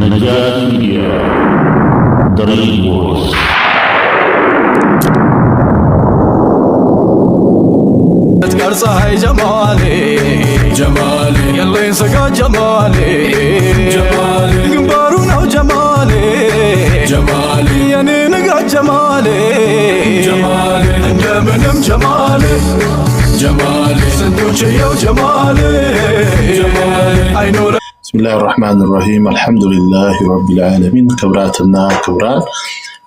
نجاة ميديا دريد وورس صاحي جمالي جمالي يلا ينسقى جمالي جمالي قنبارنا وجمالي جمالي يعني نقع جمالي جمالي انجمنم جمالي جمالي سندوشي وجمالي جمالي عينور. بسم الله الرحمن الرحيم الحمد لله رب العالمين كبراتنا كبرات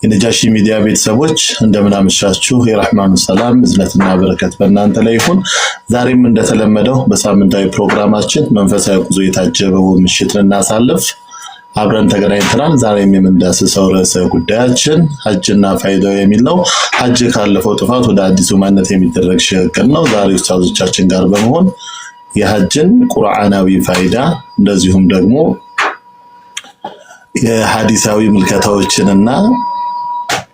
የነጃሺ ሚዲያ ቤተሰቦች እንደምን አመሻችሁ። የረህማኑ ሰላም እዝነትና በረከት በእናንተ ላይ ይሁን። ዛሬም እንደተለመደው በሳምንታዊ ፕሮግራማችን መንፈሳዊ ጉዞ የታጀበው ምሽትን እናሳልፍ አብረን ተገናኝተናል። ዛሬም የምንዳስሰው ርዕሰ ጉዳያችን ሐጅና ፋይዳው የሚል ነው። ሐጅ ካለፈው ጥፋት ወደ አዲሱ ማንነት የሚደረግ ሽግግር ነው። ዛሬ ኡስታዞቻችን ጋር በመሆን የሐጅን ቁርአናዊ ፋይዳ እንደዚሁም ደግሞ የሐዲሳዊ ምልከታዎችንና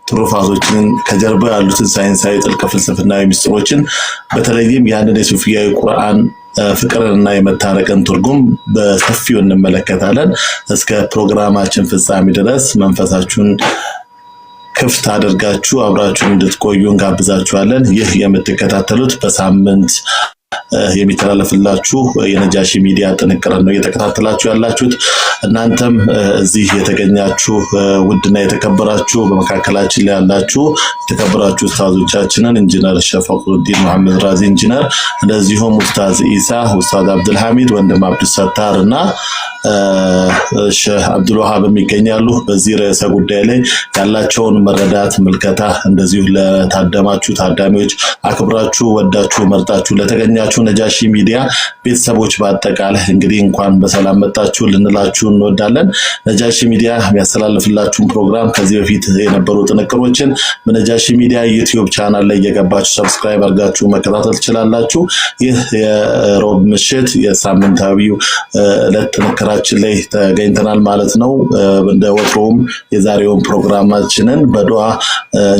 ትሩፋቶችን ከጀርባ ያሉትን ሳይንሳዊ ጥልቅ ፍልስፍናዊ ምስጢሮችን በተለይም ያንን የሱፊያዊ ቁርአን ፍቅርንና የመታረቅን ትርጉም በሰፊው እንመለከታለን። እስከ ፕሮግራማችን ፍጻሜ ድረስ መንፈሳችሁን ክፍት አድርጋችሁ አብራችሁን እንድትቆዩ እንጋብዛችኋለን። ይህ የምትከታተሉት በሳምንት የሚተላለፍላችሁ የነጃሺ ሚዲያ ጥንቅር ነው እየተከታተላችሁ ያላችሁት። እናንተም እዚህ የተገኛችሁ ውድና የተከበራችሁ በመካከላችን ላይ ያላችሁ የተከበራችሁ ኡስታዞቻችንን ኢንጂነር ሸፈቁዲን መሐመድ ራዚ ኢንጂነር፣ እንደዚሁም ኡስታዝ ኢሳ፣ ኡስታዝ አብዱል ሐሚድ፣ ወንድም አብዱል ሰታር እና ሼህ አብዱል ወሃብ ይገኛሉ። በዚህ ርዕሰ ጉዳይ ላይ ያላቸውን መረዳት ምልከታ እንደዚሁ ለታደማችሁ ታዳሚዎች አክብራችሁ ወዳችሁ መርጣችሁ ለተገኛችሁ ነጃሺ ሚዲያ ቤተሰቦች በአጠቃላይ እንግዲህ እንኳን በሰላም መጣችሁ ልንላችሁ እንወዳለን። ነጃሺ ሚዲያ የሚያስተላልፍላችሁን ፕሮግራም ከዚህ በፊት የነበሩ ጥንቅሮችን በነጃሺ ሚዲያ ዩቲዩብ ቻናል ላይ እየገባችሁ ሰብስክራይብ አድርጋችሁ መከታተል ትችላላችሁ። ይህ የሮብ ምሽት የሳምንታዊው ዕለት ጥንቅራችን ላይ ተገኝተናል ማለት ነው። እንደ ወትሮም የዛሬውን ፕሮግራማችንን በዱዓ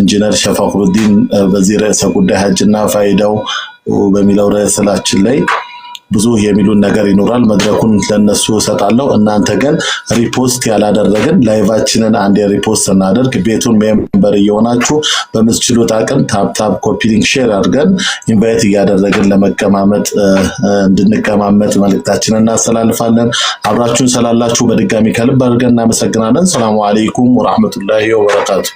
ኢንጂነር ሸፈቁዲን በዚህ ርዕሰ ጉዳይ ሐጅና ፋይዳው በሚለው ርዕሳችን ላይ ብዙ የሚሉን ነገር ይኖራል። መድረኩን ለነሱ ሰጣለው። እናንተ ግን ሪፖስት ያላደረግን ላይቫችንን አንድ ሪፖስት እናደርግ ቤቱን ሜምበር እየሆናችሁ በምትችሉት አቅም ታፕ ኮፒ ሊንክ ሼር አድርገን ኢንቫይት እያደረግን ለመቀማመጥ እንድንቀማመጥ መልእክታችንን እናስተላልፋለን። አብራችሁን ስላላችሁ በድጋሚ ከልብ አድርገን እናመሰግናለን። ሰላም አለይኩም ወራህመቱላሂ ወበረካቱ።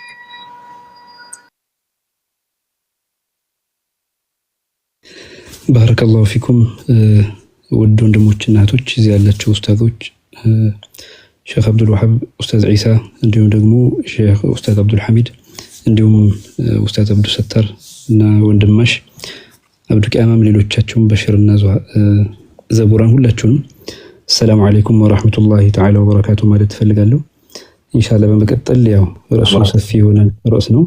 ባረከላሁ ፊኩም ውድ ወንድሞችና እህቶች እዚህ ያላችሁ ኡስታዞች ሼህ አብዱል ወሃብ፣ ኡስታዝ ኢሳ እንዲሁም ደግሞ ሼህ ኡስታዝ አብዱል ሐሚድ እንዲሁም ኡስታዝ አብዱ ሰታር እና ወንድማሽ አብዱ ቂያማም ሌሎቻችሁም በሽርና ዘቡራን ሁላችሁንም ሰላም አለይኩም ወራህመቱላሂ ተዓላ ወበረካቱ ማለት ፈልጋለሁ። ኢንሻአላህ በመቀጠል ያው ርዕሱ ሰፊ የሆነ ርዕስ ነው።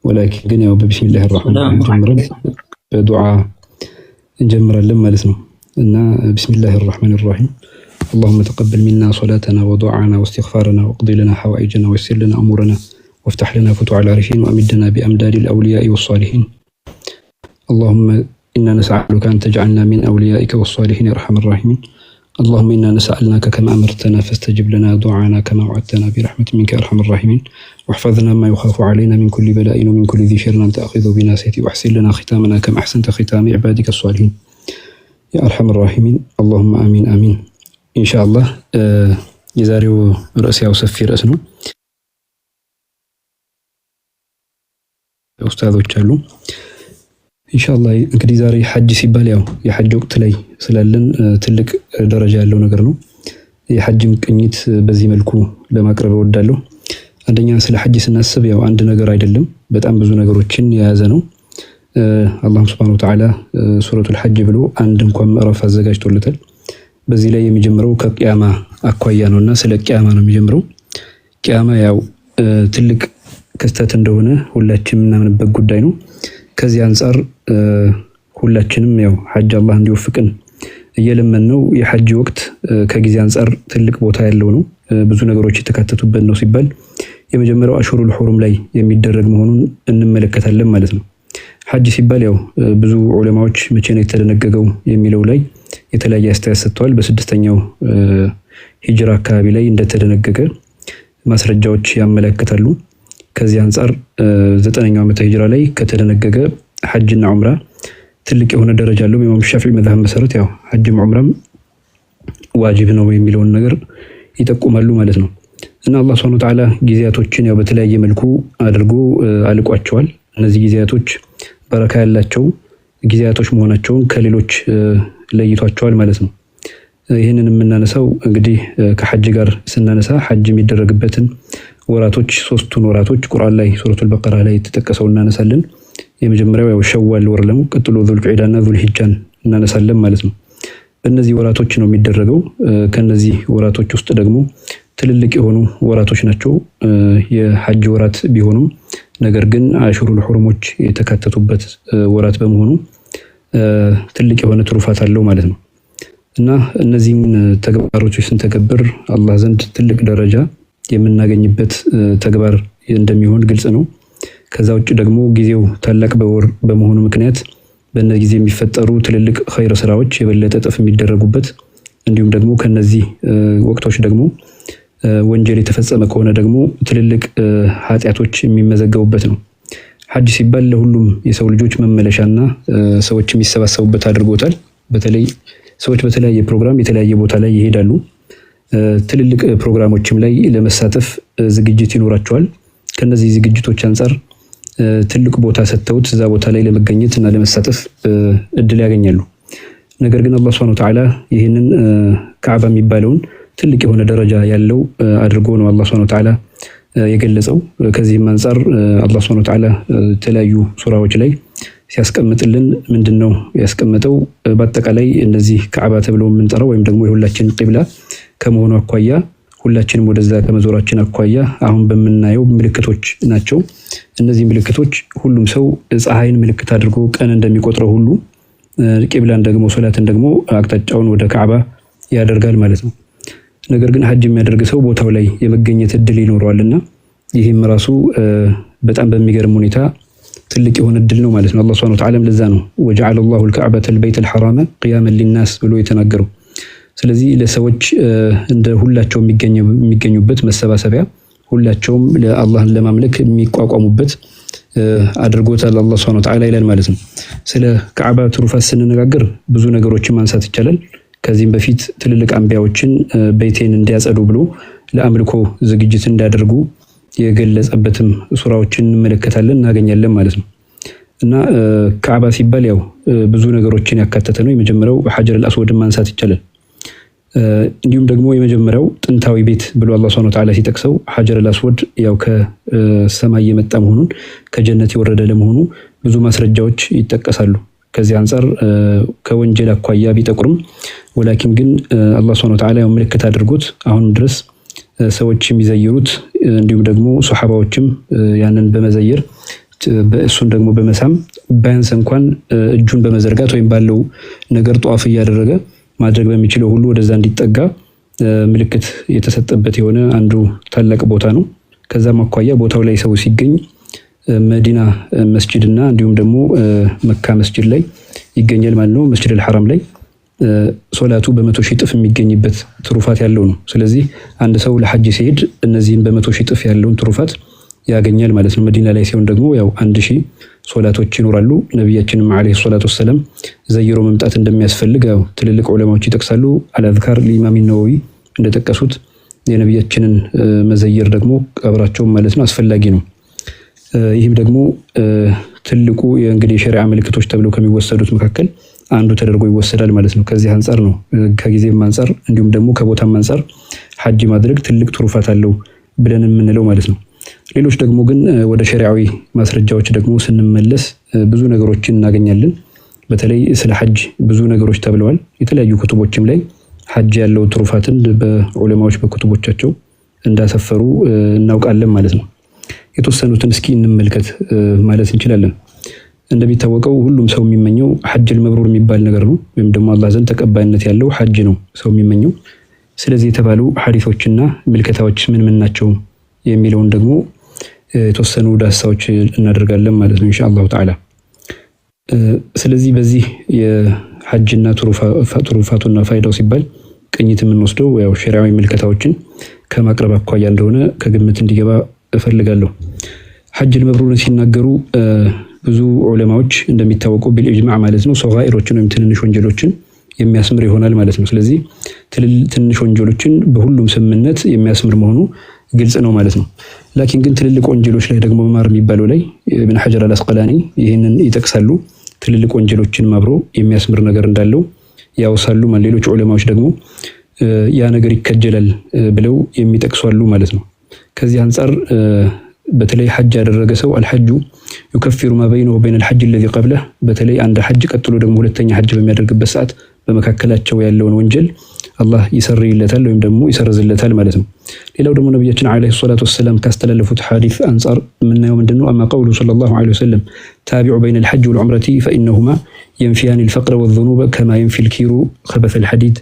ወላኪን ግን ያው በቢስሚላሂር ረህማኒር ረሂም ጀምረን በዱዓ እንጀምራለን ማለት ነው እና ቢስሚላሂር ረህማኒር ረሂም اللهم تقبل منا صلاتنا ودعاءنا واستغفارنا واقض لنا حوائجنا ويسر لنا امورنا وافتح لنا فتوح العارفين وامدنا بامداد الاولياء والصالحين. اللهم انا نسالك ان تجعلنا من اوليائك والصالحين يا ارحم الراحمين. اللهم انا نسالناك كما امرتنا فاستجب لنا دعاءنا كما وعدتنا برحمه منك يا ارحم الراحمين. واحفظنا ما يخاف علينا من كل بلاء ومن كل ذي شر انت اخذ بناصيتي واحسن لنا ختامنا كما احسنت ختام عبادك الصالحين يا ارحم الراحمين. اللهم امين امين. ان شاء الله የዛሬው ርዕስ ያው ሰፊ ርዕስ ነው። ኡስታዞች አሉ ኢንሻአላህ። እንግዲህ ዛሬ ሐጅ ሲባል ያው የሐጅ ወቅት ላይ ስላለን ትልቅ ደረጃ ያለው ነገር ነው። የሐጅን ቅኝት በዚህ መልኩ ለማቅረብ እወዳለሁ። አንደኛ ስለ ሐጅ ስናስብ ያው አንድ ነገር አይደለም፣ በጣም ብዙ ነገሮችን የያዘ ነው። አላህ Subhanahu Wa Ta'ala ሱረቱል ሐጅ ብሎ አንድ እንኳን ምዕራፍ አዘጋጅቶለታል። በዚህ ላይ የሚጀምረው ከቂያማ አኳያ ነውና ስለ ቂያማ ነው የሚጀምረው። ቂያማ ያው ትልቅ ክስተት እንደሆነ ሁላችንም እናምንበት ጉዳይ ነው። ከዚህ አንፃር ሁላችንም ያው ሐጅ አላህ እንዲወፍቅን እየለመነው የሐጅ ወቅት ከጊዜ አንፃር ትልቅ ቦታ ያለው ነው። ብዙ ነገሮች የተካተቱበት ነው ሲባል የመጀመሪያው አሽሩል ሁሩም ላይ የሚደረግ መሆኑን እንመለከታለን ማለት ነው። ሐጅ ሲባል ያው ብዙ ዑለማዎች መቼ ነው የተደነገገው የሚለው ላይ የተለያየ አስተያየት ሰጥተዋል። በስድስተኛው ሂጅራ አካባቢ ላይ እንደተደነገገ ማስረጃዎች ያመለክታሉ። ከዚህ አንፃር 9ኛው ዓመተ ሂጅራ ላይ ከተደነገገ ሐጅና ዑምራ ትልቅ የሆነ ደረጃ አለው። በኢማም ሻፊዒ መዝሐብ መሰረት ያው ሐጅም ዑምራም ዋጅብ ነው የሚለውን ነገር ይጠቁማሉ ማለት ነው። እና አላህ ሱብሓነሁ ወተዓላ ጊዜያቶችን ያው በተለያየ መልኩ አድርጎ አልቋቸዋል። እነዚህ ጊዜያቶች በረካ ያላቸው ጊዜያቶች መሆናቸውን ከሌሎች ለይቷቸዋል ማለት ነው። ይህንን የምናነሳው እንግዲህ ከሐጅ ጋር ስናነሳ ሐጅ የሚደረግበትን ወራቶች 3ቱን ወራቶች ቁርአን ላይ ሱረቱል በቀራ ላይ የተጠቀሰው እናነሳለን። የመጀመሪያው ያው ሸዋል ወር ነው። ቀጥሎ ዙልቂዕዳና ዙልሂጃን እናነሳለን ማለት ነው። በእነዚህ ወራቶች ነው የሚደረገው። ከነዚህ ወራቶች ውስጥ ደግሞ ትልልቅ የሆኑ ወራቶች ናቸው የሐጅ ወራት ቢሆኑም ነገር ግን አሽሩል ሁሩሞች የተካተቱበት ወራት በመሆኑ ትልቅ የሆነ ትሩፋት አለው ማለት ነው። እና እነዚህን ተግባሮች ስንተገብር አላህ ዘንድ ትልቅ ደረጃ የምናገኝበት ተግባር እንደሚሆን ግልጽ ነው። ከዛ ውጭ ደግሞ ጊዜው ታላቅ በመሆኑ ምክንያት በእነዚህ ጊዜ የሚፈጠሩ ትልልቅ ኸይር ስራዎች የበለጠ እጥፍ የሚደረጉበት እንዲሁም ደግሞ ከነዚህ ወቅቶች ደግሞ ወንጀል የተፈጸመ ከሆነ ደግሞ ትልልቅ ኃጢያቶች የሚመዘገቡበት ነው። ሐጅ ሲባል ለሁሉም የሰው ልጆች መመለሻና ሰዎች የሚሰባሰቡበት አድርጎታል። በተለይ ሰዎች በተለያየ ፕሮግራም የተለያየ ቦታ ላይ ይሄዳሉ። ትልልቅ ፕሮግራሞችም ላይ ለመሳተፍ ዝግጅት ይኖራቸዋል። ከነዚህ ዝግጅቶች አንፃር ትልቅ ቦታ ሰጥተውት እዛ ቦታ ላይ ለመገኘት እና ለመሳተፍ እድል ያገኛሉ። ነገር ግን አላህ ሱብሓነሁ ወተዓላ ይህንን ካዕባ የሚባለውን ትልቅ የሆነ ደረጃ ያለው አድርጎ ነው አላህ ሱብሓነሁ ወተዓላ የገለጸው። ከዚህም አንፃር አላህ ሱብሓነሁ ወተዓላ የተለያዩ ሱራዎች ላይ ሲያስቀምጥልን ምንድነው ያስቀመጠው? በአጠቃላይ እነዚህ ካዕባ ተብለው የምንጠራው ወይም ደግሞ የሁላችን ቂብላ ከመሆኑ አኳያ ሁላችንም ወደዛ ከመዞራችን አኳያ አሁን በምናየው ምልክቶች ናቸው። እነዚህ ምልክቶች ሁሉም ሰው ፀሐይን ምልክት አድርጎ ቀን እንደሚቆጥረው ሁሉ ቂብላን ደግሞ ሶላትን ደግሞ አቅጣጫውን ወደ ካዕባ ያደርጋል ማለት ነው። ነገር ግን ሐጅ የሚያደርግ ሰው ቦታው ላይ የመገኘት እድል ይኖረዋልና ይህም ራሱ በጣም በሚገርም ሁኔታ ትልቅ የሆነ እድል ነው ማለት ነው። አላህ ሱብሓነሁ ወተዓላ ለዛ ነው ወጀዐለ አላሁ አልከዕበተል በይተል ሐራመ ቂያመን ሊናስ ብሎ የተናገረው። ስለዚህ ለሰዎች እንደ ሁላቸው የሚገኙበት መሰባሰቢያ ሁላቸውም ለአላህን ለማምለክ የሚቋቋሙበት አድርጎታል አላህ ሱብሓነሁ ወተዓላ ይላል ማለት ነው። ስለ ካዕባ ትሩፋት ስንነጋገር ብዙ ነገሮችን ማንሳት ይቻላል። ከዚህም በፊት ትልልቅ አንቢያዎችን ቤቴን እንዲያጸዱ ብሎ ለአምልኮ ዝግጅት እንዲያደርጉ የገለጸበትም ሱራዎችን እንመለከታለን እናገኛለን ማለት ነው። እና ካዕባ ሲባል ያው ብዙ ነገሮችን ያካተተ ነው። የመጀመሪያው ሐጀረል አስወድን ማንሳት ይቻላል። እንዲሁም ደግሞ የመጀመሪያው ጥንታዊ ቤት ብሎ አላህ ሱብሓነሁ ወተዓላ ሲጠቅሰው ሐጀረል አስወድ ያው ከሰማይ የመጣ መሆኑን ከጀነት የወረደ ለመሆኑ ብዙ ማስረጃዎች ይጠቀሳሉ። ከዚህ አንፃር ከወንጀል አኳያ ቢጠቁርም ወላኪን ግን አላህ ሱብሓነሁ ወተዓላ ያው ምልክት አድርጎት አሁን ድረስ ሰዎች የሚዘይሩት እንዲሁም ደግሞ ሱሐባዎችም ያንን በመዘየር በእሱን ደግሞ በመሳም ቢያንስ እንኳን እጁን በመዘርጋት ወይም ባለው ነገር ጧፍ እያደረገ ማድረግ በሚችለው ሁሉ ወደዛ እንዲጠጋ ምልክት የተሰጠበት የሆነ አንዱ ታላቅ ቦታ ነው። ከዛም አኳያ ቦታው ላይ ሰው ሲገኝ መዲና መስጂድና እንዲሁም ደግሞ መካ መስጂድ ላይ ይገኛል ማለት ነው። መስጂድ አልሐራም ላይ ሶላቱ በ100 ሺህ እጥፍ የሚገኝበት ትሩፋት ያለው ነው። ስለዚህ አንድ ሰው ለሐጅ ሲሄድ እነዚህን በ100 ሺህ እጥፍ ያለውን ትሩፋት ያገኛል ማለት ነው። መዲና ላይ ሲሆን ደግሞ ያው 1000 ሶላቶች ይኖራሉ። ነብያችንም አለይሂ ሰላቱ ወሰለም ዘይሮ መምጣት እንደሚያስፈልግ ያው ትልልቅ ዑለማዎች ይጠቅሳሉ። አልአዝካር ለኢማም ነወዊ እንደጠቀሱት የነብያችንን መዘየር ደግሞ ቀብራቸው ማለት ነው አስፈላጊ ነው። ይህም ደግሞ ትልቁ የእንግዲህ ሸሪዓ ምልክቶች ተብለው ከሚወሰዱት መካከል አንዱ ተደርጎ ይወሰዳል ማለት ነው። ከዚህ አንፃር ነው ከጊዜም አንፃር እንዲሁም ደግሞ ከቦታም አንፃር ሐጅ ማድረግ ትልቅ ትሩፋት አለው ብለን የምንለው ማለት ነው። ሌሎች ደግሞ ግን ወደ ሸሪዓዊ ማስረጃዎች ደግሞ ስንመለስ ብዙ ነገሮችን እናገኛለን። በተለይ ስለ ሐጅ ብዙ ነገሮች ተብለዋል። የተለያዩ ኩቱቦችም ላይ ሐጅ ያለው ትሩፋትን በዑለማዎች በኩቱቦቻቸው እንዳሰፈሩ እናውቃለን ማለት ነው። የተወሰኑትን እስኪ እንመልከት ማለት እንችላለን። እንደሚታወቀው ሁሉም ሰው የሚመኘው ሐጅል መብሩር የሚባል ነገር ነው፣ ወይም ደግሞ አላህ ዘንድ ተቀባይነት ያለው ሐጅ ነው ሰው የሚመኘው። ስለዚህ የተባሉ ሐዲሶችና ምልከታዎች ምን ምን ናቸው የሚለውን ደግሞ የተወሰኑ ዳሳዎች እናደርጋለን ማለት ነው ኢንሻአላሁ ተዓላ። ስለዚህ በዚህ የሐጅና ትሩፋቱና ፋይዳው ሲባል ቅኝት የምንወስደው ያው ሸሪዓዊ ምልከታዎችን ከማቅረብ አኳያ እንደሆነ ከግምት እንዲገባ እፈልጋለሁ። ሐጅል መብሩርን ሲናገሩ ብዙ ዑለማዎች እንደሚታወቀው ቢልኢጅማዕ ማለት ነው ሶጋኢሮችን ወይም ትንንሽ ወንጀሎችን የሚያስምር ይሆናል ማለት ነው። ስለዚህ ትንንሽ ወንጀሎችን በሁሉም ስምምነት የሚያስምር መሆኑ ግልጽ ነው ማለት ነው። ላኪን ግን ትልልቅ ወንጀሎች ላይ ደግሞ መማር የሚባለው ላይ ኢብን ሐጀር አልአስቀላኒ ይህንን ይጠቅሳሉ። ትልልቅ ወንጀሎችን ማብሮ የሚያስምር ነገር እንዳለው ያውሳሉ። ሌሎች ዑለማዎች ደግሞ ያ ነገር ይከጀላል ብለው የሚጠቅሷሉ ማለት ነው። ከዚህ አንፃር በተለይ ሐጅ ያደረገ ሰው አልሐጁ يكفر ما بينه وبين الحج الذي قبله በተለይ አንድ ሐጅ ቀጥሎ ደግሞ ሁለተኛ ሐጅ በሚያደርግበት ሰዓት በመካከላቸው ያለውን ወንጀል አላህ ይሰርይለታል ወይም ደግሞ ይሰርዝለታል ማለት ነው። ሌላው ደግሞ ነብያችን አለይሂ ሰላቱ ወሰለም ካስተላለፉት ሐዲስ አንፃር የምናየው ምንድነው አማ ቀውሉ ሰለላሁ ዐለይሂ ወሰለም ታቢዑ በይነ الحج والعمرة فإنهما ينفيان الفقر والذنوب كما ينفي الكير خبث الحديد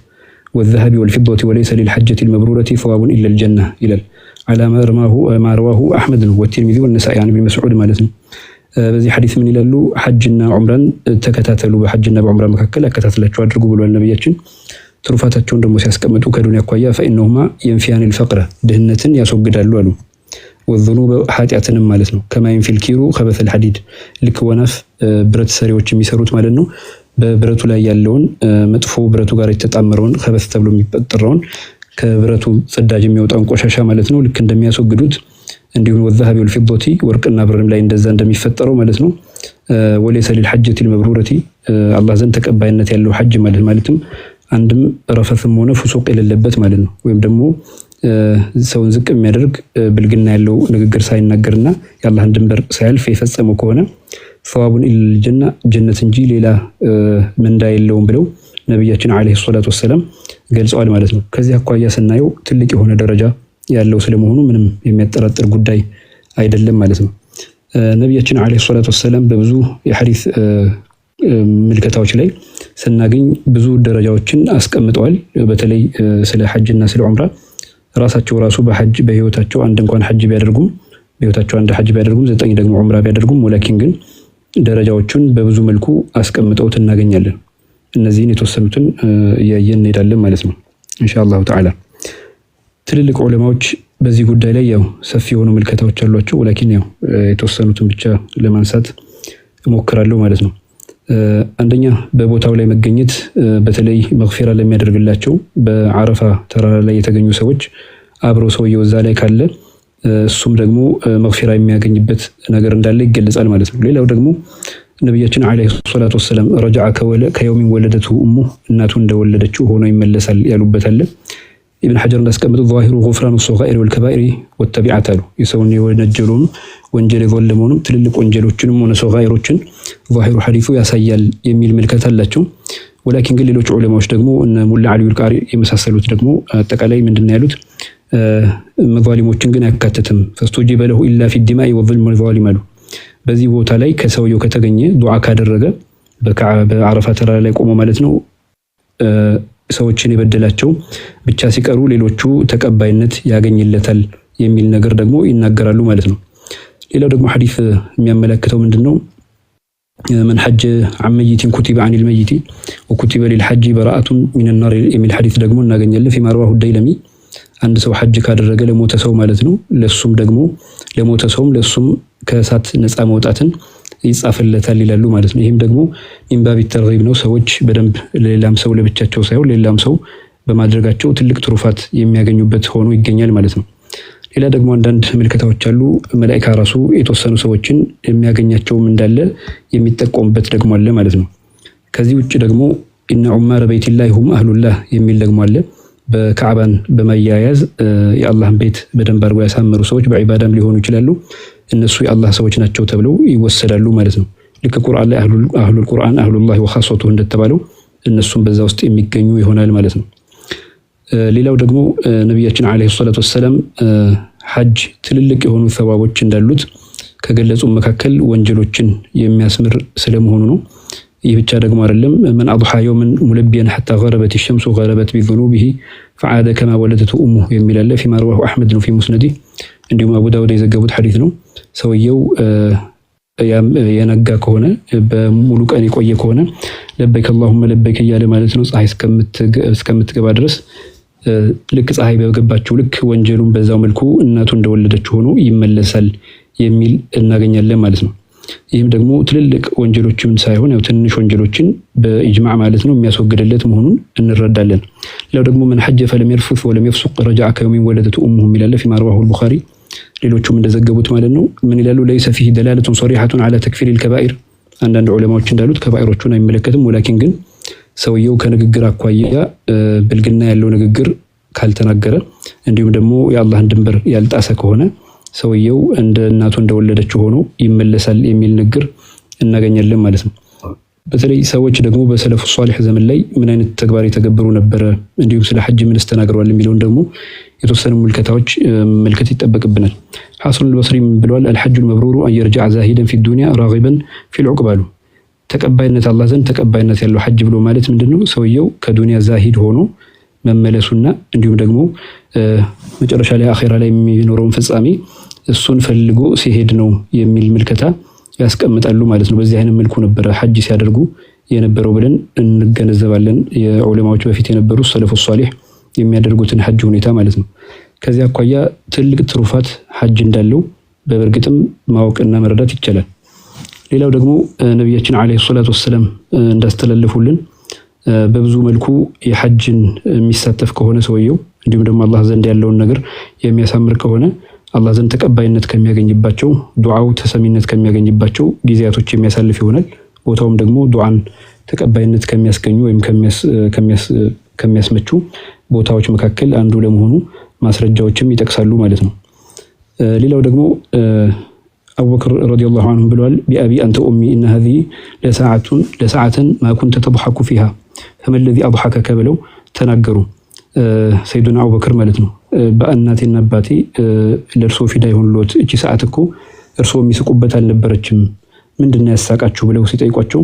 والذهب والفضة وليس للحجة المبرورة ثواب إلا الجنة إلى على ما رواه أحمد والترمذي والنسائي عن ابن مسعود ማለት ነው። በዚህ ሐዲስ ምን ይላሉ? ሐጅና ዑምራን ተከታተሉ፣ በሐጅና በዑምራ መካከል አከታተላችሁ አድርጉ ብሏል ነብያችን። ትሩፋታቸውን ደግሞ ሲያስቀምጡ ከዱንያ አኳያ فإنهما ينفيان الفقر ድህነትን ያስወግዳሉ አሉ። والذنوب ኃጢአትንም ማለት ነው። كما ينفي الكير خبث الحديد ልክ ወናፍ ብረት ሰሪዎች የሚሰሩት ማለት ነው በብረቱ ላይ ያለውን መጥፎ ብረቱ ጋር የተጣመረውን خبث ተብሎ የሚጠራውን ከብረቱ ጽዳጅ የሚወጣውን ቆሻሻ ማለት ነው ልክ እንደሚያስወግዱት እንዲሁም والذهب والفضة ወርቅና ብርም ላይ እንደዛ እንደሚፈጠረው ማለት ነው። وليس للحجة المبرورة አላህ ዘንድ ተቀባይነት ያለው ሐጅ ማለትም አንድም ረፈትም ሆነ ፍሱቅ የሌለበት ማለት ነው። ወይም ደግሞ ሰውን ዝቅ የሚያደርግ ብልግና ያለው ንግግር ሳይናገርና የአላህን ድንበር ሳያልፍ የፈጸመው ከሆነ ثواب إلى الجنة ጀነት እንጂ ሌላ ምንዳ የለውም ብለው ነብያችን አለይሂ ሰላቱ ወሰለም ገልጸዋል ማለት ነው። ከዚህ አኳያ ስናየው ትልቅ የሆነ ደረጃ ያለው ስለመሆኑ ምንም የሚያጠራጥር ጉዳይ አይደለም ማለት ነው። ነብያችን አለይሂ ሰላቱ ወሰለም በብዙ የሐዲስ ምልከታዎች ላይ ስናገኝ ብዙ ደረጃዎችን አስቀምጠዋል። በተለይ ስለ ሐጅና ስለ ዑምራ ራሳቸው በሐጅ በህይወታቸው አንድ እንኳን ሐጅ ቢያደርጉም በህይወታቸው አንድ ሐጅ ቢያደርጉም 9 ደግሞ ዑምራ ቢያደርጉም ወላኪን ግን ደረጃዎቹን በብዙ መልኩ አስቀምጠውት እናገኛለን። እነዚህን የተወሰኑትን እያየን እንሄዳለን ማለት ነው ኢንሻአላሁ ተዓላ። ትልልቅ ዑለማዎች በዚህ ጉዳይ ላይ ያው ሰፊ የሆኑ ምልከታዎች አሏቸው። ወላኪን ያው የተወሰኑትን ብቻ ለማንሳት እሞክራለሁ ማለት ነው። አንደኛ በቦታው ላይ መገኘት በተለይ መግፊራ ለሚያደርግላቸው በአረፋ ተራራ ላይ የተገኙ ሰዎች አብረው ሰውየው እዛ ላይ ካለ እሱም ደግሞ መግፊራ የሚያገኝበት ነገር እንዳለ ይገለጻል ማለት ነው። ሌላው ደግሞ ነብያችን አለይሂ ሰላቱ ወሰለም ረጃዓ ከየውሚን ወለደቱ ኡሙ እናቱ እንደወለደችው ሆኖ ይመለሳል ያሉበት አለ። ኢብን ሐጀር እንዳስቀመጠው ዛሂሩ ጉፍራኑ ሶጋኢር ወልከባኢር ወተቢዓት አሉ። የሰውን የወነጀሉን ወንጀል የዘለመውንም ትልልቅ ወንጀሎችንም ሆነ ሶጋኢሮችን ዛሂሩ ሐዲሱ ያሳያል የሚል ምልከታ አላቸው። ወላኪን ግን ሌሎች ዑለማዎች ደግሞ እነ ሙላ አልዩል ቃሪ የመሳሰሉት ደግሞ አጠቃላይ ምንድነው ያሉት መዛሊሞችን ግን አያካትትም። ፈስቱጂበ ለሁ ኢላ ፊ ዲማኢ ወልዙልም ወልዛሊም አሉ። በዚህ ቦታ ላይ ከሰውየው ከተገኘ ዱዓ ካደረገ በአረፋ ተራራ ላይ ቆሞ ማለት ነው ሰዎችን የበደላቸው ብቻ ሲቀሩ ሌሎቹ ተቀባይነት ያገኝለታል የሚል ነገር ደግሞ ይናገራሉ ማለት ነው። ሌላው ደግሞ ሐዲስ የሚያመለክተው ምንድነው من حج عن ميت كتب عن الميت وكتب للحج براءة من النار የሚል ሐዲስ ደግሞ እናገኛለን። في ما رواه الديلمي አንድ ሰው ሐጅ ካደረገ ለሞተ ሰው ማለት ነው ለሱም ደግሞ ለሞተ ሰውም ለሱም ከእሳት ነፃ መውጣትን ይጻፍለታል ይላሉ ማለት ነው። ይሄም ደግሞ ኢንባቢ ተርጊብ ነው። ሰዎች በደንብ ለሌላም ሰው ለብቻቸው ሳይሆን ለሌላም ሰው በማድረጋቸው ትልቅ ትሩፋት የሚያገኙበት ሆኖ ይገኛል ማለት ነው። ሌላ ደግሞ አንዳንድ ምልክታዎች አሉ። መላእክት ራሱ የተወሰኑ ሰዎችን የሚያገኛቸውም እንዳለ የሚጠቆምበት ደግሞ አለ ማለት ነው። ከዚህ ውጭ ደግሞ ኢነ ዑማረ በይቲላሂ ሁም አህሉላህ የሚል ደግሞ አለ። በካዕባን በማያያዝ የአላህን ቤት በደንብ አድርገው ያሳመሩ ሰዎች በዒባዳም ሊሆኑ ይችላሉ። እነሱ የአላህ ሰዎች ናቸው ተብለው ይወሰዳሉ ማለት ነው። ልክ ቁርአን ላይ አህሉል ቁርአን አህሉላህ ወኻሰቱሁ እንደተባለው እነሱም በዛ ውስጥ የሚገኙ ይሆናል ማለት ነው። ሌላው ደግሞ ነብያችን አለይሂ ሰላቱ ወሰለም ሐጅ ትልልቅ የሆኑ ሰዋቦች እንዳሉት ከገለጹ መካከል ወንጀሎችን የሚያስምር ስለመሆኑ ነው። ይህ ብቻ ደግሞ አይደለም። من اضحى يوما ملبيا حتى غربت الشمس غربت بذنوبه فعاد كما ولدته امه የሚል አለ። فيما رواه احمد في مسنده እንዲሁም አቡ ዳውድ የዘገቡት ሐዲስ ነው። ሰውየው የነጋ ከሆነ በሙሉ ቀን የቆየ ከሆነ ለበይክ አላሁመ ለበይክ እያለ ማለት ነው ፀሐይ እስከምትገባ ድረስ ልክ ፀሐይ በገባችው ልክ ወንጀሉን በዛው መልኩ እናቱ እንደወለደችው ሆኖ ይመለሳል የሚል እናገኛለን ማለት ነው። ይህም ደግሞ ትልልቅ ወንጀሎችን ሳይሆን ያው ትንሽ ወንጀሎችን በኢጅማዕ ማለት ነው የሚያስወግድለት መሆኑን እንረዳለን። ሌላው ደግሞ መን ሐጀ ፈለም የርፉት ወለም የፍሱቅ ረጃዐ ከየውሚን ወለደቱ ኡሙሁ ይላል ፊማ ረዋሁ አልቡኻሪ። ሌሎቹም እንደዘገቡት ማለት ነው። ምን ይላሉ? ለይሰ ፊህ ደላለቱን ሶሪሐቱን ዐላ ተክፊሪል ከባኢር። አንዳንድ ዑለማዎች እንዳሉት ከባኢሮቹን አይመለከትም። ወላኪን ግን ሰውየው ከንግግር አኳያ ብልግና ያለው ንግግር ካልተናገረ እንዲሁም ደግሞ የአላህን ድንበር ያልጣሰ ከሆነ ሰውየው እንደ እናቱ እንደወለደችው ሆኖ ይመለሳል የሚል ንግግር እናገኛለን ማለት ነው። በተለይ ሰዎች ደግሞ በሰለፉ ሷሊህ ዘመን ላይ ምን አይነት ተግባር የተገበሩ ነበረ እንዲሁም ስለ ሐጅ ምን ተናግረዋል የሚለውን ደግሞ የተወሰኑ ምልከታዎች መልከት ይጠበቅብናል። ሐሰን አልበስሪ ብለዋል አልሐጁል መብሩሩ አየርጃዕ ዛሂደን ፊ ዱንያ ራጊበን ፊል ዑቅባሉ። ተቀባይነት አላህ ዘንድ ተቀባይነት ያለው ሐጅ ብሎ ማለት ምንድነው? ሰውየው ከዱንያ ዛሂድ ሆኖ መመለሱና እንዲሁም ደግሞ መጨረሻ ላይ አኺራ ላይ የሚኖረውን ፍጻሜ እሱን ፈልጎ ሲሄድ ነው የሚል ምልከታ ያስቀምጣሉ ማለት ነው። በዚህ አይነት መልኩ ነበር ሐጅ ሲያደርጉ የነበረው ብለን እንገነዘባለን። የዑለማዎች በፊት የነበሩ ሰለፉ ሷሊህ የሚያደርጉትን ሐጅ ሁኔታ ማለት ነው። ከዚህ አኳያ ትልቅ ትሩፋት ሐጅ እንዳለው በእርግጥም ማወቅና መረዳት ይቻላል። ሌላው ደግሞ ነብያችን አለይሂ ሰላቱ ወሰለም እንዳስተላለፉልን በብዙ መልኩ የሐጅን የሚሳተፍ ከሆነ ሰውየው እንዲሁም ደግሞ አላህ ዘንድ ያለውን ነገር የሚያሳምር ከሆነ አላህ ዘንድ ተቀባይነት ከሚያገኝባቸው ዱዓው ተሰሚነት ከሚያገኝባቸው ጊዜያቶች የሚያሳልፍ ይሆናል። ቦታውም ደግሞ ዱዓን ተቀባይነት ከሚያስገኙ ወይም ከሚያስመቹ ቦታዎች መካከል አንዱ ለመሆኑ ማስረጃዎችም ይጠቅሳሉ ማለት ነው። ሌላው ደግሞ አቡበክር ረዲየላሁ ዐንሁ ብለዋል ቢአቢ አንተ ኡሚ ኢነ ሃዚሂ ለሰዓተን ማ ኩንተ ተضحኩ ፊሃ ፈመ ለዚ አضحከከ ብለው ተናገሩ። ሰይዱና አቡበክር ማለት ነው። በእናቴና አባቴ ለእርሶ ፊዳ ይሁንልዎት፣ እቺ ሰዓት እኮ እርሶ የሚስቁበት አልነበረችም፣ ምንድነው ያሳቃችሁ ብለው ሲጠይቋቸው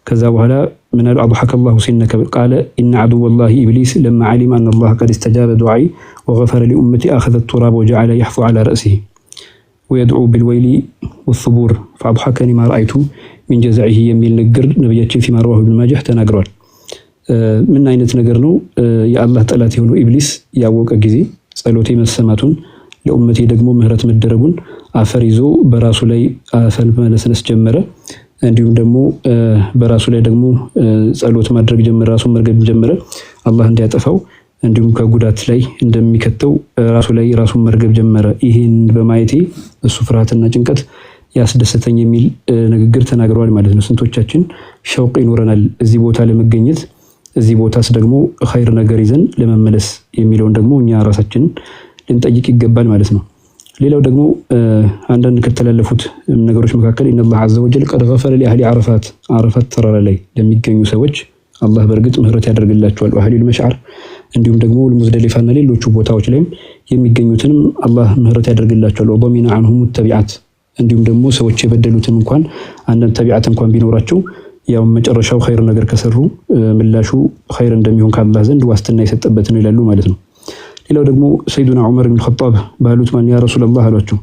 ከዛ በኋላ ምን አሉ? አضحከ አላሁ ሲነከ ቃለ ኢነ ዐዱወላሂ ኢብሊስ ለማ ዐሊመ አነ አላህ ቀድ እስተጃበ ዱዓኢ ወገፈረ ሊኡመቲ አኸዘ التراب وجعل يحفو على رأسه ويدعو بالويل والثبور فأضحكني ما رأيت من جزعه የሚል ንግግር ነብያችን ፊማ ረዋሁ ኢብኑ ማጃህ ተናግረዋል። ምን አይነት ነገር ነው? የአላህ ጠላት የሆነው ኢብሊስ ያወቀ ጊዜ ጸሎቴ መሰማቱን ለኡመቴ ደግሞ ምህረት መደረጉን አፈር ይዞ በራሱ ላይ አፈር መለስለስ ጀመረ። እንዲሁም ደግሞ በራሱ ላይ ደግሞ ጸሎት ማድረግ ጀመረ፣ ራሱን መርገም ጀመረ አላህ እንዲያጠፋው እንዲሁም ከጉዳት ላይ እንደሚከተው ራሱ ላይ ራሱን መርገብ ጀመረ። ይሄን በማየቴ እሱ ፍርሃትና ጭንቀት ያስደሰተኝ የሚል ንግግር ተናግረዋል ማለት ነው። ስንቶቻችን ሸውቅ ይኖረናል እዚህ ቦታ ለመገኘት፣ እዚህ ቦታስ ደግሞ ኸይር ነገር ይዘን ለመመለስ የሚለውን ደግሞ እኛ ራሳችንን ልንጠይቅ ይገባል ማለት ነው። ሌላው ደግሞ አንዳንድ ከተላለፉት ነገሮች መካከል ኢነላህ ዐዘ ወጀል ቀድ ገፈረ ሊአህሊ ዓረፋት ተራራ ላይ ለሚገኙ ሰዎች አላህ በእርግጥ ምህረት ያደርግላቸዋል። ወአህሊል መሽዓር እንዲሁም ደግሞ ሙዝደሊፋና ሌሎቹ ቦታዎች ላይም የሚገኙትንም አላህ ምህረት ያደርግላቸዋል። ወضمن عنهم التبعات እንዲሁም ደግሞ ሰዎች የበደሉትን እንኳን አንዳንድ ተቢዓት እንኳን ቢኖራቸው ያው መጨረሻው ኸይር ነገር ከሰሩ ምላሹ ኸይር እንደሚሆን ከአላህ ዘንድ ዋስትና የሰጠበት ነው ይላሉ ማለት ነው። ሌላው ደግሞ ሰይዱና ዑመር ኢብኑ ኸጣብ ባሉት ማን ያ ረሱላህ አሏቸው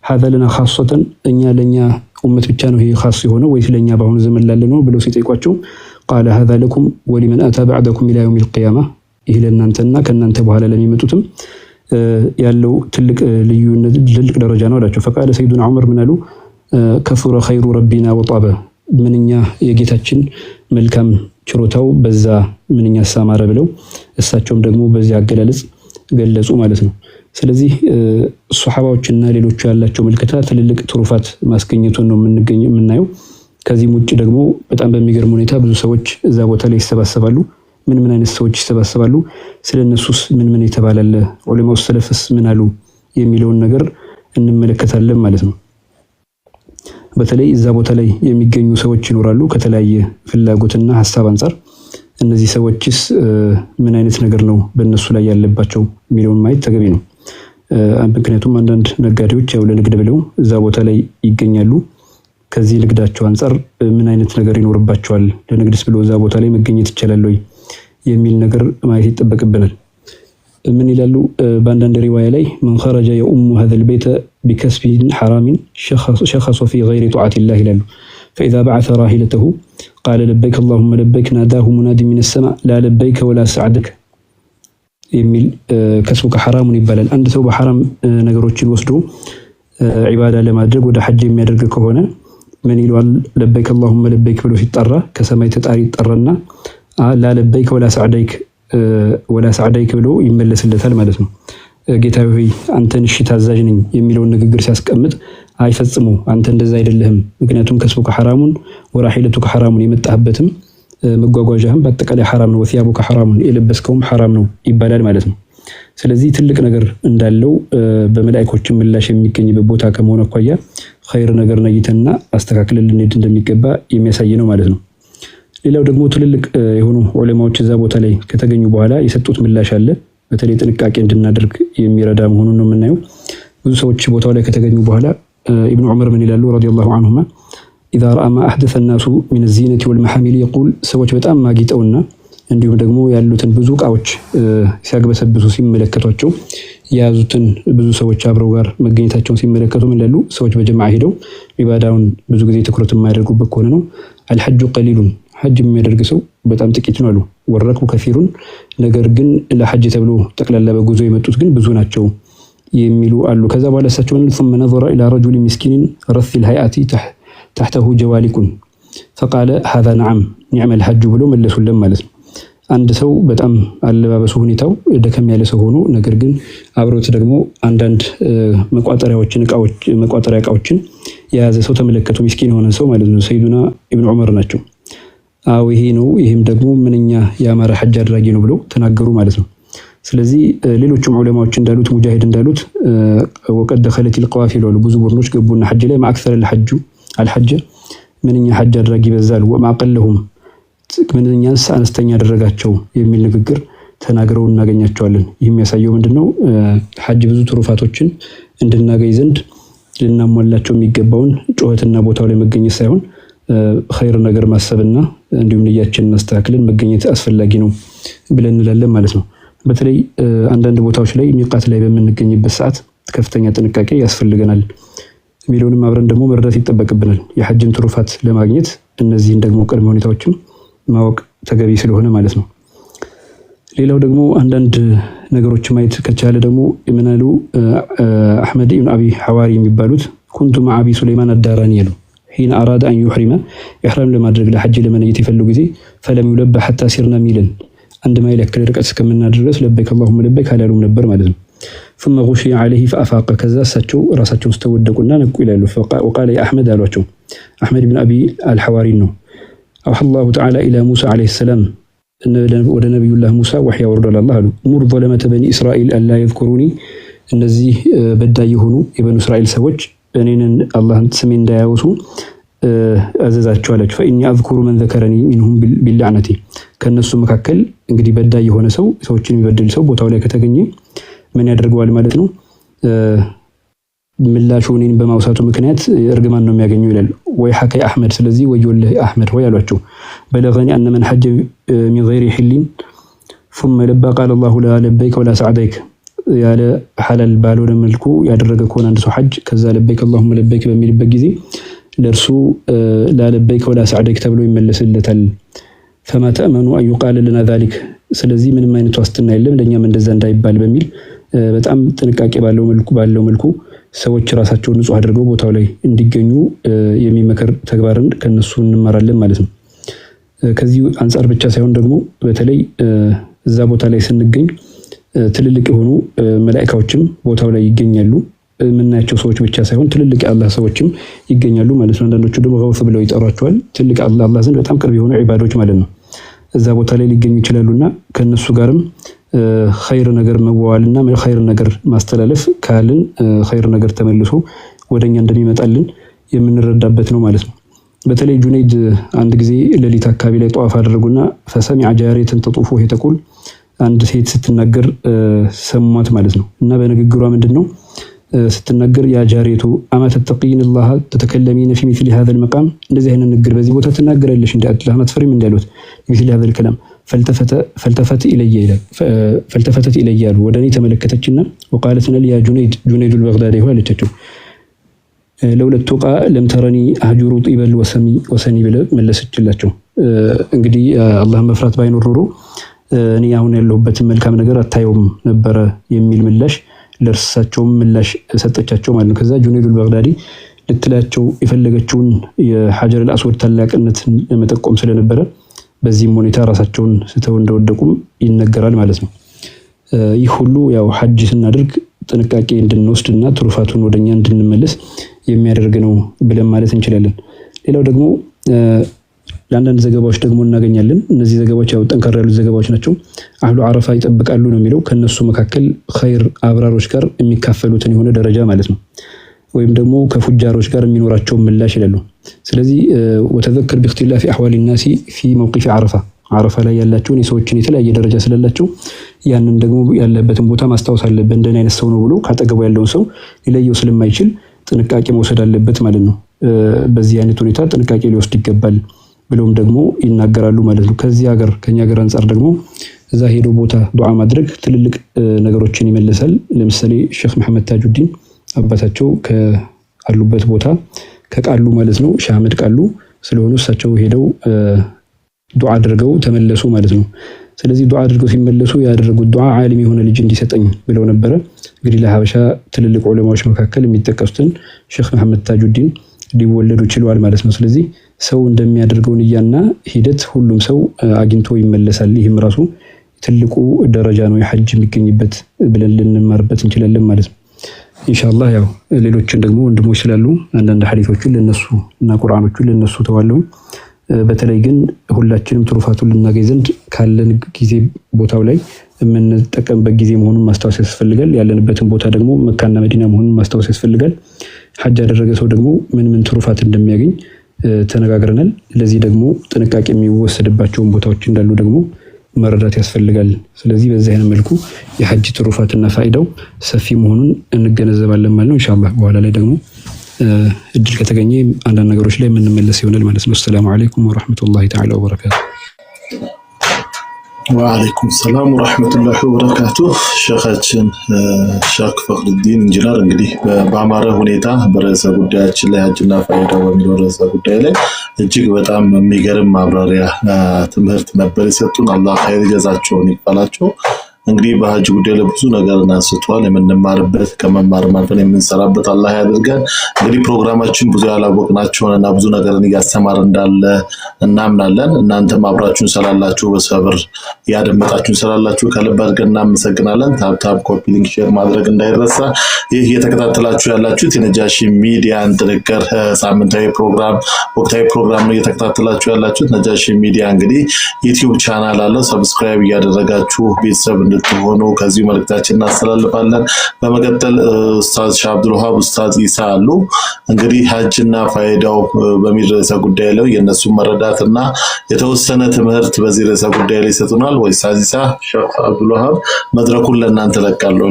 هذا لنا خاصة እኛ ለኛ ኡመት ብቻ ነው ይሄ ኻስ የሆነው ወይስ ለኛ በአሁኑ ዘመን ላለ ነው ብለው ሲጠይቋቸው قال هذا لكم ولمن أتى بعدكم إلى يوم القيامة ይሄ ለእናንተና ከእናንተ በኋላ ለሚመጡትም ያለው ትልቅ ልዩነት ትልቅ ደረጃ ነው አላቸው። فقال سيدنا عمر ምን አሉ? كثر خير ربنا وطاب ምንኛ የጌታችን መልካም ችሮታው በዛ ምንኛ ሳማረ ብለው እሳቸውም ደግሞ በዚህ አገላለጽ ገለጹ ማለት ነው። ስለዚህ ሱሐባዎችና ሌሎች ያላቸው መልከታ ትልልቅ ትሩፋት ማስገኘቱን ነው የምናየው። ከዚህም ውጭ ደግሞ በጣም በሚገርም ሁኔታ ብዙ ሰዎች እዛ ቦታ ላይ ይሰባሰባሉ። ምን አይነት ሰዎች ይሰባሰባሉ? ስለነሱስ ምን የተባላለ ዑለማው ሰለፍስ ምን አሉ የሚለውን ነገር እንመለከታለን ማለት ነው። በተለይ እዛ ቦታ ላይ የሚገኙ ሰዎች ይኖራሉ ከተለያየ ፍላጎትና ሐሳብ አንፃር። እነዚህ ሰዎችስ ምን አይነት ነገር ነው በእነሱ ላይ ያለባቸው የሚለውን ማየት ተገቢ ነው። ምክንያቱም አንዳንድ ነጋዴዎች ያው ለንግድ ብለው እዛ ቦታ ላይ ይገኛሉ። ከዚህ ንግዳቸው አንፃር ምን አይነት ነገር ይኖርባቸዋል? ለንግድስ ብለው እዛ ቦታ ላይ መገኘት ይችላል ወይ የሚል ነገር ማየት ይጠበቅብናል። ምን ይላሉ? በአንዳንድ ሪዋያ ላይ من خرج يؤم هذا البيت بكسب حرام شخص في غير طاعة الله ይላሉ። فإذا بعث راحلته قال لبيك اللهم لبيك ناداه مناد من السماء لا لبيك ولا سعدك የሚል ከስቡ ከሐራሙን ይባላል። አንድ ሰው በሐራም ነገሮችን ወስዶ ዒባዳ ለማድረግ ወደ ሐጅ የሚያደርግ ከሆነ ምን ይሏል? ለበይክ اللهم ለበይክ ብሎ ሲጠራ ከሰማይ ተጣሪ ይጠራና ላ ለበይክ ወላ ሰዕደይክ ብሎ ይመለስለታል ማለት ነው። ጌታዬ ሆይ አንተን እሺ ታዛዥ ነኝ የሚለውን ንግግር ሲያስቀምጥ አይፈጽሙ አንተ እንደዛ አይደለህም፣ ምክንያቱም ከስቡ ከሐራሙን ወራሂለቱ ከሐራሙን የመጣህበትም መጓጓዣህም በአጠቃላይ ሐራም ነው፣ ወሲያቡ ከሐራሙን የለበስከውም ሐራም ነው ይባላል ማለት ነው። ስለዚህ ትልቅ ነገር እንዳለው በመላእክቶች ምላሽ የሚገኝበት ቦታ ከመሆኑ አኳያ ኸይር ነገር ነይተና አስተካክለን ልንሄድ እንደሚገባ የሚያሳይ ነው ማለት ነው። ሌላው ደግሞ ትልልቅ የሆኑ ዑለማዎች እዛ ቦታ ላይ ከተገኙ በኋላ የሰጡት ምላሽ አለ። በተለይ ጥንቃቄ እንድናደርግ የሚረዳ መሆኑን ነው የምናየው። ብዙ ሰዎች ቦታው ላይ ከተገኙ በኋላ ኢብኑ ዑመር ምን ይላሉ ረዲየላሁ ዐንሁማ إذا رأى ما أحدث الناس من الزينة والمحامل يقول ሰዎች በጣም ማጊጠውና እንዲሁም ደግሞ ያሉትን ብዙ ዕቃዎች ሲያግበሰብሱ ሲመለከቷቸው የያዙትን ብዙ ሰዎች አብረው ጋር መገኘታቸውን ሲመለከቱ ምን ይላሉ? ሰዎች በጀማዓ ሄደው ዒባዳውን ብዙ ጊዜ ትኩረት የማያደርጉበት ከሆነ ነው አልሐጁ ቀሊሉን ሐጅ የሚያደርግ ሰው በጣም ጥቂት ነው አሉ። ወረኩ ከፊሩን ነገር ግን ለሐጅ ተብሎ ጠቅላላ በጉዞ የመጡት ግን ብዙ ናቸው የሚሉ አሉ። ከዛ በኋላ እሳቸው ثم نظر إلى رجل مسكين رث الهيئة تحته جوالق فقال هذا نعم نعم الحج ብሎ መለሱልን ማለት ነው። አንድ ሰው በጣም አለባበሱ ሁኔታው ደከም ያለ ሰው ሆኖ ነገር ግን አብሮት ደግሞ አንዳንድ መቋጠሪያ ዕቃዎችን የያዘ ሰው ተመለከቱ። ምስኪን የሆነ ሰው ማለት ነው። ሰይዱና ኢብኑ ዑመር ናቸው። አዎ ይሄ ነው፣ ይሄም ደግሞ ምንኛ ያማረ ሐጅ አድራጊ ነው ብለው ተናገሩ ማለት ነው። ስለዚህ ሌሎችም ዑለማዎች እንዳሉት ሙጃሂድ እንዳሉት ወቀድ دخلت القوافل ወሉ ብዙ ቡድኖች ገቡና ሐጅ ላይ ማክሰር الحج ምንኛ ሐጅ አድራጊ በዛል ወማቀለሁም ምንኛስ አነስተኛ ያደረጋቸው የሚል ንግግር ተናግረው እናገኛቸዋለን። ይህ የሚያሳየው ምንድነው? ሐጅ ብዙ ትሩፋቶችን እንድናገኝ ዘንድ ልናሟላቸው የሚገባውን ጩኸትና ቦታው ላይ መገኘት ሳይሆን ኸይር ነገር ማሰብና እንዲሁም ንያችንን አስተካክለን መገኘት አስፈላጊ ነው ብለን እንላለን ማለት ነው። በተለይ አንዳንድ ቦታዎች ላይ ሚቃት ላይ በምንገኝበት ሰዓት ከፍተኛ ጥንቃቄ ያስፈልገናል የሚለውንም አብረን ደግሞ መረዳት ይጠበቅብናል። የሐጅን ትሩፋት ለማግኘት እነዚህን ደግሞ ቅድመ ሁኔታዎችን ማወቅ ተገቢ ስለሆነ ማለት ነው። ሌላው ደግሞ አንዳንድ ነገሮች ማየት ከቻለ ደግሞ የምናሉ አህመድ ኢብኑ አቢ ሐዋሪ የሚባሉት ኩንቱ መዓ አቢ ሱለይማን አዳራኒ ያሉ ሂን አራዳ አን ዩሕሪመ ኢሕራም ለማድረግ ለሐጅ ለመነየት የፈለጉ ጊዜ ፈለም ይለበ ሐታ ሲርና ሚለን አንድ ማይል ያክል ርቀት እስከምናደርስ ለበይክ اللهم ለበይክ አላሉም ነበር ማለት ነው። ثم غشي عليه فافاق ከዛ እሳቸው ራሳቸውን ስተወደቁና ነቁ ይላሉ። وقال يا احمد አሏቸው። አህመድ ኢብኑ አቢ አልሐዋሪ ነው። أوحى الله تعالى إلى موسى عليه السلام ወደ ነብዩላህ ሙሳ ወህይ ያወርዳል አላህ አሉ። ሙር ظلمة بني إسرائيل ألا يذكروني እነዚህ በዳይ የሆኑ የበኑ እስራኤል ሰዎች እኔን አላህን ስሜን እንዳያወሱ አዘዛቸው አላቸው። فإني أذكر من ذكرني منهم باللعنة ከነሱ መካከል እንግዲህ በዳይ የሆነ ሰው ሰዎችን የሚበድል ሰው ቦታው ላይ ከተገኘ ምን ያደርገዋል ማለት ነው? ምላሹ እኔን በማውሳቱ ምክንያት እርግማን ነው የሚያገኘው ይላል። ወይ ሐከይ አህመድ ስለዚህ ወዮልህ አህመድ ወይ አሏቸው። በለገኒ አነ መን ሐጀ ሚን ገይሪ ሒሊን ثم لبى قال الله لا لبيك ولا سعديك ያለ ሐላል ባልሆነ መልኩ ያደረገ ከሆነ አንድ ሰው ሐጅ ከዛ ለበይክ اللهم ለበይክ በሚልበት ጊዜ ለርሱ ላ ለበይክ ወላ ሰዕደይክ ተብሎ ይመለስለታል። فما تأمنوا أن يقال لنا ذلك ስለዚህ ምንም አይነት ዋስትና የለም ለኛም እንደዛ እንዳይባል በሚል በጣም ጥንቃቄ ባለው መልኩ ሰዎች ራሳቸውን ንጹህ አድርገው ቦታው ላይ እንዲገኙ የሚመከር ተግባርን ከነሱ እንማራለን ማለት ነው። ከዚህ አንፃር ብቻ ሳይሆን ደግሞ በተለይ እዛ ቦታ ላይ ስንገኝ ትልልቅ የሆኑ መላእክቶችም ቦታው ላይ ይገኛሉ። የምናያቸው ሰዎች ብቻ ሳይሆን ትልልቅ የአላህ ሰዎችም ይገኛሉ ማለት ነው። አንዳንዶቹ ደግሞ ገውስ ብለው ይጠሯቸዋል። ትልቅ አላህ ዘንድ በጣም ቅርብ የሆኑ ዒባዶች ማለት ነው። እዛ ቦታ ላይ ሊገኙ ይችላሉና ከነሱ ጋርም ኸይር ነገር መዋዋልና ኸይር ነገር ማስተላለፍ ካልን ኸይር ነገር ተመልሶ ወደኛ እንደሚመጣልን የምንረዳበት ነው ማለት ነው። በተለይ ጁነይድ አንድ ጊዜ ሌሊት አካባቢ ላይ ጧፍ አደረጉና فسمع جارية تطوف وهي تقول አንድ ሴት ስትናገር ሰማት ማለት ነው። እና በንግግሯ ምንድነው ስትናገር ያ ጃሪቱ አማ ተተቂን الله تتكلمين في مثل هذا المقام እንደዚህ አይነት ንግግር በዚህ ቦታ ትናገራለሽ እንዴ አላህ ማትፈሪም እንዳሉት مثل هذا الكلام فالتفتت إلي ወደኔ ተመለከተችና وقالت لي يا جنيد البغدادي አለቻቸው። ለሁለት ቶቃ ለምተረኒ አህጁሩ ጢበል ወሰኒ ብለ መለሰችላቸው። እንግዲህ አላህ መፍራት ባይኖር ኖሮ እኔ አሁን ያለሁበትን መልካም ነገር አታየውም ነበረ የሚል ምላሽ ለእርሳቸውም ምላሽ ሰጠቻቸው ማለት ነው። ከዛ ጁነይዱል በግዳዲ ልትላቸው የፈለገችውን የሐጀር አልአስወድ ታላቅነትን ለመጠቆም ስለነበረ በዚህም ሁኔታ ራሳቸውን ስተው እንደወደቁም ይነገራል ማለት ነው። ይህ ሁሉ ያው ሐጅ ስናደርግ ጥንቃቄ እንድንወስድና ትሩፋቱን ወደኛ እንድንመለስ የሚያደርግ ነው ብለን ማለት እንችላለን። ሌላው ደግሞ ለአንዳንድ ዘገባዎች ደግሞ እናገኛለን። እነዚህ ዘገባዎች ያው ጠንካራ ያሉ ዘገባዎች ናቸው። አህሉ አረፋ ይጠብቃሉ ነው የሚለው። ከነሱ መካከል ኸይር አብራሮች ጋር የሚካፈሉትን የሆነ ደረጃ ማለት ነው። ወይም ደግሞ ከፉጃሮች ጋር የሚኖራቸው ምላሽ ይላሉ። ስለዚህ ወተዘከር باختلاف احوال الناس في موقف አረፋ ላይ ያላቸውን የሰዎችን የተለያየ ደረጃ ስላላቸው ያንን ደግሞ ያለበትን ቦታ ማስታወስ አለበት። እንደኔ አይነት ሰው ነው ብሎ ካጠገቡ ያለውን ሰው ሊለየው ስለማይችል ጥንቃቄ መውሰድ አለበት ማለት ነው። በዚህ አይነት ሁኔታ ጥንቃቄ ሊወስድ ይገባል ብለውም ደግሞ ይናገራሉ ማለት ነው። ከዚህ ሀገር ከኛ ሀገር አንፃር ደግሞ እዛ ሄዶ ቦታ ዱዓ ማድረግ ትልልቅ ነገሮችን ይመልሳል። ለምሳሌ ሼክ መሐመድ ታጁዲን አባታቸው ካሉበት ቦታ ከቃሉ ማለት ነው ሼህ አህመድ ቃሉ ስለሆኑ እሳቸው ሄደው ዱዓ አድርገው ተመለሱ ማለት ነው። ስለዚህ ዱዓ አድርገው ሲመለሱ ያደረጉት ዱዓ ዓሊም የሆነ ልጅ እንዲሰጠኝ ብለው ነበረ። እንግዲህ ለሀበሻ ትልልቅ ዑለማዎች መካከል የሚጠቀሱትን ሼክ መሐመድ ታጁዲን ሊወለዱ ችለዋል ማለት ነው። ስለዚህ ሰው እንደሚያደርገው ንያና ሂደት ሁሉም ሰው አግኝቶ ይመለሳል። ይህም ራሱ ትልቁ ደረጃ ነው የሐጅ የሚገኝበት ብለን ልንማርበት እንችላለን ማለት ነው። ኢንሻአላህ ያው ሌሎችን ደግሞ ወንድሞች ስላሉ አንዳንድ ሐዲሶችን ለነሱ እና ቁርአኖችን ለነሱ ተዋለው። በተለይ ግን ሁላችንም ትሩፋቱን ልናገኝ ዘንድ ካለን ጊዜ ቦታው ላይ የምንጠቀምበት ጊዜ መሆኑን ማስታወስ ያስፈልጋል። ያለንበትን ቦታ ደግሞ መካና መዲና መሆኑን ማስታወስ ያስፈልጋል። ሐጅ ያደረገ ሰው ደግሞ ምን ትሩፋት እንደሚያገኝ ተነጋግረናል። ለዚህ ደግሞ ጥንቃቄ የሚወሰድባቸውን ቦታዎች እንዳሉ ደግሞ መረዳት ያስፈልጋል። ስለዚህ በዚህ አይነት መልኩ የሐጅ ትሩፋትና ፋይዳው ሰፊ መሆኑን እንገነዘባለን ማለት ነው። ኢንሻአላህ በኋላ ላይ ደግሞ እድል ከተገኘ አንዳንድ ነገሮች ላይ የምንመለስ ይሆናል ማለት ነው። ሰላም አለይኩም ወራህመቱላሂ ተዓላ ወበረካቱ። ወአለይኩም ሰላም ወራህመቱላሂ ወበረካቱ። ሼኻችን ሼክ ፈኽሩዲን ኢንጂነር እንግዲህ በአማረ ሁኔታ በርዕሰ ጉዳያችን ላይ ሐጅና ፋይዳው በሚለው ርዕሰ ጉዳይ ላይ እጅግ በጣም የሚገርም ማብራሪያ ትምህርት ነበር የሰጡን። አላህ ኸይር ጀዛቸውን ይክፈላቸው። እንግዲህ በሐጅ ጉዳይ ላይ ብዙ ነገር አንስተዋል። የምንማርበት ከመማር ማልፈን የምንሰራበት አላህ ያድርገን። እንግዲህ ፕሮግራማችን ብዙ ያላወቅናቸውንና ብዙ ነገርን እያስተማር እንዳለ እናምናለን። እናንተም አብራችሁን ስላላችሁ በሰብር ያደመጣችሁን ስላላችሁ ከልብ አድርገን እናመሰግናለን። ታፕ ኮፒ ሊንክ ሼር ማድረግ እንዳይረሳ። ይህ እየተከታተላችሁ ያላችሁት የነጃሺ ሚዲያን ጥንቅር ሳምንታዊ ፕሮግራም ወቅታዊ ፕሮግራም ነው እየተከታተላችሁ ያላችሁት። ነጃሺ ሚዲያ እንግዲህ ዩቲዩብ ቻናል አለ። ሰብስክራይብ እያደረጋችሁ ቤተሰብ እንድትሆኑ ከዚህ መልእክታችን እናስተላልፋለን። በመቀጠል ኡስታዝ ሼህ አብዱል ወሃብ ኡስታዝ ኢሳ አሉ። እንግዲህ ሐጅና ፋይዳው በሚል ርዕሰ ጉዳይ ላይ የነሱ መረዳትና የተወሰነ ትምህርት በዚህ ርዕሰ ጉዳይ ላይ ይሰጡናል። ኡስታዝ ኢሳ ሼህ አብዱል ወሃብ መድረኩን ለእናንተ ለቃለሁ።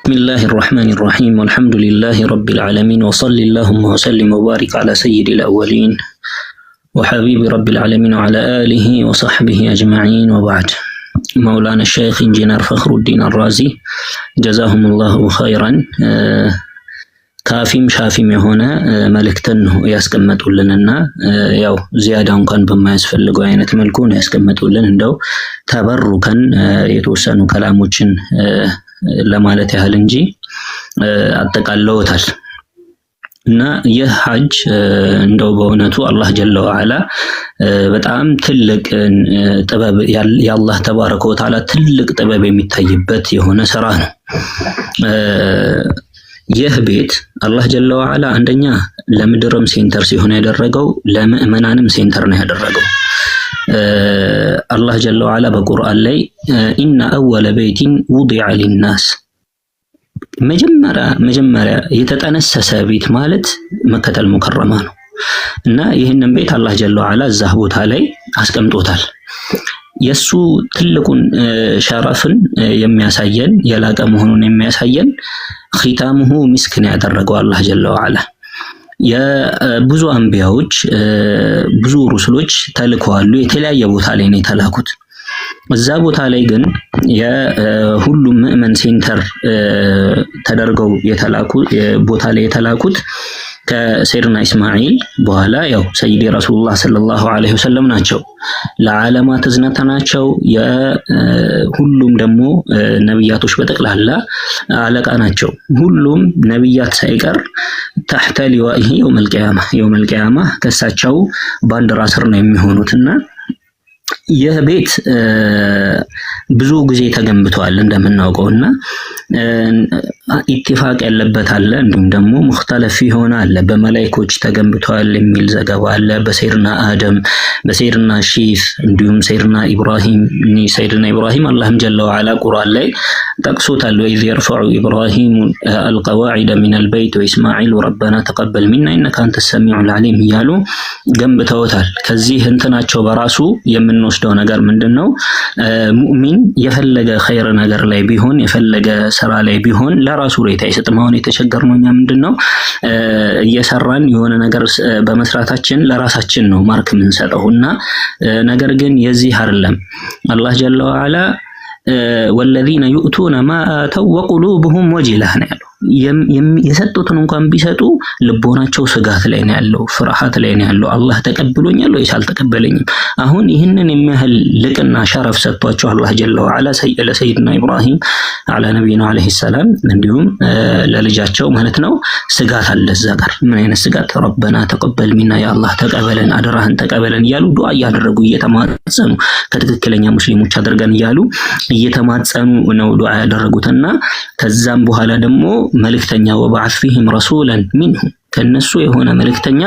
بسم الله الرحمن الرحيم والحمد لله رب العالمين وصلى اللهم وسلم وبارك على سيد الأولين وحبيب رب العالمين وعلى آله وصحبه أجمعين وبعد. مولانا الشيخ ኢንጂነር ፈኽሩዲን አራዚ ጀዛሁም ላሁ ኸይራን ካፊም ሻፊም የሆነ መልእክትን ነው ያስቀመጡልንና ያው ዚያዳ እንኳን በማያስፈልገው አይነት መልኩ ነው ያስቀመጡልን። እንደው ተበሩከን የተወሰኑ ከላሞችን ለማለት ያህል እንጂ አጠቃለውታል። እና ይህ ሐጅ እንደው በእውነቱ አላህ ጀለ ወዐላ በጣም ትልቅ ጥበብ የአላህ ተባረከ ወተዓላ ትልቅ ጥበብ የሚታይበት የሆነ ስራ ነው። ይህ ቤት አላህ ጀለ ወዐላ አንደኛ ለምድርም ሴንተር ሲሆን ያደረገው ለምእመናንም ሴንተር ነው ያደረገው። አላህ ጀለ ወዐላ በቁርአን ላይ ኢነ አወለ በይቲን ውዲዐ ሊናስ መጀመሪያ የተጠነሰሰ ቤት ማለት መከተል ሙከረማ ነው እና ይህንን ቤት አላህ ጀለ ወዐላ እዛ ቦታ ላይ አስቀምጦታል። የሱ ትልቁን ሸረፍን የሚያሳየን የላቀ መሆኑን የሚያሳየን ኺታሙሁ ሚስክን ያደረገው አላህ ጀለ ወዐላ የብዙ አንቢያዎች ብዙ ሩሱሎች ተልከዋል። የተለያየ ቦታ ላይ ነው የተላኩት። እዛ ቦታ ላይ ግን የሁሉም ምእመን ሴንተር ተደርገው የተላኩ ቦታ ላይ የተላኩት ከሰይድና ኢስማኤል በኋላ ያው ሰይዲ ረሱሉላህ ሰለላሁ ዐለይሂ ወሰለም ናቸው። ለዓለማት እዝነት ናቸው። የሁሉም ደግሞ ነብያቶች በጠቅላላ አለቃ ናቸው። ሁሉም ነብያት ሳይቀር ተሕተ ሊዋኢሂ የውመል ቂያማ ከሳቸው ባንዲራ ስር ነው የሚሆኑትና ይህ ቤት ብዙ ጊዜ ተገንብቷል እንደምናውቀውና ኢትፋቅ ያለበት አለ፣ እንዲሁም ደግሞ ሙኽተለፍ የሆነ አለ። በመላእክቶች ተገንብቷል የሚል ዘገባ አለ። በሰይድና አደም፣ በሰይድና ሺስ እንዲሁም ሰይድና ኢብራሂም አላህም ጀለ ወዐላ ቁርአን ላይ ጠቅሶታል። ወኢዝ የርፈዑ ኢብራሂሙ አልቀዋዒደ ሚነል በይት ወኢስማዒሉ ረበና ተቀበል ሚና ኢነከ አንተ ሰሚዑል ዓሊም እያሉ ገንብተውታል። ከዚህ እንትናቸው በራሱ የምንወስደው ነገር ምንድነው? ሙእሚን የፈለገ ኸይር ነገር ላይ ቢሆን የፈለገ ስራ ላይ ቢሆን ለራሱ ሬት አይሰጥም። አሁን የተቸገርነው እኛ ምንድነው እየሰራን የሆነ ነገር በመስራታችን ለራሳችን ነው ማርክ የምንሰጠውና ነገር ግን የዚህ አይደለም። አላህ ጀለ ወዐላ ወለዚነ ዩእቱነ ማ አተው ወቁሉብሁም ወጂላህ ነው ያለው። የሰጡትን እንኳን ቢሰጡ ልቦናቸው ስጋት ላይ ነው ያለው፣ ፍርሃት ላይ ነው ያለው። አላህ ተቀብሎኛል ወይስ አልተቀበለኝም? አሁን ይህንን የሚያህል ልቅና ሸረፍ ሰጥቷቸው አላህ ጀለ ወዐላ ለሰይድና ኢብራሂም አለ ነቢይና አለይሂ ሰላም እንዲሁም ለልጃቸው ማለት ነው ስጋት አለ እዛ ጋር። ምን አይነት ስጋት? ረበና ተቀበል ሚና፣ ያ አላህ ተቀበለን፣ አደራህን ተቀበለን እያሉ ዱዓ እያደረጉ እየተማጸኑ ከትክክለኛ ሙስሊሞች አድርገን እያሉ እየተማጸኑ ነው ዱዓ ያደረጉትና ከዛም በኋላ ደግሞ መልእክተኛ ወበዓስ ፊህም ረሱላን ሚንሁም ከነሱ የሆነ መልእክተኛ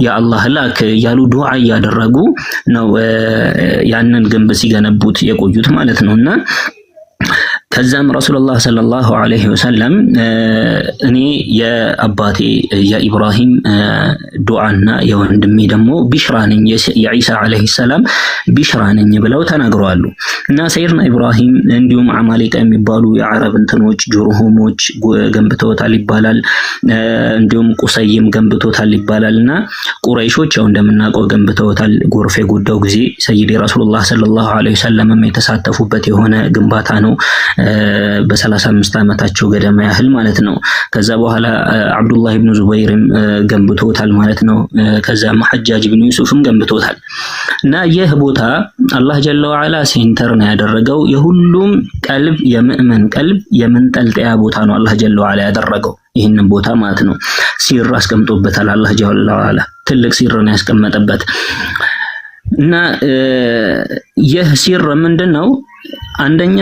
የአላህ ላክ እያሉ ዱዓ እያደረጉ ነው ያንን ግንብ ሲገነቡት የቆዩት ማለት ነውና ከዛም ረሱላህ ሰለላሁ ዐለይሂ ወሰለም እኔ የአባቴ የኢብራሂም ዱዓና የወንድሜ ደግሞ ቢሽራ ነኝ፣ የኢሳ ዐለይሂ ሰላም ቢሽራ ነኝ ብለው ተናግረዋል። እና ሰይድና ኢብራሂም እንዲሁም አማሊቃ የሚባሉ የአረብ እንትኖች ጁርሁሞች ገንብተውታል ይባላል። እንዲሁም ቁሰይም ገንብተውታል ይባላልና ቁረይሾች ያው እንደምናውቀው ገንብተውታል። ጎርፍ የጎዳው ጊዜ ሰይዲ ረሱላህ ሰለላሁ ዐለይሂ ወሰለም የተሳተፉበት የሆነ ግንባታ ነው። በ35 ዓመታቸው ገደማ ያህል ማለት ነው። ከዛ በኋላ አብዱላህ ኢብኑ ዙበይርም ገንብቶታል ማለት ነው። ከዛ ሐጃጅ ኢብኑ ዩሱፍም ገንብቶታል። እና ይህ ቦታ አላህ ጀለ ወዐላ ሴንተር ነው ያደረገው። የሁሉም ቀልብ የምእመን ቀልብ የመንጠልጠያ ቦታ ነው አላህ ጀለ ወዐላ ያደረገው ይህንን ቦታ ማለት ነው። ሲር አስቀምጦበታል አላህ ጀለ ወዐላ፣ ትልቅ ሲር ነው ያስቀመጠበት። እና ይህ ሲር ምንድነው? አንደኛ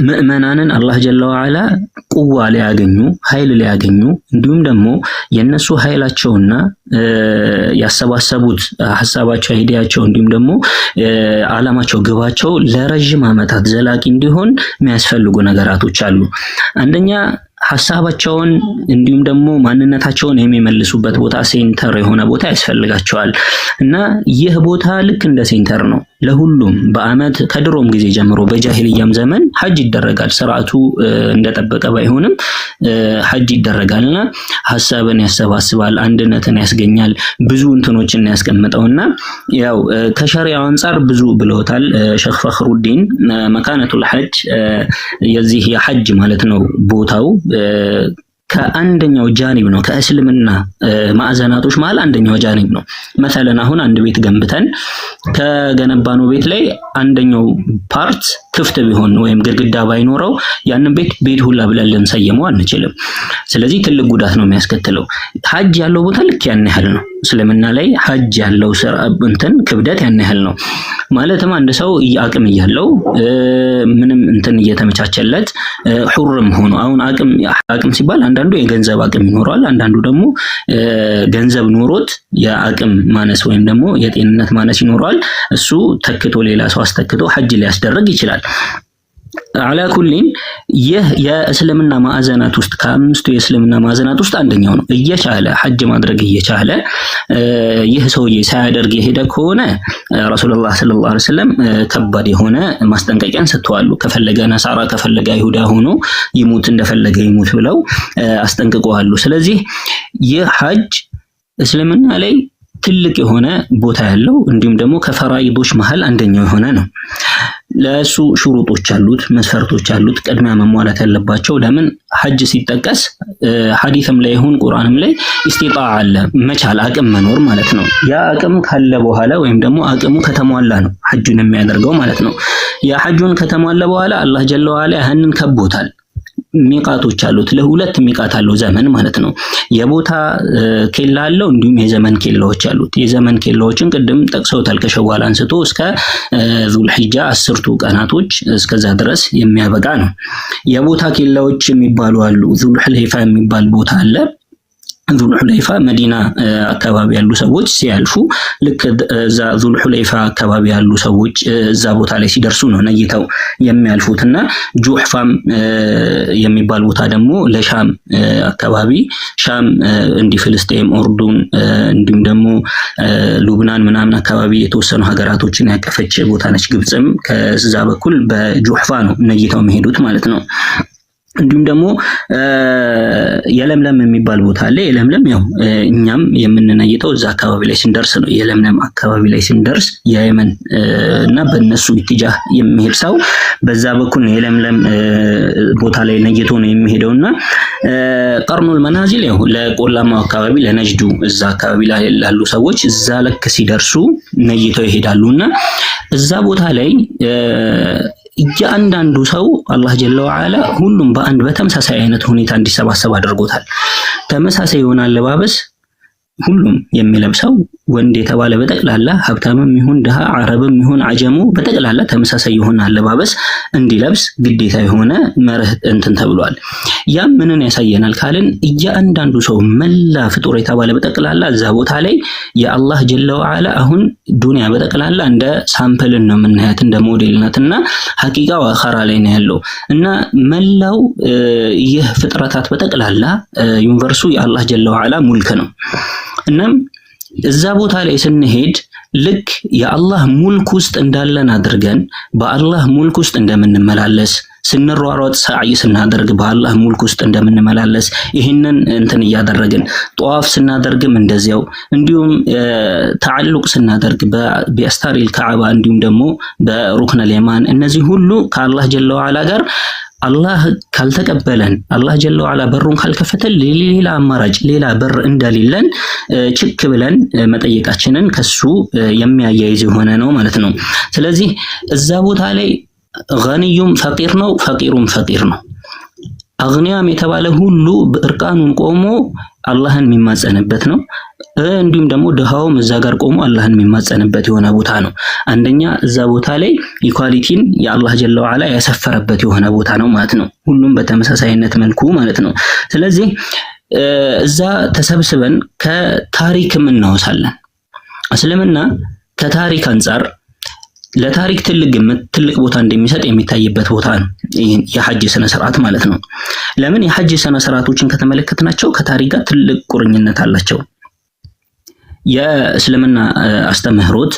ምእመናንን አላህ ጀለ ወዐላ ቁዋ ሊያገኙ ኃይል ሊያገኙ እንዲሁም ደግሞ የነሱ ኃይላቸውና ያሰባሰቡት ሐሳባቸው አይዲያቸው እንዲሁም ደግሞ ዓላማቸው ግባቸው ለረጅም ዓመታት ዘላቂ እንዲሆን የሚያስፈልጉ ነገራቶች አሉ። አንደኛ ሐሳባቸውን እንዲሁም ደግሞ ማንነታቸውን የሚመልሱበት ቦታ ሴንተር የሆነ ቦታ ያስፈልጋቸዋል። እና ይህ ቦታ ልክ እንደ ሴንተር ነው ለሁሉም። በአመት ከድሮም ጊዜ ጀምሮ በጃሂልያም ዘመን ሐጅ ይደረጋል። ስርዓቱ እንደጠበቀ ባይሆንም ሐጅ ይደረጋልና ሐሳብን ያሰባስባል፣ አንድነትን ያስገኛል፣ ብዙ እንትኖችን ያስቀምጠውና ያው ከሸሪዓው አንፃር ብዙ ብለውታል ሼኽ ፈኽሩዲን። መካነቱል ሐጅ የዚህ የሐጅ ማለት ነው ቦታው ከአንደኛው ጃኒብ ነው፣ ከእስልምና ማዕዘናቶች መሃል አንደኛው ጃኒብ ነው። መሰለን አሁን አንድ ቤት ገንብተን ከገነባነው ቤት ላይ አንደኛው ፓርት ክፍት ቢሆን ወይም ግድግዳ ባይኖረው ያንን ቤት ሁላ ብለን ልንሰየመው አንችልም። ስለዚህ ትልቅ ጉዳት ነው የሚያስከትለው። ሐጅ ያለው ቦታ ልክ ያን ያህል ነው። እስልምና ላይ ሐጅ ያለው እንትን ክብደት ያን ያህል ነው። ማለትም አንድ ሰው አቅም እያለው ምንም እንትን እየተመቻቸለት ሑርም ሆኖ አሁን አቅም ሲባል አንዳንዱ የገንዘብ አቅም ይኖረዋል፣ አንዳንዱ ደግሞ ገንዘብ ኖሮት የአቅም ማነስ ወይም ደግሞ የጤንነት ማነስ ይኖረዋል። እሱ ተክቶ ሌላ ሰው አስተክቶ ሐጅ ሊያስደርግ ይችላል። አላ ኩሊን ይህ የእስልምና ማዕዘናት ውስጥ ከአምስቱ የእስልምና ማዕዘናት ውስጥ አንደኛው ነው። እየቻለ ሐጅ ማድረግ እየቻለ ይህ ሰውዬ ሳያደርግ የሄደ ከሆነ ረሱላህ ሰለላሁ ዐለይሂ ወሰለም ከባድ የሆነ ማስጠንቀቂያን ሰጥተዋል። ከፈለገ ነሳራ ከፈለገ አይሁዳ ሆኖ ይሙት እንደፈለገ ይሙት ብለው አስጠንቅቀዋል። ስለዚህ ይህ ሐጅ እስልምና ላይ ትልቅ የሆነ ቦታ ያለው እንዲሁም ደግሞ ከፈራኢዶች መሃል አንደኛው የሆነ ነው። ለሱ ሹሩጦች አሉት፣ መስፈርቶች አሉት፣ ቅድሚያ መሟላት ያለባቸው። ለምን ሐጅ ሲጠቀስ ሐዲስም ላይ ይሁን ቁርአንም ላይ ኢስቲጣዓ አለ፣ መቻል አቅም መኖር ማለት ነው። ያ አቅም ካለ በኋላ ወይም ደግሞ አቅሙ ከተሟላ ነው ሐጁን የሚያደርገው ማለት ነው። ያ ሐጁን ከተሟላ በኋላ አላህ ጀለ ወዐላ ያንን ከቦታል። ሚቃቶች አሉት፣ ለሁለት ሚቃት አለው ዘመን ማለት ነው። የቦታ ኬላ አለው፣ እንዲሁም የዘመን ኬላዎች አሉት። የዘመን ኬላዎችን ቅድም ጠቅሰውታል። ከሸዋል አንስቶ እስከ ዙልሂጃ 10ቱ ቀናቶች እስከዛ ድረስ የሚያበቃ ነው። የቦታ ኬላዎች የሚባሉ አሉ። ዙልሁለይፋ የሚባል ቦታ አለ። ዙልሁለይፋ መዲና አካባቢ ያሉ ሰዎች ሲያልፉ ልክ እዛ ዙልሁለይፋ አካባቢ ያሉ ሰዎች እዛ ቦታ ላይ ሲደርሱ ነው ነይተው የሚያልፉትና ጁህፋም የሚባል ቦታ ደግሞ ለሻም አካባቢ ሻም እንዲ ፍልስጤም፣ ኦርዱን እንዲሁም ደግሞ ሉብናን ምናምን አካባቢ የተወሰኑ ሀገራቶችን ያቀፈች ቦታ ነች። ግብጽም ከዛ በኩል በጁህፋ ነው ነይተው የሚሄዱት ማለት ነው። እንዲሁም ደግሞ የለምለም የሚባል ቦታ አለ። የለምለም ያው እኛም የምንነይተው እዛ አካባቢ ላይ ስንደርስ ነው። የለምለም አካባቢ ላይ ስንደርስ የየመን እና በእነሱ ኢትጃህ የሚሄድ ሰው በዛ በኩል ነው የለምለም ቦታ ላይ ነይቶ ነው የሚሄደውና ቀርኑል መናዚል ያው ለቆላማው አካባቢ ለነጅዱ እዛ አካባቢ ላይ ላሉ ሰዎች እዛ ለክ ሲደርሱ ነይተው ይሄዳሉና እዛ ቦታ ላይ እያንዳንዱ ሰው አላህ ጀለ ወዐላ ሁሉም በአንድ በተመሳሳይ አይነት ሁኔታ እንዲሰባሰብ አድርጎታል። ተመሳሳይ የሆነ አለባበስ ሁሉም የሚለብሰው ወንድ የተባለ በጠቅላላ ሀብታምም ይሁን ድሃ፣ አረብም ይሁን አጀሙ በጠቅላላ ተመሳሳይ የሆነ አለባበስ እንዲለብስ ግዴታ የሆነ መርህ እንትን ተብሏል። ያ ምንን ያሳየናል ካልን እያንዳንዱ ሰው መላ ፍጡር የተባለ በጠቅላላ እዛ ቦታ ላይ የአላህ ጀለ ወዐላ አሁን ዱንያ በጠቅላላ እንደ ሳምፕል ነው የምናያት እንደ ሞዴል ናትና ሐቂቃው አኸራ ላይ ነው ያለው እና መላው ይህ ፍጥረታት በጠቅላላ ዩኒቨርሱ የአላህ ጀለ ወዐላ ሙልክ ነው። እናም እዛ ቦታ ላይ ስንሄድ ልክ የአላህ ሙልክ ውስጥ እንዳለን አድርገን በአላህ ሙልክ ውስጥ እንደምንመላለስ ስንሯሯጥ ሰዓይ ስናደርግ በአላህ ሙልክ ውስጥ እንደምንመላለስ ይህንን እንትን እያደረግን ጧፍ ስናደርግም እንደዚያው እንዲሁም ተዓልቅ ስናደርግ በአስታሪል ከዓባ እንዲሁም ደግሞ በሩክነል የማን እነዚህ ሁሉ ከአላህ ጀለ ወዐላ ጋር አላህ ካልተቀበለን አላህ ጀለ ወዐላ በሩን ካልከፈተን ሌላ አማራጭ ሌላ በር እንደሌለን ችክ ብለን መጠየቃችንን ከሱ የሚያያይዝ የሆነ ነው ማለት ነው። ስለዚህ እዛ ቦታ ላይ ገኒዩም ፈቂር ነው፣ ፈቂሩም ፈቂር ነው። አግኒያም የተባለ ሁሉ በእርቃኑን ቆሞ አላህን የሚማጸንበት ነው። እንዲሁም ደግሞ ድሃውም እዛ ጋር ቆሞ አላህን የሚማጸንበት የሆነ ቦታ ነው። አንደኛ እዛ ቦታ ላይ ኢኳሊቲን የአላህ ጀለ ወዐላ ያሰፈረበት የሆነ ቦታ ነው ማለት ነው። ሁሉም በተመሳሳይነት መልኩ ማለት ነው። ስለዚህ እዛ ተሰብስበን ከታሪክም እናወሳለን። እስልምና ከታሪክ አንፃር ለታሪክ ትልቅ ግምት ትልቅ ቦታ እንደሚሰጥ የሚታይበት ቦታ ነው የሐጅ ስነ ስርዓት ማለት ነው። ለምን የሐጅ ስነ ስርዓቶችን ከተመለከትናቸው ከታሪክ ጋር ትልቅ ቁርኝነት አላቸው። የእስልምና አስተምህሮት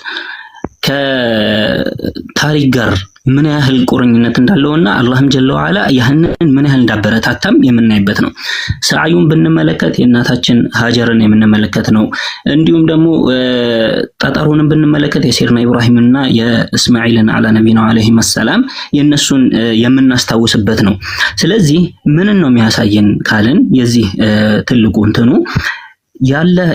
ከታሪክ ጋር ምን ያህል ቁርኝነት እንዳለውና አላህም ጀለ ወዐላ ያህንን ምን ያህል እንዳበረታታም የምናይበት ነው። ሰዓዩን ብንመለከት የእናታችን ሀጀርን የምንመለከት ነው። እንዲሁም ደግሞ ጠጠሩንም ብንመለከት የሲርና ኢብራሂምና የእስማኤልን አላ ነቢና አለይሂ ሰላም የነሱን የምናስታውስበት ነው። ስለዚህ ምንን ነው የሚያሳየን ካልን የዚህ ትልቁ እንትኑ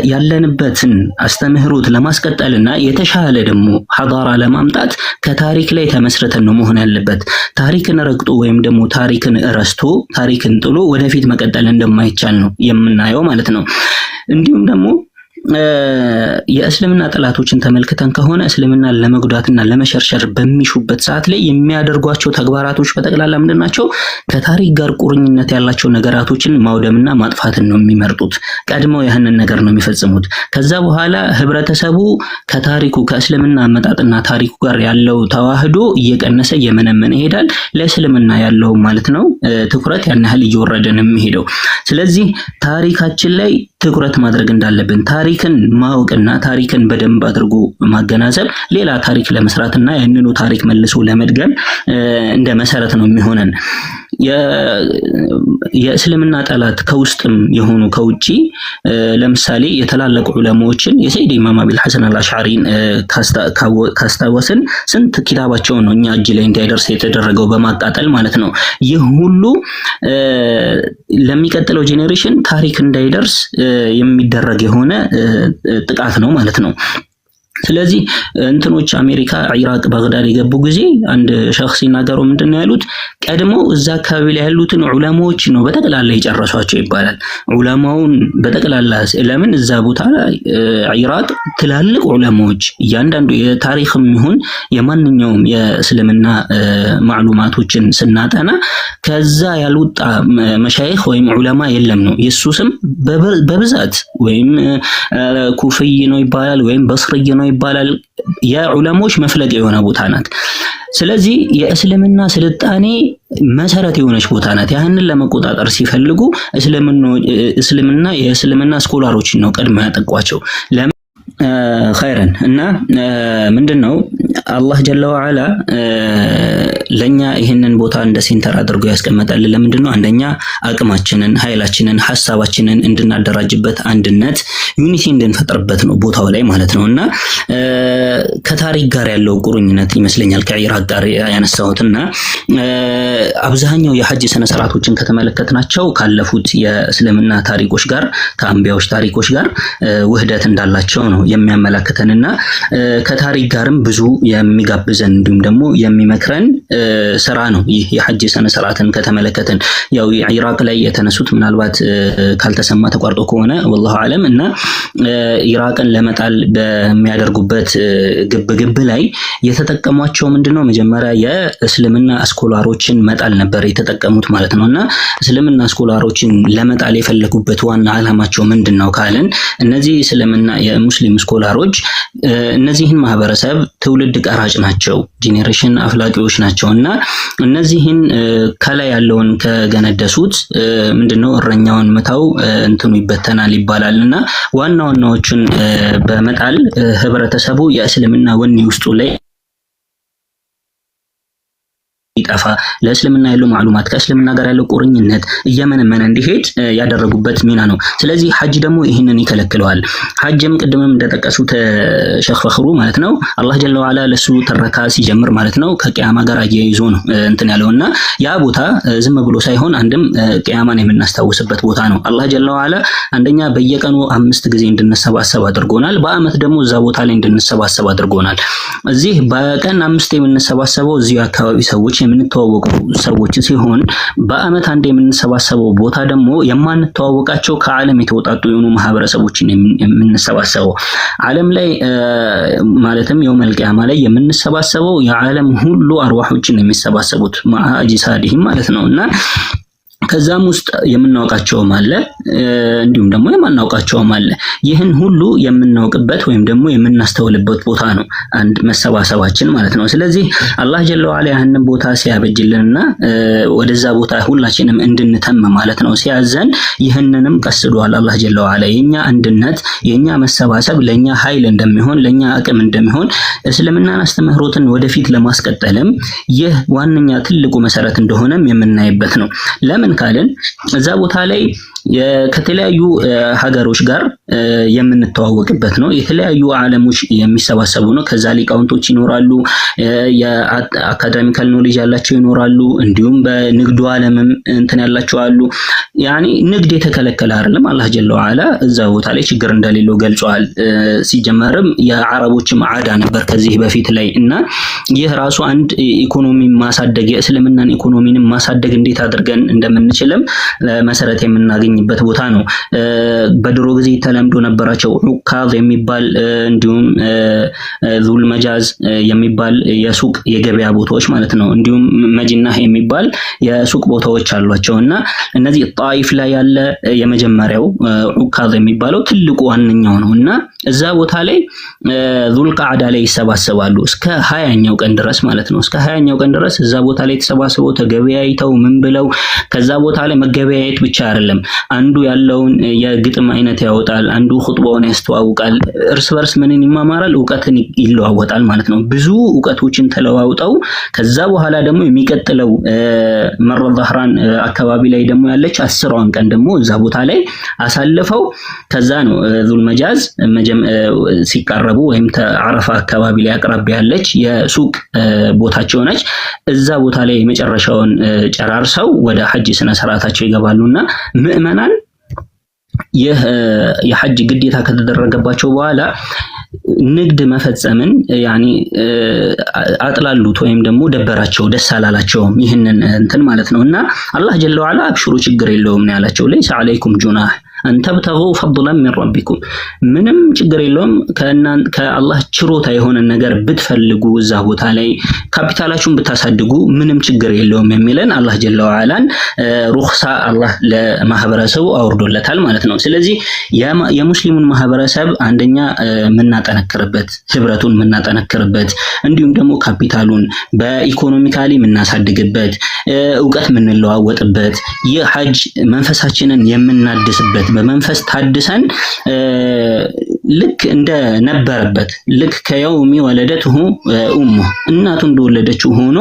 ያለንበትን አስተምህሮት ለማስቀጠልና የተሻለ ደግሞ ሐዳራ ለማምጣት ከታሪክ ላይ ተመስርተን ነው መሆን ያለበት። ታሪክን ረግጦ ወይም ደግሞ ታሪክን ረስቶ ታሪክን ጥሎ ወደፊት መቀጠል እንደማይቻል ነው የምናየው ማለት ነው። እንዲሁም ደግሞ የእስልምና ጠላቶችን ተመልክተን ከሆነ እስልምናን ለመጉዳትና ለመሸርሸር በሚሹበት ሰዓት ላይ የሚያደርጓቸው ተግባራቶች በጠቅላላ ምንድናቸው? ከታሪክ ጋር ቁርኝነት ያላቸው ነገራቶችን ማውደምና ማጥፋትን ነው የሚመርጡት። ቀድመው ያህንን ነገር ነው የሚፈጽሙት። ከዛ በኋላ ህብረተሰቡ ከታሪኩ ከእስልምና አመጣጥና ታሪኩ ጋር ያለው ተዋህዶ እየቀነሰ እየመነመነ ይሄዳል። ለእስልምና ያለው ማለት ነው ትኩረት ያን ያህል እየወረደ ነው የሚሄደው። ስለዚህ ታሪካችን ላይ ትኩረት ማድረግ እንዳለብን ታሪክ ታሪክን ማወቅና ታሪክን በደንብ አድርጎ ማገናዘብ ሌላ ታሪክ ለመስራትና ያንኑ ታሪክ መልሶ ለመድገም እንደ መሰረት ነው የሚሆነን። የእስልምና ጠላት ከውስጥም የሆኑ ከውጪ ለምሳሌ የተላለቁ ዑለማዎችን የሰይድ ኢማም አቢል ሐሰን አልአሽዓሪን ካስታወስን ስንት ኪታባቸውን ነው እኛ እጅ ላይ እንዳይደርስ የተደረገው በማቃጠል ማለት ነው። ይህ ሁሉ ለሚቀጥለው ጄኔሬሽን ታሪክ እንዳይደርስ የሚደረግ የሆነ ጥቃት ነው ማለት ነው። ስለዚህ እንትኖች አሜሪካ፣ ኢራቅ፣ ባግዳድ የገቡ ጊዜ አንድ ሸኽ ሲናገሩ ምንድነው ያሉት? ቀድሞ እዛ አካባቢ ላይ ያሉትን ዑለማዎች ነው በጠቅላላ የጨረሷቸው ይባላል። ዑለማውን በጠቅላላ ለምን እዛ ቦታ ኢራቅ ትላልቅ ዑለማዎች እያንዳንዱ የታሪክም ይሁን የማንኛውም የእስልምና ማዕሉማቶችን ስናጠና ከዛ ያልወጣ መሻይኽ ወይም ዑለማ የለም ነው የሱ ስም በብዛት ወይም ኩፍይ ነው ይባላል ወይም በስርይ ነው ይባላል። የዑለሞች መፍለቅ የሆነ ቦታ ናት። ስለዚህ የእስልምና ስልጣኔ መሰረት የሆነች ቦታ ናት። ያንን ለመቆጣጠር ሲፈልጉ እስልምና የእስልምና ስኮላሮችን ነው ቀድመው ያጠቋቸው። ኸይረን እና ምንድነው አላህ ጀለ ወዐላ ለኛ ይህንን ቦታ እንደ ሴንተር አድርጎ ያስቀመጠልን ለምንድነው? አንደኛ አቅማችንን፣ ኃይላችንን፣ ሐሳባችንን እንድናደራጅበት አንድነት ዩኒቲ እንድንፈጥርበት ነው ቦታው ላይ ማለት ነውና ከታሪክ ጋር ያለው ቁርኝነት ይመስለኛል ከኢራቅ ጋር ያነሳሁትና አብዛኛው የሐጅ ስነ ስርዓቶችን ከተመለከትናቸው ካለፉት የእስልምና ታሪኮች ጋር ከአንቢያዎች ታሪኮች ጋር ውህደት እንዳላቸው ነው የሚያመለክተንና ከታሪክ ጋርም ብዙ የሚጋብዘን እንዲሁም ደግሞ የሚመክረን ስራ ነው። ይህ የሐጅ ስነ ስርዓትን ከተመለከትን ያው ኢራቅ ላይ የተነሱት ምናልባት ካልተሰማ ተቋርጦ ከሆነ والله አለም እና ኢራቅን ለመጣል በሚያደርጉበት ግብግብ ላይ የተጠቀሟቸው ምንድነው መጀመሪያ የእስልምና ስኮላሮችን መጣል ነበር የተጠቀሙት ማለት ነውና እስልምና ስኮላሮችን ለመጣል የፈለጉበት ዋና ዓላማቸው ምንድነው ካለን እነዚህ እስልምና የሙስሊም ስኮላሮች እነዚህን ማህበረሰብ ትውልድ ቀራጭ ናቸው፣ ጄኔሬሽን አፍላቂዎች ናቸውና እነዚህን ከላይ ያለውን ከገነደሱት ምንድነው እረኛውን መታው እንትኑ ይበተናል ይባላልና ዋና ዋናዎቹን በመጣል ህብረተሰቡ የእስልምና ወኔ ውስጡ ላይ ይጣፋ ለእስልምና ያለው ማዕሉማት ከእስልምና ጋር ያለው ቁርኝነት እየመነመነ እንዲሄድ ያደረጉበት ሚና ነው። ስለዚህ ሐጅ ደግሞ ይህንን ይከለክለዋል። ሐጅም ቅድምም እንደጠቀሱት ሸኽ ፈኽሩ ማለት ነው አላህ ጀለ ወዐላ ለሱ ተረካ ሲጀምር ማለት ነው ከቂያማ ጋር አያይዞ ነው እንትን ያለውና ያ ቦታ ዝም ብሎ ሳይሆን አንድም ቂያማን የምናስታውስበት ቦታ ነው። አላህ ጀለ ወዐላ አንደኛ በየቀኑ 5 ጊዜ እንድንሰባሰብ አድርጎናል። በአመት ደግሞ እዛ ቦታ ላይ እንድንሰባሰብ አድርጎናል። እዚህ በቀን 5 የምንሰባሰበው እዚህ አካባቢ ሰዎች የምንተዋወቁ ሰዎች ሲሆን በአመት አንድ የምንሰባሰበው ቦታ ደግሞ የማንተዋወቃቸው ከዓለም የተወጣጡ የሆኑ ማህበረሰቦችን የምንሰባሰበው ዓለም ላይ ማለትም የውመል ቂያማ ላይ የምንሰባሰበው የዓለም ሁሉ አርዋሖችን የሚሰባሰቡት ማአጂሳዲህም ማለት ነውና ከዛም ውስጥ የምናውቃቸውም አለ እንዲሁም ደግሞ የማናውቃቸውም አለ። ይህን ሁሉ የምናውቅበት ወይም ደግሞ የምናስተውልበት ቦታ ነው አንድ መሰባሰባችን ማለት ነው። ስለዚህ አላህ ጀለ ወዐላ ያንን ቦታ ሲያበጅልንና ወደዛ ቦታ ሁላችንም እንድንተም ማለት ነው ሲያዘን ይህንንም ቀስዷል አላህ ጀለ ወዐላ የኛ አንድነት የኛ መሰባሰብ ለኛ ኃይል እንደሚሆን ለኛ አቅም እንደሚሆን እስልምናን አስተምህሮትን ወደፊት ለማስቀጠልም ይህ ዋነኛ ትልቁ መሰረት እንደሆነም የምናይበት ነው። ለምን ካልን እዛ ቦታ ላይ ከተለያዩ ሀገሮች ጋር የምንተዋወቅበት ነው። የተለያዩ ዓለሞች የሚሰባሰቡ ነው። ከዛ ሊቃውንቶች ይኖራሉ፣ የአካዳሚካል ኖሌጅ ያላቸው ይኖራሉ፣ እንዲሁም በንግዱ ዓለምም እንትን ያላቸው አሉ። ያኒ ንግድ የተከለከለ አይደለም። አላህ ጀለ ወዐላ እዛ ቦታ ላይ ችግር እንደሌለው ገልጿል። ሲጀመርም የአረቦችም ዓዳ ነበር ከዚህ በፊት ላይ እና ይህ ራሱ አንድ ኢኮኖሚ ማሳደግ የእስልምናን ኢኮኖሚንም ማሳደግ እንዴት አድርገን እንደምንችልም መሰረት የምናገኝበት ቦታ ነው። በድሮ ጊዜ ተለምዶ ነበራቸው ዑካዝ የሚባል እንዲሁም ዙል መጃዝ የሚባል የሱቅ የገበያ ቦታዎች ማለት ነው። እንዲሁም መጂናህ የሚባል የሱቅ ቦታዎች አሏቸውና እነዚህ ጣይፍ ላይ ያለ የመጀመሪያው ዑካዝ የሚባለው ትልቁ ዋነኛው ነውና እዛ ቦታ ላይ ዙልቃዕዳ ላይ ይሰባሰባሉ እስከ 20ኛው ቀን ድረስ ማለት ነው። እስከ 20ኛው ቀን ድረስ እዛ ቦታ ላይ ተሰባስበው ተገበያይተው ምን ብለው ከዛ ቦታ ላይ መገበያየት ብቻ አይደለም፣ አንዱ ያለውን የግጥም አይነት ያወጣል፣ አንዱ ኹጥባውን ያስተዋውቃል፣ እርስ በርስ ምንን ይማማራል፣ ዕውቀትን ይለዋወጣል ማለት ነው። ብዙ ዕውቀቶችን ተለዋውጠው ከዛ በኋላ ደግሞ የሚቀጥለው መረ ظهራን አካባቢ ላይ ደግሞ ያለች 10ዋን ቀን ደግሞ እዛ ቦታ ላይ አሳልፈው ከዛ ነው ዙል መጃዝ ሲቀርቡ ወይም ተዓረፋ አካባቢ ላይ አቅራቢያ ያለች የሱቅ ቦታቸው ነች። እዛ ቦታ ላይ መጨረሻውን ጨራርሰው ወደ ሐጅ ስነ ስርዓታቸው ይገባሉና ምእመናን ይህ የሐጅ ግዴታ ከተደረገባቸው በኋላ ንግድ መፈጸምን ያኒ አጥላሉት ወይም ደግሞ ደበራቸው፣ ደስ አላላቸውም ይህንን እንትን ማለት ነውና አላህ ጀለ ወዐላ አብሽሩ ችግር የለውም ነው ያላቸው። ለይሰ ዐለይኩም ጁናህ አንተብተጉ ፈضلا من ربكم ምንም ችግር የለውም ከአላህ ችሮታ የሆነ ነገር ብትፈልጉ እዛ ቦታ ላይ ካፒታላችሁን ብታሳድጉ ምንም ችግር የለውም የሚለን አላህ ጀለ ወዐላን ሩኽሳ አላህ ለማህበረሰቡ አውርዶለታል ማለት ነው። ስለዚህ የሙስሊሙን ማህበረሰብ አንደኛ ምናጠነክርበት ህብረቱን ምናጠነክርበት እንዲሁም ደግሞ ካፒታሉን በኢኮኖሚካሊ ምናሳድግበት ዕውቀት ምንለዋወጥበት የሐጅ መንፈሳችንን የምናድስበት በመንፈስ ታድሰን ልክ እንደ ነበረበት ልክ ከየውሚ ወለደትሁ ኡሙ እናቱ እንደወለደችው ሆኖ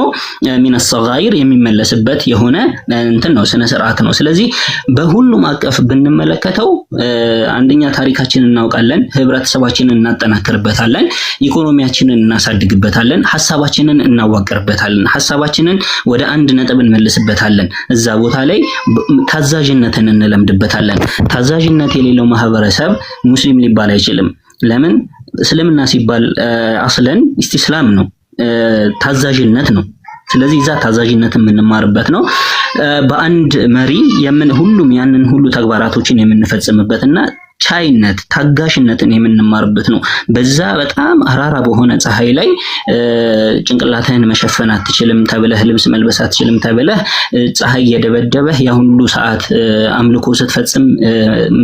ሚን الصغائر የሚመለስበት የሆነ እንትን ነው፣ ስነ ስርዓት ነው። ስለዚህ በሁሉም አቀፍ ብንመለከተው አንደኛ ታሪካችንን እናውቃለን፣ ህብረተሰባችንን እናጠናክርበታለን፣ ኢኮኖሚያችንን እናሳድግበታለን፣ ሐሳባችንን እናዋቅርበታለን፣ ሐሳባችንን ወደ አንድ ነጥብ እንመልስበታለን። እዛ ቦታ ላይ ታዛዥነትን እንለምድበታለን። ታዛዥነት የሌለው ማህበረሰብ ሙስሊም ሊባል አይችልም። ለምን? እስልምና ሲባል አስለን ኢስቲስላም ነው፣ ታዛዥነት ነው። ስለዚህ እዛ ታዛዥነትን የምንማርበት ነው። በአንድ መሪ ሁሉም ያንን ሁሉ ተግባራቶችን የምንፈጽምበትና ቻይነት ታጋሽነትን የምንማርበት ነው። በዛ በጣም አራራ በሆነ ፀሐይ ላይ ጭንቅላትህን መሸፈን አትችልም ተብለህ ልብስ መልበስ አትችልም ተብለህ ፀሐይ የደበደበህ ያ ሁሉ ሰዓት አምልኮ ስትፈጽም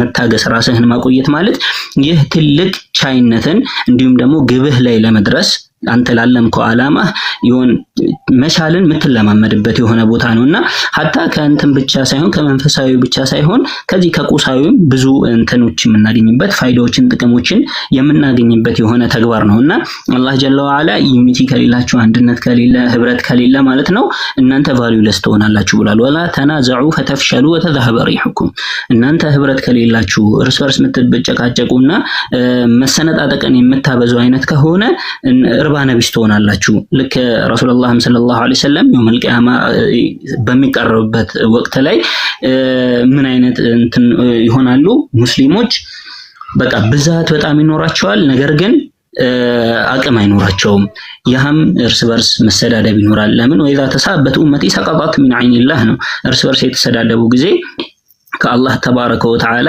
መታገስ ራስህን ማቆየት ማለት ይህ ትልቅ ቻይነትን እንዲሁም ደግሞ ግብህ ላይ ለመድረስ አንተ ላለምከው ዓላማ ይሁን መቻልን ምትለማመድበት የሆነ ቦታ ነውና ሐታ ከእንትን ብቻ ሳይሆን ከመንፈሳዊ ብቻ ሳይሆን ከዚህ ከቁሳዊም ብዙ እንትኖች የምናገኝበት ፋይዳዎችን ጥቅሞችን የምናገኝበት የሆነ ተግባር ነውና አላህ ጀለ ወዐላ ዩኒቲ ከሌላችሁ አንድነት ከሌለ ህብረት ከሌለ ማለት ነው እናንተ ቫልዩለስ ትሆናላችሁ ብሏል። ወላ ተናዘዑ ፈተፍሸሉ ወተذهب ريحكم እናንተ ህብረት ከሌላችሁ እርስ በርስ ምትበጨቃጨቁና መሰነጣጠቅን የምታበዙ አይነት ከሆነ እርባና ቢስ ትሆናላችሁ። ልክ ረሱላህ ሰለላሁ ዐለይሂ ወሰለም የውመል ቂያማ በሚቀርብበት ወቅት ላይ ምን አይነት እንትን ይሆናሉ? ሙስሊሞች በቃ ብዛት በጣም ይኖራቸዋል፣ ነገር ግን አቅም አይኖራቸውም። ያም እርስ በርስ መሰዳደብ ይኖራል። ለምን? ወይዛ ተሳበት ኡመቲ ሰቀጣት ሚን ዐይኒላህ ነው። እርስ በርስ የተሰዳደቡ ጊዜ ከአላህ ተባረከ ወተዓላ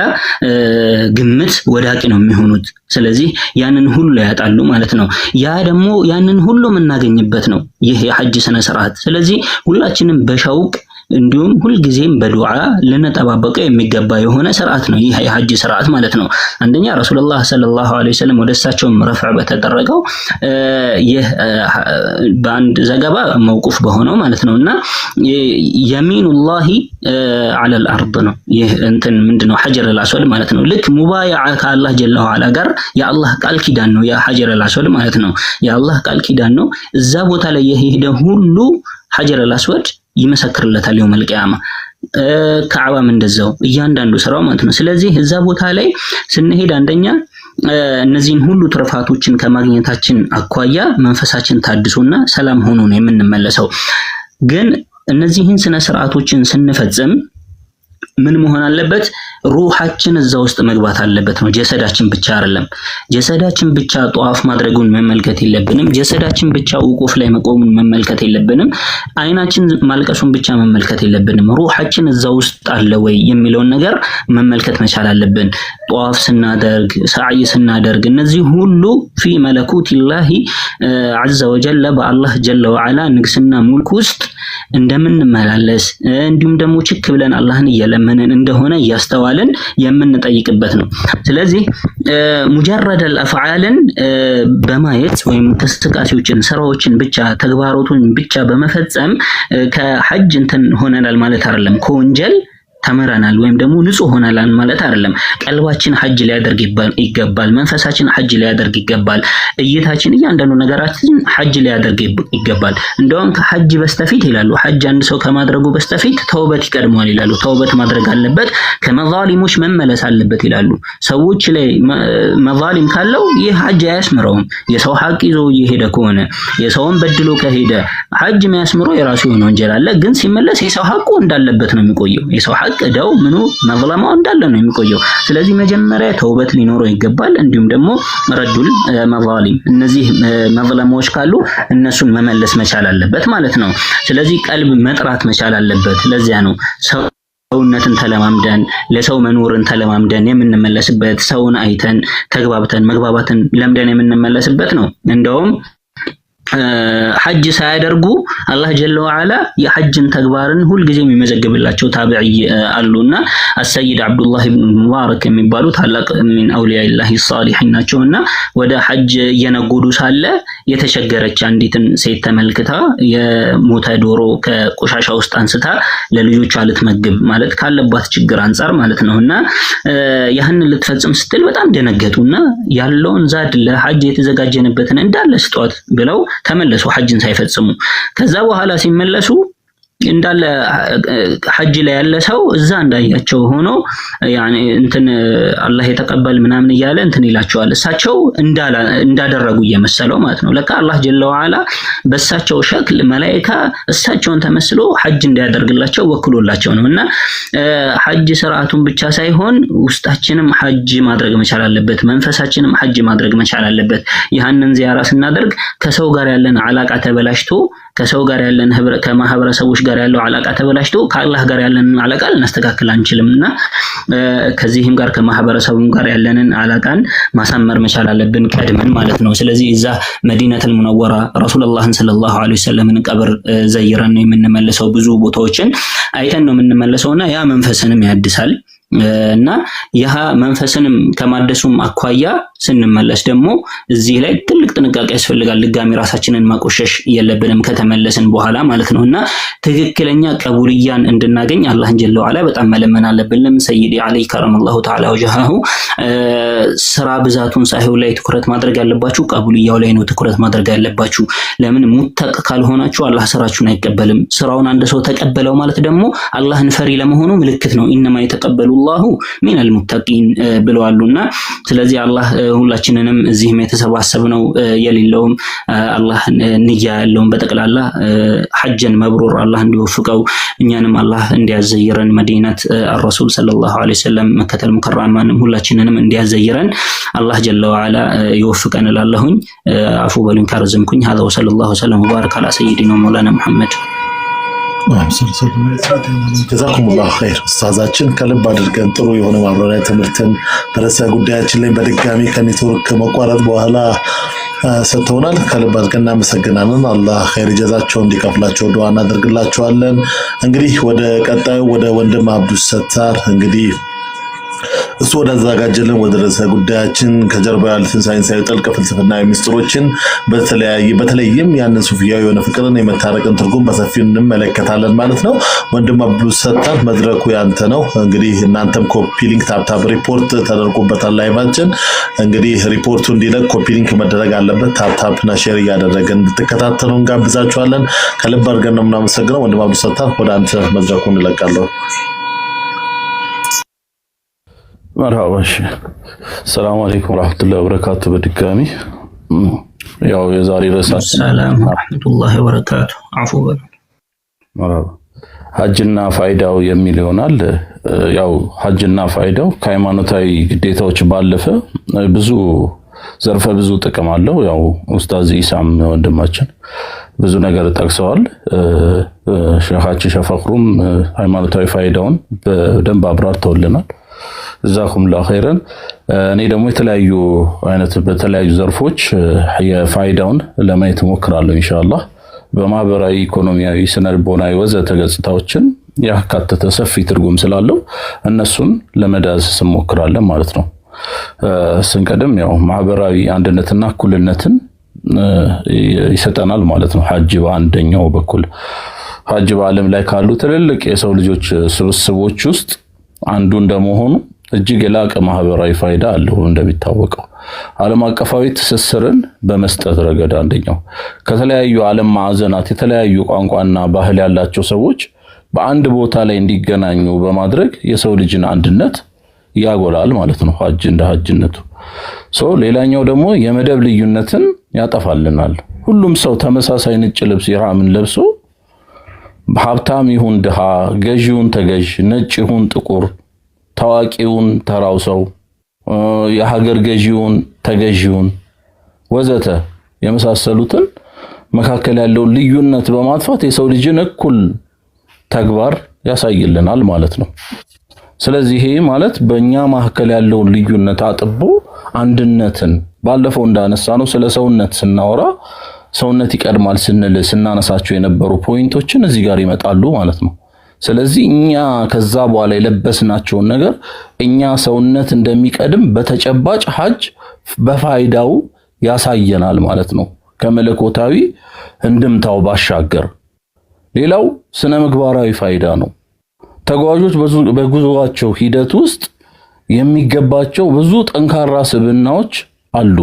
ግምት ወዳቂ ነው የሚሆኑት። ስለዚህ ያንን ሁሉ ያጣሉ ማለት ነው። ያ ደግሞ ያንን ሁሉ የምናገኝበት ነው ይህ የሐጅ ስነ ስርዓት። ስለዚህ ሁላችንም በሸውቅ እንዲሁም ሁልጊዜም በዱዓ ልንጠባበቀው የሚገባ የሆነ ስርዓት ነው ይህ የሐጅ ስርዓት ማለት ነው። አንደኛ ረሱላህ ሰለላሁ ዐለይሂ ወሰለም ወደሳቸው ረፍዕ በተደረገው ይህ በአንድ ዘገባ መውቁፍ በሆነው ማለት ነውና የሚኑላሂ ዐለል አርድ ነው። ይህ እንትን ምንድነው? ሐጀረል አስወድ ማለት ነው። ልክ ሙባያዓ ከአላህ ጀለ ወዐላ ጋር የአላህ ቃል ኪዳን ነው ያ ሐጀረል አስወድ ማለት ነው። የአላህ ቃል ኪዳን ነው። እዛ ቦታ ላይ የሄደ ሁሉ ሐጀረል አስወድ ይመሰክርለታል የውመል ቂያማ። ከዓባም እንደዛው እያንዳንዱ ስራው ማለት ነው። ስለዚህ እዛ ቦታ ላይ ስንሄድ አንደኛ እነዚህን ሁሉ ትርፋቶችን ከማግኘታችን አኳያ መንፈሳችን ታድሶና ሰላም ሆኖ ነው የምንመለሰው። ግን እነዚህን ስነ ስርዓቶችን ስንፈጽም ምን መሆን አለበት? ሩሃችን እዛ ውስጥ መግባት አለበት ነው። ጀሰዳችን ብቻ አይደለም። ጀሰዳችን ብቻ ጧፍ ማድረጉን መመልከት የለብንም። ጀሰዳችን ብቻ ውቁፍ ላይ መቆሙን መመልከት የለብንም። አይናችን ማልቀሱን ብቻ መመልከት የለብንም። ሩሃችን እዛ ውስጥ አለ ወይ የሚለውን ነገር መመልከት መቻል አለብን። ጧፍ ስናደርግ ሰዓይ ስናደርግ እነዚህ ሁሉ ፊ መለኩቲላሂ ዐዘ ወጀል በአላህ ጀለ ወዐላ ንግስና ሙልክ ውስጥ እንደምንመላለስ እንዲሁም ደግሞ ችክ ብለን አላህን እየለመንን እንደሆነ እያስተዋልን የምንጠይቅበት ነው። ስለዚህ ሙጀረደል አፍዓልን በማየት ወይም እንቅስቃሴዎችን ስራዎችን ብቻ ተግባራቱን ብቻ በመፈጸም ከሐጅ እንትን ሆነናል ማለት አይደለም። ከወንጀል ተመረናል ወይም ደግሞ ንጹህ ሆነናል ማለት አይደለም። ቀልባችን ሐጅ ሊያደርግ ይገባል። መንፈሳችን ሐጅ ሊያደርግ ይገባል። እይታችን እያንዳንዱ ነገራችን ሐጅ ሊያደርግ ይገባል። እንደውም ከሐጅ በስተፊት ይላሉ ሐጅ አንድ ሰው ከማድረጉ በስተፊት ተውበት ይቀድመዋል ይላሉ። ተውበት ማድረግ አለበት፣ ከመዛሊሞች መመለስ አለበት ይላሉ። ሰዎች ላይ መዛሊም ካለው ይህ ሐጅ አያስምረውም። የሰው ሐቅ ይዞ እየሄደ ከሆነ የሰውን በድሎ ከሄደ ሐጅ የሚያስምረው የራሱ የሆነ ወንጀል አለ። ግን ሲመለስ የሰው ሐቁ እንዳለበት ነው የሚቆየው። የሰው ሐቅ ደው ምኑ መዝለማው እንዳለ ነው የሚቆየው። ስለዚህ መጀመሪያ ተውበት ሊኖረው ይገባል። እንዲሁም ደግሞ ረዱል መዛሊም እነዚህ መዝለማዎች ካሉ እነሱን መመለስ መቻል አለበት ማለት ነው። ስለዚህ ቀልብ መጥራት መቻል አለበት። ለዚያ ነው ሰውነትን ተለማምደን ለሰው መኖርን ተለማምደን የምንመለስበት፣ ሰውን አይተን ተግባብተን መግባባትን ለምደን የምንመለስበት ነው። እንደውም ሐጅ ሳያደርጉ አላህ ጀለ ወዐላ የሐጅን ተግባርን ሁልጊዜም የሚመዘግብላቸው ታቢዒ አሉና አሰይድ አብዱላህ ኢብኑ ሙባረክ የሚባሉ ታላቅ ሚን አውሊያኢላሂ ሷሊሒን ናቸውና ወደ ሐጅ እየነጎዱ ሳለ የተቸገረች አንዲትን ሴት ተመልክታ የሞተ ዶሮ ከቆሻሻ ውስጥ አንስታ ለልጆቿ ልትመግብ ማለት ካለባት ችግር አንፃር ማለት ነውና ያንን ልትፈጽም ስትል በጣም ደነገጡና ያለውን ዛድ ለሐጅ የተዘጋጀንበትን እንዳለ ስጧት ብለው ተመለሱ ሐጅን ሳይፈጽሙ። ከዛ በኋላ ሲመለሱ እንዳለ ሐጅ ላይ ያለ ሰው እዛ እንዳያቸው ሆኖ ያኔ እንትን አላህ የተቀበል ምናምን እያለ እንትን ይላቸዋል። እሳቸው እንዳደረጉ እየመሰለው ማለት ነው። ለካ አላህ ጀለ ወዐላ በእሳቸው ሸክል መላእክት እሳቸውን ተመስሎ ሐጅ እንዲያደርግላቸው ወክሎላቸው ነውና ሐጅ ስርዓቱን ብቻ ሳይሆን ውስጣችንም ሐጅ ማድረግ መቻል አለበት። መንፈሳችንም ሐጅ ማድረግ መቻል አለበት። ይህንን ዚያራ ስናደርግ ከሰው ጋር ያለን አላቃ ተበላሽቶ ከሰው ጋር ያለን ከማህበረሰቦች ጋር ያለው አላቃ ተበላሽቶ ከአላህ ጋር ያለን አላቃ ልናስተካክል አንችልምና ከዚህም ጋር ከማህበረሰቡም ጋር ያለንን አላቃን ማሳመር መቻል አለብን ቀድመን ማለት ነው። ስለዚህ እዛ መዲነቱል ሙነወራ ረሱላህን ሰለላሁ ዐለይሂ ወሰለም ቀብር ዘይረን ነው የምንመለሰው። ብዙ ቦታዎችን አይተን ነው የምንመለሰውና ያ መንፈስንም ያድሳል እና ያ መንፈስንም ከማደሱም አኳያ ስንመለስ ደግሞ እዚህ ላይ ትልቅ ጥንቃቄ ያስፈልጋል። ድጋሚ ራሳችንን ማቆሸሽ የለብንም ከተመለስን በኋላ ማለት ነውና ትክክለኛ ቀቡልያን እንድናገኝ አላህን ጀለ ወዐላ በጣም መለመን አለብን። ለምን ሰይዲ አለይ ከረመላሁ ተዓላ ወጀሃሁ ስራ ብዛቱን ሳይሆን ላይ ትኩረት ማድረግ ያለባችሁ ቀቡልያው ላይ ነው ትኩረት ማድረግ ያለባችሁ። ለምን ሙተቅ ካልሆናችሁ አላህ ስራችሁን አይቀበልም። ስራውን አንድ ሰው ተቀበለው ማለት ደግሞ አላህን ፈሪ ለመሆኑ ምልክት ነው። ኢነማ የተቀበሉ አላሁ ሚነል ሙተቂን ብለዋልና ስለዚህ አላህ ሁላችንንም እዚህም የተሰባሰብነው የሌለውም አላህ ንያ ያለውን በጠቅላላ ሐጅን መብሩር አላህ እንዲወፍቀው እኛንም አላህ እንዲያዘይረን መዲናት الرسول ሰለላሁ ዐለይሂ ወሰለም መከተል ሙከረማንም ሁላችንንም እንዲያዘይረን አላህ ጀለ ወዐላ ይወፍቀን እላለሁኝ። አፉ በሉኝ ካረዘምኩኝ። هذا وصلى الله وسلم وبارك على سيدنا مولانا محمد ጀዛኩሙላሁ ኸይር። ኡስታዛችን ከልብ አድርገን ጥሩ የሆነ ማብራሪያ ትምህርትን በርዕሰ ጉዳያችን ላይ በድጋሚ ከኔትወርክ መቋረጥ በኋላ ሰጥተውናል። ከልብ አድርገን እናመሰግናለን። አላህ ኸይር ጀዛቸውን እንዲከፍላቸው ዱዓ እናደርግላቸዋለን። እንግዲህ ወደ ቀጣዩ ወደ ወንድም አብዱል ሰታር እንግዲህ እሱ ወደ አዘጋጀልን ወደ ርዕሰ ጉዳያችን ከጀርባ ያሉትን ሳይንሳዊ ጥልቅ ፍልስፍናዊ ሚስጥሮችን በተለይም ያንን ሱፊያዊ የሆነ ፍቅርን የመታረቅን ትርጉም በሰፊው እንመለከታለን ማለት ነው። ወንድም አብዱል ሰታር መድረኩ ያንተ ነው። እንግዲህ እናንተም ኮፒ ሊንክ ታፕታፕ ሪፖርት ተደርጎበታል። ላይቫችን እንግዲህ ሪፖርቱ እንዲለቅ ኮፒ ሊንክ መደረግ አለበት። ታፕታፕ እና ሼር እያደረገን እንድትከታተሉ እንጋብዛችኋለን። ከልብ አድርገን ነው የምናመሰግነው። ወንድም አብዱል ሰታር ወደ አንተ መድረኩን እንለቃለሁ። مرحبا السلام عليكم ورحمة الله وبركاته بدكامي ያው የዛሬ ርዕሳችን ሰላም ወራህመቱላሂ ወበረካቱ አፉ በሉ مرحبا ሐጅና ፋይዳው የሚል ይሆናል። ያው ሐጅና ፋይዳው ከሃይማኖታዊ ግዴታዎች ባለፈ ብዙ ዘርፈ ብዙ ጥቅም አለው። ያው ኡስታዝ ኢሳም ወንድማችን ብዙ ነገር ጠቅሰዋል። ሸኻችን ሸፈቅሩም ሃይማኖታዊ ፋይዳውን በደንብ አብራርተውልናል። ጀዛኩሙላሁ ኸይረን። እኔ ደግሞ የተለያዩ አይነት በተለያዩ ዘርፎች የፋይዳውን ለማየት እሞክራለሁ ኢንሻአላህ። በማህበራዊ፣ ኢኮኖሚያዊ፣ ስነልቦናዊ ወዘተ ገጽታዎችን ያካተተ ሰፊ ትርጉም ስላለው እነሱን ለመዳሰስ እንሞክራለን ማለት ነው። ስንቀድም ያው ማህበራዊ አንድነትና እኩልነትን ይሰጠናል ማለት ነው። ሐጅ በአንደኛው በኩል ሐጅ በዓለም ላይ ካሉ ትልልቅ የሰው ልጆች ስብስቦች ውስጥ አንዱ እንደመሆኑ እጅግ የላቀ ማህበራዊ ፋይዳ አለው። እንደሚታወቀው ዓለም አቀፋዊ ትስስርን በመስጠት ረገድ አንደኛው ከተለያዩ ዓለም ማዕዘናት የተለያዩ ቋንቋና ባህል ያላቸው ሰዎች በአንድ ቦታ ላይ እንዲገናኙ በማድረግ የሰው ልጅን አንድነት ያጎላል ማለት ነው። ሐጅ እንደ ሐጅነቱ ሌላኛው ደግሞ የመደብ ልዩነትን ያጠፋልናል። ሁሉም ሰው ተመሳሳይ ነጭ ልብስ ኢህራምን ለብሶ ሀብታም ይሁን ድሃ፣ ገዢውን ተገዥ፣ ነጭ ይሁን ጥቁር፣ ታዋቂውን ተራው ሰው፣ የሀገር ገዢውን ተገዢውን ወዘተ የመሳሰሉትን መካከል ያለውን ልዩነት በማጥፋት የሰው ልጅን እኩል ተግባር ያሳይልናል ማለት ነው። ስለዚህ ይሄ ማለት በእኛ መካከል ያለውን ልዩነት አጥቦ አንድነትን ባለፈው እንዳነሳ ነው ስለ ሰውነት ስናወራ ሰውነት ይቀድማል ስንል ስናነሳቸው የነበሩ ፖይንቶችን እዚህ ጋር ይመጣሉ ማለት ነው። ስለዚህ እኛ ከዛ በኋላ የለበስናቸውን ነገር እኛ ሰውነት እንደሚቀድም በተጨባጭ ሐጅ በፋይዳው ያሳየናል ማለት ነው። ከመለኮታዊ እንድምታው ባሻገር ሌላው ስነ ምግባራዊ ፋይዳ ነው። ተጓዦች በጉዞአቸው ሂደት ውስጥ የሚገባቸው ብዙ ጠንካራ ስብዕናዎች አሉ።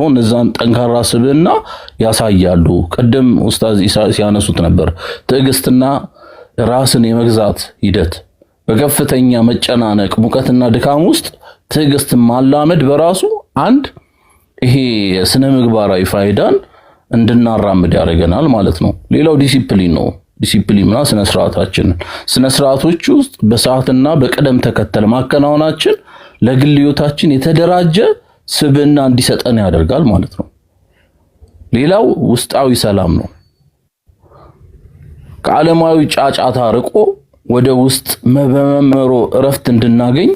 እነዛን ጠንካራ ስብዕና ያሳያሉ። ቀደም ኡስታዝ ኢሳ ሲያነሱት ነበር። ትዕግስትና ራስን የመግዛት ሂደት በከፍተኛ መጨናነቅ፣ ሙቀትና ድካም ውስጥ ትዕግስት ማላመድ በራሱ አንድ ይሄ ስነ ምግባራዊ ፋይዳን እንድናራምድ ያደርገናል ማለት ነው። ሌላው ዲሲፕሊን ነው። ዲሲፕሊንና ስነ ስርዓቶች ውስጥ በሰዓትና በቅደም ተከተል ማከናወናችን ለግል ህይወታችን የተደራጀ ስብዕና እንዲሰጠን ያደርጋል ማለት ነው። ሌላው ውስጣዊ ሰላም ነው። ከዓለማዊ ጫጫታ ርቆ ወደ ውስጥ በመመሮ እረፍት እንድናገኝ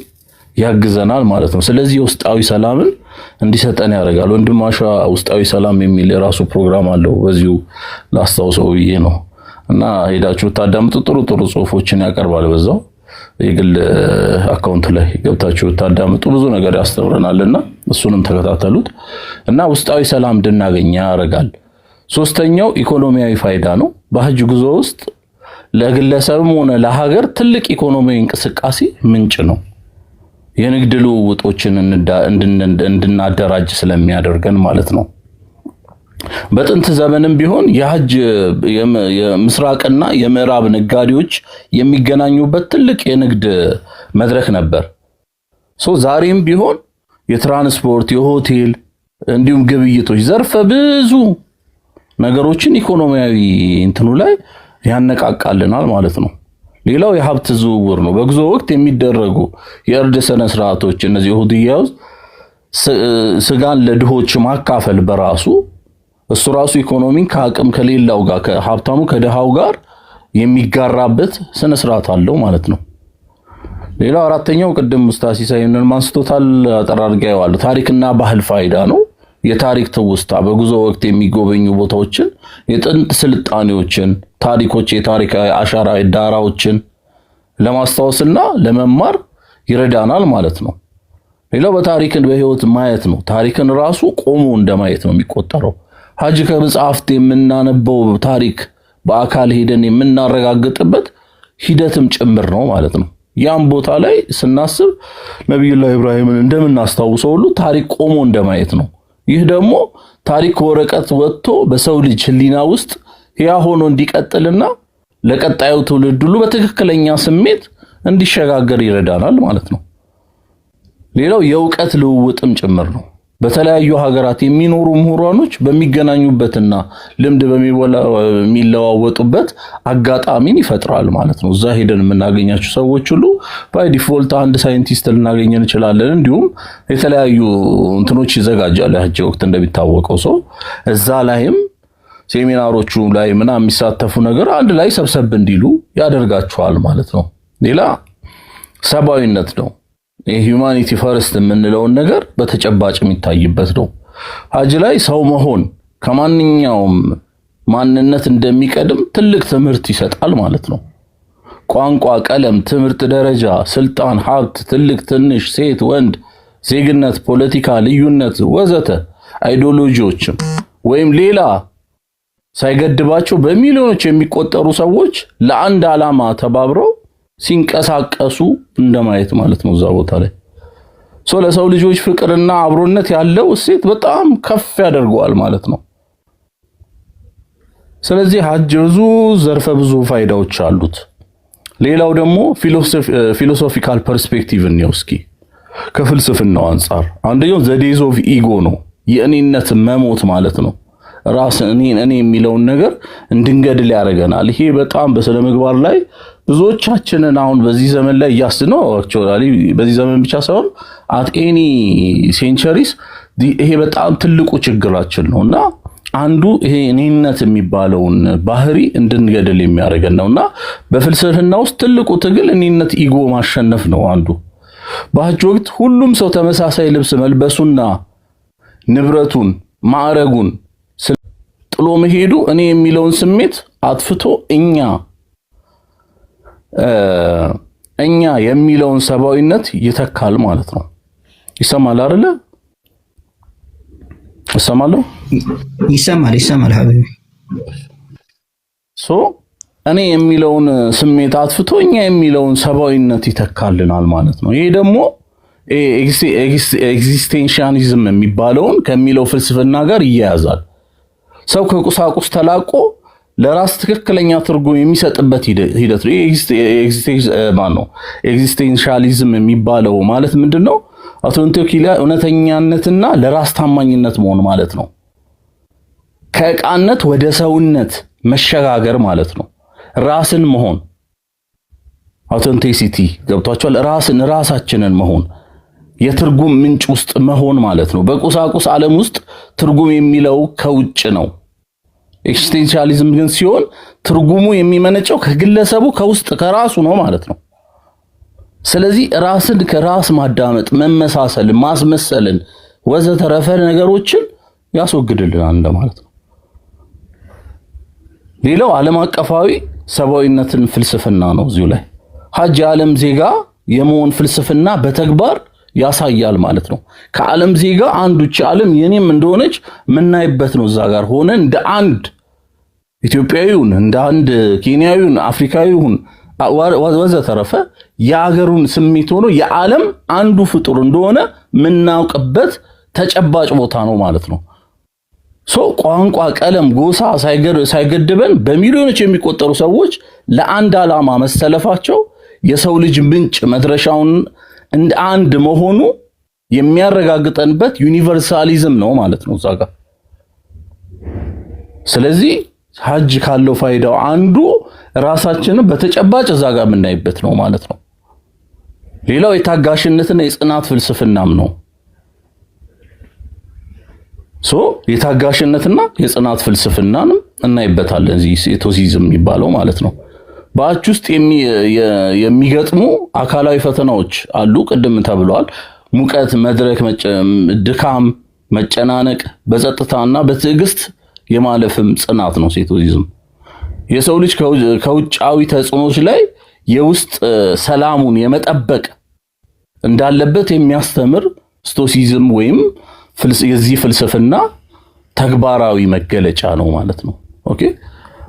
ያግዘናል ማለት ነው። ስለዚህ ውስጣዊ ሰላምን እንዲሰጠን ያደርጋል። ወንድማሻ ውስጣዊ ሰላም የሚል የራሱ ፕሮግራም አለው። በዚሁ ላስታውሰው ብዬ ነው እና ሄዳችሁ ታዳምጡ። ጥሩ ጽሁፎችን ያቀርባል። በዛው የግል አካውንት ላይ ገብታችሁ ታዳምጡ። ብዙ ነገር ያስተምረናልና እሱንም ተከታተሉት እና ውስጣዊ ሰላም እንድናገኝ ያደርጋል። ሶስተኛው ኢኮኖሚያዊ ፋይዳ ነው። በሐጅ ጉዞ ውስጥ ለግለሰብም ሆነ ለሀገር ትልቅ ኢኮኖሚያዊ እንቅስቃሴ ምንጭ ነው። የንግድ ልውውጦችን እንድናደራጅ ስለሚያደርገን ማለት ነው። በጥንት ዘመንም ቢሆን የሐጅ የምስራቅና የምዕራብ ነጋዴዎች የሚገናኙበት ትልቅ የንግድ መድረክ ነበር። ዛሬም ቢሆን የትራንስፖርት፣ የሆቴል እንዲሁም ግብይቶች ዘርፈ ብዙ ነገሮችን ኢኮኖሚያዊ እንትኑ ላይ ያነቃቃልናል ማለት ነው። ሌላው የሀብት ዝውውር ነው። በጉዞ ወቅት የሚደረጉ የእርድ ስነ ስርዓቶች እነዚህ ሁዲያ ስጋን ለድሆች ማካፈል በራሱ እሱ ራሱ ኢኮኖሚን ከአቅም ከሌላው ጋር ከሀብታሙ ከደሃው ጋር የሚጋራበት ስነ ስርዓት አለው ማለት ነው። ሌላው አራተኛው ቅድም ኡስታዝ ሲሳይንን ማንስቶታል አጠራርጋው አለ ታሪክና ባህል ፋይዳ ነው። የታሪክ ትውስታ በጉዞ ወቅት የሚጎበኙ ቦታዎችን፣ የጥንት ስልጣኔዎችን፣ ታሪኮች፣ የታሪክ አሻራ ዳራዎችን ለማስታወስና ለመማር ይረዳናል ማለት ነው። ሌላው በታሪክን በህይወት ማየት ነው። ታሪክን ራሱ ቆሞ እንደማየት ነው የሚቆጠረው። ሐጅ ከመጽሐፍት የምናነበው ታሪክ በአካል ሄደን የምናረጋግጥበት ሂደትም ጭምር ነው ማለት ነው። ያም ቦታ ላይ ስናስብ ነብዩላህ ኢብራሂምን እንደምናስታውሰው ሁሉ ታሪክ ቆሞ እንደማየት ነው። ይህ ደግሞ ታሪክ ወረቀት ወጥቶ በሰው ልጅ ህሊና ውስጥ ያ ሆኖ እንዲቀጥልና ለቀጣዩ ትውልድ ሁሉ በትክክለኛ ስሜት እንዲሸጋገር ይረዳናል ማለት ነው። ሌላው የእውቀት ልውውጥም ጭምር ነው። በተለያዩ ሀገራት የሚኖሩ ምሁራኖች በሚገናኙበትና ልምድ በሚለዋወጡበት አጋጣሚን ይፈጥራል ማለት ነው። እዛ ሄደን የምናገኛቸው ሰዎች ሁሉ ባይ ዲፎልት አንድ ሳይንቲስት ልናገኝ እንችላለን። እንዲሁም የተለያዩ እንትኖች ይዘጋጃሉ። ሐጅ ወቅት እንደሚታወቀው ሰው እዛ ላይም ሴሚናሮቹ ላይ ምናምን የሚሳተፉ ነገር አንድ ላይ ሰብሰብ እንዲሉ ያደርጋቸዋል ማለት ነው። ሌላ ሰብአዊነት ነው። የሂዩማኒቲ ፈርስት የምንለውን ነገር በተጨባጭ የሚታይበት ነው። ሀጅ ላይ ሰው መሆን ከማንኛውም ማንነት እንደሚቀድም ትልቅ ትምህርት ይሰጣል ማለት ነው። ቋንቋ፣ ቀለም፣ ትምህርት፣ ደረጃ፣ ስልጣን፣ ሀብት፣ ትልቅ ትንሽ፣ ሴት ወንድ፣ ዜግነት፣ ፖለቲካ ልዩነት ወዘተ አይዲዮሎጂዎችም ወይም ሌላ ሳይገድባቸው በሚሊዮኖች የሚቆጠሩ ሰዎች ለአንድ ዓላማ ተባብረው ሲንቀሳቀሱ እንደማየት ማለት ነው። እዛ ቦታ ላይ ለሰው ልጆች ፍቅርና አብሮነት ያለው እሴት በጣም ከፍ ያደርገዋል ማለት ነው። ስለዚህ ሀጅ ብዙ ዘርፈ ብዙ ፋይዳዎች አሉት። ሌላው ደግሞ ፊሎሶፊካል ፐርስፔክቲቭ ነው። እስኪ ከፍልስፍናው አንፃር አንደኛው ዘ ዴዝ ኦፍ ኢጎ ነው፣ የእኔነት መሞት ማለት ነው። ራስ እኔ የሚለውን ነገር እንድንገድል ያደርገናል። ይሄ በጣም በስነ ምግባር ላይ ብዙዎቻችንን አሁን በዚህ ዘመን ላይ ያስነው አክቹአሊ በዚህ ዘመን ብቻ ሳይሆን አት ኤኒ ሴንቸሪስ ይሄ በጣም ትልቁ ችግራችን ነውና አንዱ ይሄ እኔነት የሚባለውን ባህሪ እንድንገድል የሚያደርገን ነውና በፍልስፍና ውስጥ ትልቁ ትግል እኔነት ኢጎ ማሸነፍ ነው አንዱ። በሐጅ ወቅት ሁሉም ሰው ተመሳሳይ ልብስ መልበሱና ንብረቱን ማዕረጉን ጥሎ መሄዱ እኔ የሚለውን ስሜት አጥፍቶ እኛ የሚለውን ሰብአዊነት ይተካል ማለት ነው። ይሰማል አይደለ? ይሰማል ሀቢቢ። እኔ የሚለውን ስሜት አጥፍቶ እኛ የሚለውን ሰብአዊነት ይተካልናል ማለት ነው። ይሄ ደግሞ ኤግዚስቴንሻሊዝም የሚባለውን ከሚለው ፍልስፍና ጋር ይያያዛል። ሰው ከቁሳቁስ ተላቆ ለራስ ትክክለኛ ትርጉም የሚሰጥበት ሂደት ነው። ኤግዚስቴንሻሊዝም የሚባለው ማለት ምንድነው? አውቶንቲኪላ እውነተኛነትና ለራስ ታማኝነት መሆን ማለት ነው። ከዕቃነት ወደ ሰውነት መሸጋገር ማለት ነው። ራስን መሆን አውቶንቲሲቲ ገብቷቸዋል። ራሳችንን መሆን የትርጉም ምንጭ ውስጥ መሆን ማለት ነው። በቁሳቁስ ዓለም ውስጥ ትርጉም የሚለው ከውጭ ነው። ኤግዚስቴንሻሊዝም ግን ሲሆን ትርጉሙ የሚመነጨው ከግለሰቡ ከውስጥ ከራሱ ነው ማለት ነው። ስለዚህ ራስን ከራስ ማዳመጥ፣ መመሳሰል፣ ማስመሰልን ወዘተረፈ ነገሮችን ያስወግድልናል እንደማለት ነው። ሌላው ዓለም አቀፋዊ ሰብአዊነትን ፍልስፍና ነው። እዚሁ ላይ ሀጅ የዓለም ዜጋ የመሆን ፍልስፍና በተግባር ያሳያል ማለት ነው። ከዓለም ዜጋ አንዱ ዓለም የኔም እንደሆነች ምናይበት ነው። እዛ ጋር ሆነ እንደ አንድ ኢትዮጵያዊውን እንደ አንድ ኬንያዊውን አፍሪካዊውን ወዘተረፈ የሀገሩን ስሜት ሆኖ የዓለም አንዱ ፍጡር እንደሆነ ምናውቅበት ተጨባጭ ቦታ ነው ማለት ነው። ቋንቋ፣ ቀለም፣ ጎሳ ሳይገድበን በሚሊዮኖች የሚቆጠሩ ሰዎች ለአንድ ዓላማ መሰለፋቸው የሰው ልጅ ምንጭ መድረሻውን እንደ አንድ መሆኑ የሚያረጋግጠንበት ዩኒቨርሳሊዝም ነው ማለት ነው እዛ ጋር። ስለዚህ ሀጅ ካለው ፋይዳው አንዱ ራሳችንን በተጨባጭ እዛ ጋር የምናይበት ነው ማለት ነው። ሌላው የታጋሽነትና የጽናት ፍልስፍናም ነው። የታጋሽነትና የጽናት ፍልስፍናንም እናይበታለን እዚህ ኤቶሲዝም የሚባለው ማለት ነው። በሐጅ ውስጥ የሚገጥሙ አካላዊ ፈተናዎች አሉ። ቅድም ተብሏል። ሙቀት፣ መድረክ፣ ድካም፣ መጨናነቅ፣ በጸጥታና በትዕግስት የማለፍም ጽናት ነው ኤቶሲዝም። የሰው ልጅ ከውጫዊ ተጽዕኖች ላይ የውስጥ ሰላሙን የመጠበቅ እንዳለበት የሚያስተምር ስቶሲዝም ወይም የዚህ ፍልስፍና ተግባራዊ መገለጫ ነው ማለት ነው። ኦኬ።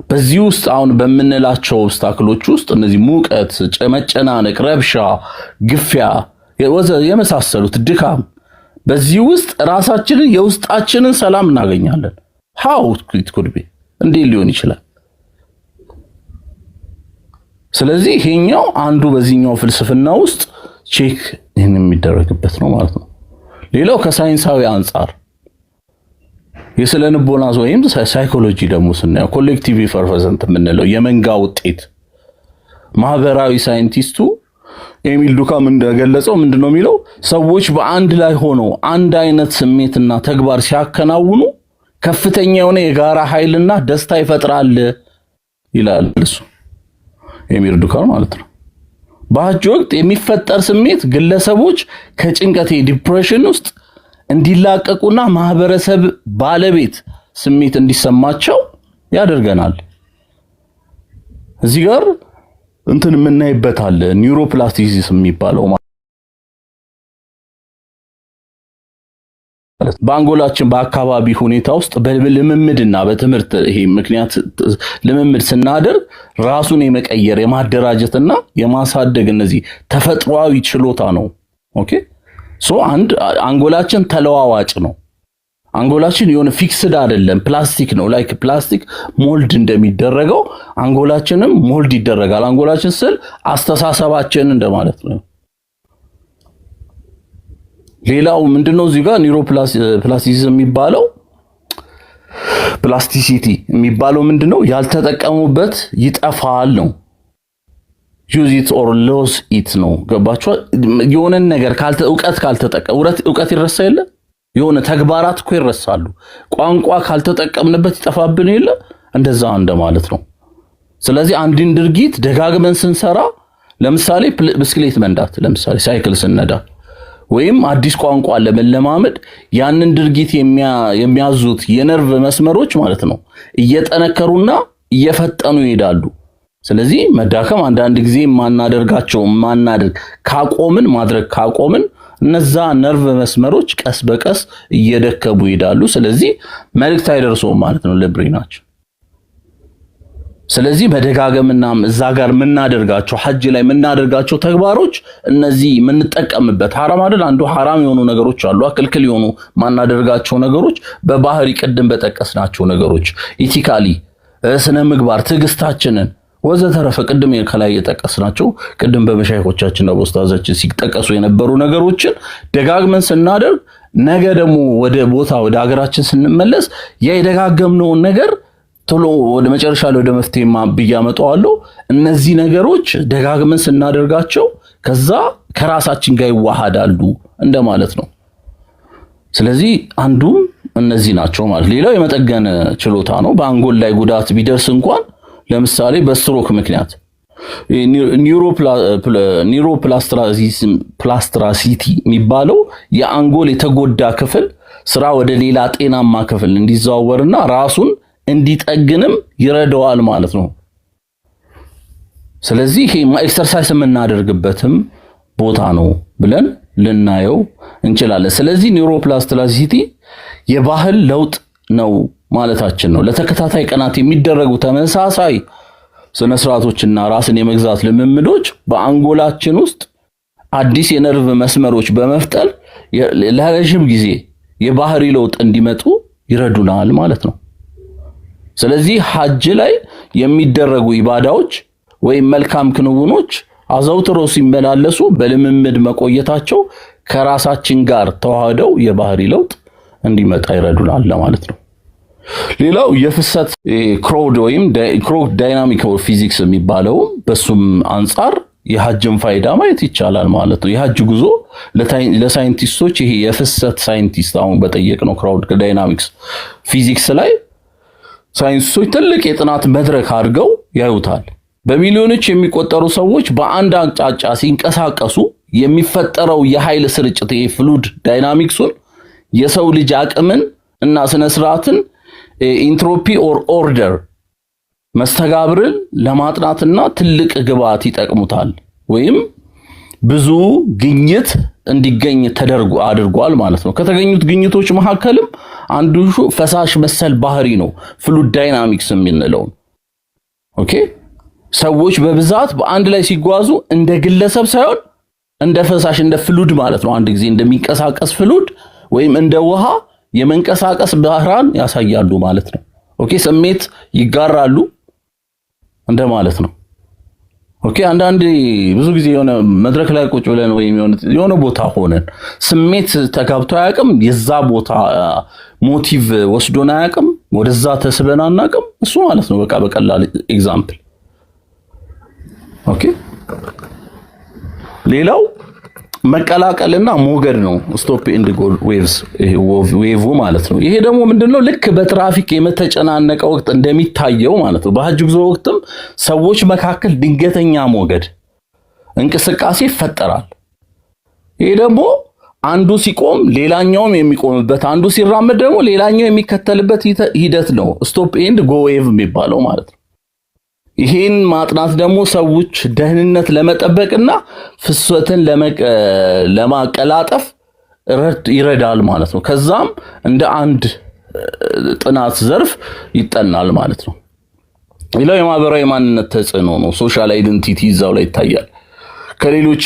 በዚህ ውስጥ አሁን በምንላቸው ኦብስታክሎች ውስጥ እነዚህ ሙቀት፣ መጨናነቅ፣ ረብሻ፣ ግፊያ የመሳሰሉት ድካም፣ በዚህ ውስጥ ራሳችንን የውስጣችንን ሰላም እናገኛለን። how it could be እንዴት ሊሆን ይችላል? ስለዚህ ይሄኛው አንዱ በዚህኛው ፍልስፍና ውስጥ ቼክ የሚደረግበት ነው ማለት ነው። ሌላው ከሳይንሳዊ አንፃር የስነ ልቦና ወይም ሳይኮሎጂ ደግሞ ስናየው ኮሌክቲቭ ኢንፈርመንት የምንለው የመንጋ ውጤት ማህበራዊ ሳይንቲስቱ ኤሚል ዱካም እንደገለጸው ምንድነው የሚለው? ሰዎች በአንድ ላይ ሆነው አንድ አይነት ስሜትና ተግባር ሲያከናውኑ ከፍተኛ የሆነ የጋራ ኃይልና ደስታ ይፈጥራል ይላል እሱ ኤሚል ዱካም ማለት ነው። በሐጅ ወቅት የሚፈጠር ስሜት ግለሰቦች ከጭንቀት ዲፕሬሽን ውስጥ እንዲላቀቁና ማህበረሰብ ባለቤት ስሜት እንዲሰማቸው ያደርገናል። እዚህ ጋር እንትን የምናይበት አለ ኒውሮፕላስቲሲዝም የሚባለው ማለት በአንጎላችን በአካባቢ ሁኔታ ውስጥ በልምምድና በትምህርት ይሄ ምክንያት ልምምድ ስናደርግ ራሱን የመቀየር የማደራጀትና የማሳደግ እነዚህ ተፈጥሯዊ ችሎታ ነው። ኦኬ ሶ አንድ አንጎላችን ተለዋዋጭ ነው። አንጎላችን የሆነ ፊክስድ አይደለም፣ ፕላስቲክ ነው። ላይክ ፕላስቲክ ሞልድ እንደሚደረገው አንጎላችንም ሞልድ ይደረጋል። አንጎላችን ስል አስተሳሰባችን እንደማለት ነው። ሌላው ምንድነው እዚህ ጋር ኒውሮፕላስቲሲዝም የሚባለው ፕላስቲሲቲ የሚባለው ምንድነው? ያልተጠቀሙበት ይጠፋል ነው። ዩዝ ኢት ኦር ሎስ ኢት ነው። ገባችሁ? የሆነ ነገር እውቀት ካልተጠቀም እውቀት ይረሳ የለ የሆነ ተግባራት እኮ ይረሳሉ። ቋንቋ ካልተጠቀምንበት ይጠፋብን የለ እንደዛ እንደማለት ነው። ስለዚህ አንድን ድርጊት ደጋግመን ስንሰራ ለምሳሌ ብስክሌት መንዳት፣ ለምሳሌ ሳይክል ስነዳ ወይም አዲስ ቋንቋ ለመለማመድ ያንን ድርጊት የሚያዙት የነርቭ መስመሮች ማለት ነው እየጠነከሩና እየፈጠኑ ይሄዳሉ። ስለዚህ መዳከም አንዳንድ ጊዜ ማናደርግ ካቆምን እነዛ ነርቭ መስመሮች ቀስ በቀስ እየደከሙ ይሄዳሉ። ስለዚህ መልእክት አይደርሰውም ማለት ነው ለብሬናችን። ስለዚህ መደጋገምና እዛ ጋር የምናደርጋቸው ሐጅ ላይ የምናደርጋቸው ተግባሮች እነዚህ የምንጠቀምበት ሐራም አይደል? አንዱ ሐራም የሆኑ ነገሮች አሉ፣ ክልክል የሆኑ ማናደርጋቸው ነገሮች በባህሪ ቅድም በጠቀስናቸው ነገሮች ኢቲካሊ፣ ስነ ምግባር፣ ትዕግስታችንን ወዘተረፈ ቅድም ከላይ የጠቀስናቸው ቅድም በመሻይኾቻችንና በኡስታዛችን ሲጠቀሱ የነበሩ ነገሮችን ደጋግመን ስናደርግ ነገ ደግሞ ወደ ሀገራችን ስንመለስ የደጋገምነውን ነገር ቶሎ ወደ መጨረሻ ላይ ወደ መፍትሄ ብያመጣዋለሁ። እነዚህ ነገሮች ደጋግመን ስናደርጋቸው ከዛ ከራሳችን ጋር ይዋሃዳሉ እንደማለት ነው። ስለዚህ አንዱም እነዚህ ናቸው ማለት። ሌላው የመጠገን ችሎታ ነው። በአንጎል ላይ ጉዳት ቢደርስ እንኳን ለምሳሌ በስትሮክ ምክንያት ኒውሮፕላስቲሲቲ የሚባለው የአንጎል የተጎዳ ክፍል ስራ ወደ ሌላ ጤናማ ክፍል እንዲዘዋወርና ራሱን እንዲጠግንም ይረዳዋል ማለት ነው። ስለዚህ ይሄ ኤክሰርሳይዝ የምናደርግበትም ቦታ ነው ብለን ልናየው እንችላለን። ስለዚህ ኒውሮፕላስቲሲቲ የባህል ለውጥ ነው ማለታችን ነው። ለተከታታይ ቀናት የሚደረጉ ተመሳሳይ ስነ ስርዓቶችና ራስን የመግዛት ልምምዶች በአንጎላችን ውስጥ አዲስ የነርቭ መስመሮች በመፍጠር ለረጅም ጊዜ የባህሪ ለውጥ እንዲመጡ ይረዱናል ማለት ነው። ስለዚህ ሐጅ ላይ የሚደረጉ ኢባዳዎች ወይም መልካም ክንውኖች አዘውትረው ሲመላለሱ በልምምድ መቆየታቸው ከራሳችን ጋር ተዋህደው የባህሪ ለውጥ እንዲመጣ ይረዱናል ለማለት ነው። ሌላው የፍሰት ክሮውድ ወይም ክሮውድ ዳይናሚክ ፊዚክስ የሚባለው በሱም አንፃር የሐጅን ፋይዳ ማየት ይቻላል ማለት ነው። የሐጅ ጉዞ ለሳይንቲስቶች ይሄ የፍሰት ሳይንቲስት አሁን በጠየቅነው ክራውድ ዳይናሚክስ ፊዚክስ ላይ ሳይንቲስቶች ትልቅ የጥናት መድረክ አድርገው ያዩታል። በሚሊዮኖች የሚቆጠሩ ሰዎች በአንድ አቅጣጫ ሲንቀሳቀሱ የሚፈጠረው የኃይል ስርጭት የፍሉድ ዳይናሚክሱን የሰው ልጅ አቅምን እና ስነ ስርዓትን ኢንትሮፒ ኦር ኦርደር መስተጋብርን ለማጥናትና ትልቅ ግብዓት ይጠቅሙታል ወይም ብዙ ግኝት እንዲገኝ አድርጓል ማለት ነው። ከተገኙት ግኝቶች መካከልም አንዱ ፈሳሽ መሰል ባህሪ ነው ፍሉድ ዳይናሚክስ የምንለው። ኦኬ ሰዎች በብዛት በአንድ ላይ ሲጓዙ እንደ ግለሰብ ሳይሆን እንደ ፈሳሽ እንደ ፍሉድ ማለት ነው። አንድ ጊዜ እንደሚንቀሳቀስ ፍሉድ ወይም እንደ ውሃ የመንቀሳቀስ ባህራን ያሳያሉ ማለት ነው። ኦኬ ስሜት ይጋራሉ እንደማለት ነው። ኦኬ አንዳንዴ ብዙ ጊዜ የሆነ መድረክ ላይ ቁጭ ብለን ወይም የሆነ ቦታ ሆነን ስሜት ተጋብቶ አያውቅም። የዛ ቦታ ሞቲቭ ወስዶን አያውቅም። ወደዛ ተስበን አናውቅም። እሱ ማለት ነው። በቃ በቀላል ኤግዛምፕል። ኦኬ ሌላው መቀላቀልና ሞገድ ነው። ስቶፕ ኤንድ ጎ ዌቭ ማለት ነው። ይሄ ደግሞ ምንድነው? ልክ በትራፊክ የመተጨናነቀ ወቅት እንደሚታየው ማለት ነው። በሐጅ ጉዞ ወቅትም ሰዎች መካከል ድንገተኛ ሞገድ እንቅስቃሴ ይፈጠራል። ይሄ ደግሞ አንዱ ሲቆም ሌላኛውም የሚቆምበት፣ አንዱ ሲራመድ ደግሞ ሌላኛው የሚከተልበት ሂደት ነው ስቶፕ ኤንድ ጎ ዌቭ የሚባለው ማለት ነው። ይሄን ማጥናት ደግሞ ሰዎች ደህንነት ለመጠበቅና ፍሰትን ለማቀላጠፍ ይረዳል ማለት ነው። ከዛም እንደ አንድ ጥናት ዘርፍ ይጠናል ማለት ነው። ሌላው የማህበራዊ ማንነት ተጽዕኖ ነው። ሶሻል አይደንቲቲ እዛው ላይ ይታያል። ከሌሎች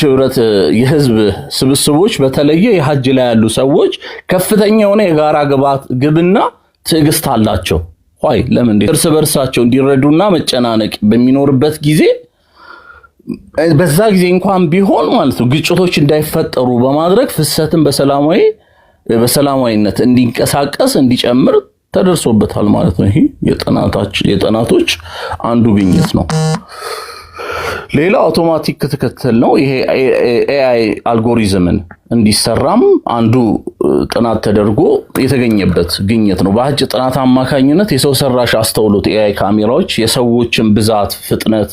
የህዝብ ስብስቦች በተለየ የሐጅ ላይ ያሉ ሰዎች ከፍተኛ የሆነ የጋራ ግብና ትዕግስት አላቸው። ለምን እርስ በርሳቸው እንዲረዱና መጨናነቅ በሚኖርበት ጊዜ በዛ ጊዜ እንኳን ቢሆን ማለት ነው ግጭቶች እንዳይፈጠሩ በማድረግ ፍሰትን በሰላማዊነት እንዲንቀሳቀስ እንዲጨምር ተደርሶበታል ማለት ነው። ይሄ የጥናቶች አንዱ ግኝት ነው። ሌላው አውቶማቲክ ክትትል ነው። ይሄ ኤአይ አልጎሪዝምን እንዲሰራም አንዱ ጥናት ተደርጎ የተገኘበት ግኝት ነው። በሐጅ ጥናት አማካኝነት የሰው ሰራሽ አስተውሎት ኤአይ ካሜራዎች የሰዎችን ብዛት፣ ፍጥነት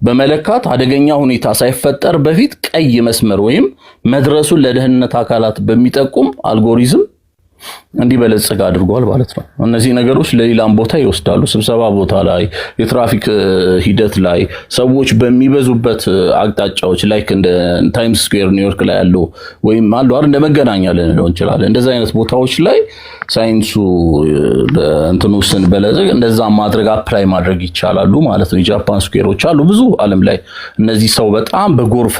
በመለካት አደገኛ ሁኔታ ሳይፈጠር በፊት ቀይ መስመር ወይም መድረሱን ለደህንነት አካላት በሚጠቁም አልጎሪዝም እንዲበለጽግ አድርጓል ማለት ነው። እነዚህ ነገሮች ለሌላም ቦታ ይወስዳሉ። ስብሰባ ቦታ ላይ፣ የትራፊክ ሂደት ላይ፣ ሰዎች በሚበዙበት አቅጣጫዎች ላይ እንደ ታይምስ ስኩዌር ኒውዮርክ ላይ ያለው ወይም አሉ አይደል እንደ መገናኛ ልንለው እንችላለን። እንደዚህ አይነት ቦታዎች ላይ ሳይንሱ እንትኑስን በለዘግ እንደዛ ማድረግ አፕላይ ማድረግ ይቻላሉ ማለት ነው። የጃፓን ስኩዌሮች አሉ ብዙ ዓለም ላይ እነዚህ ሰው በጣም በጎርፍ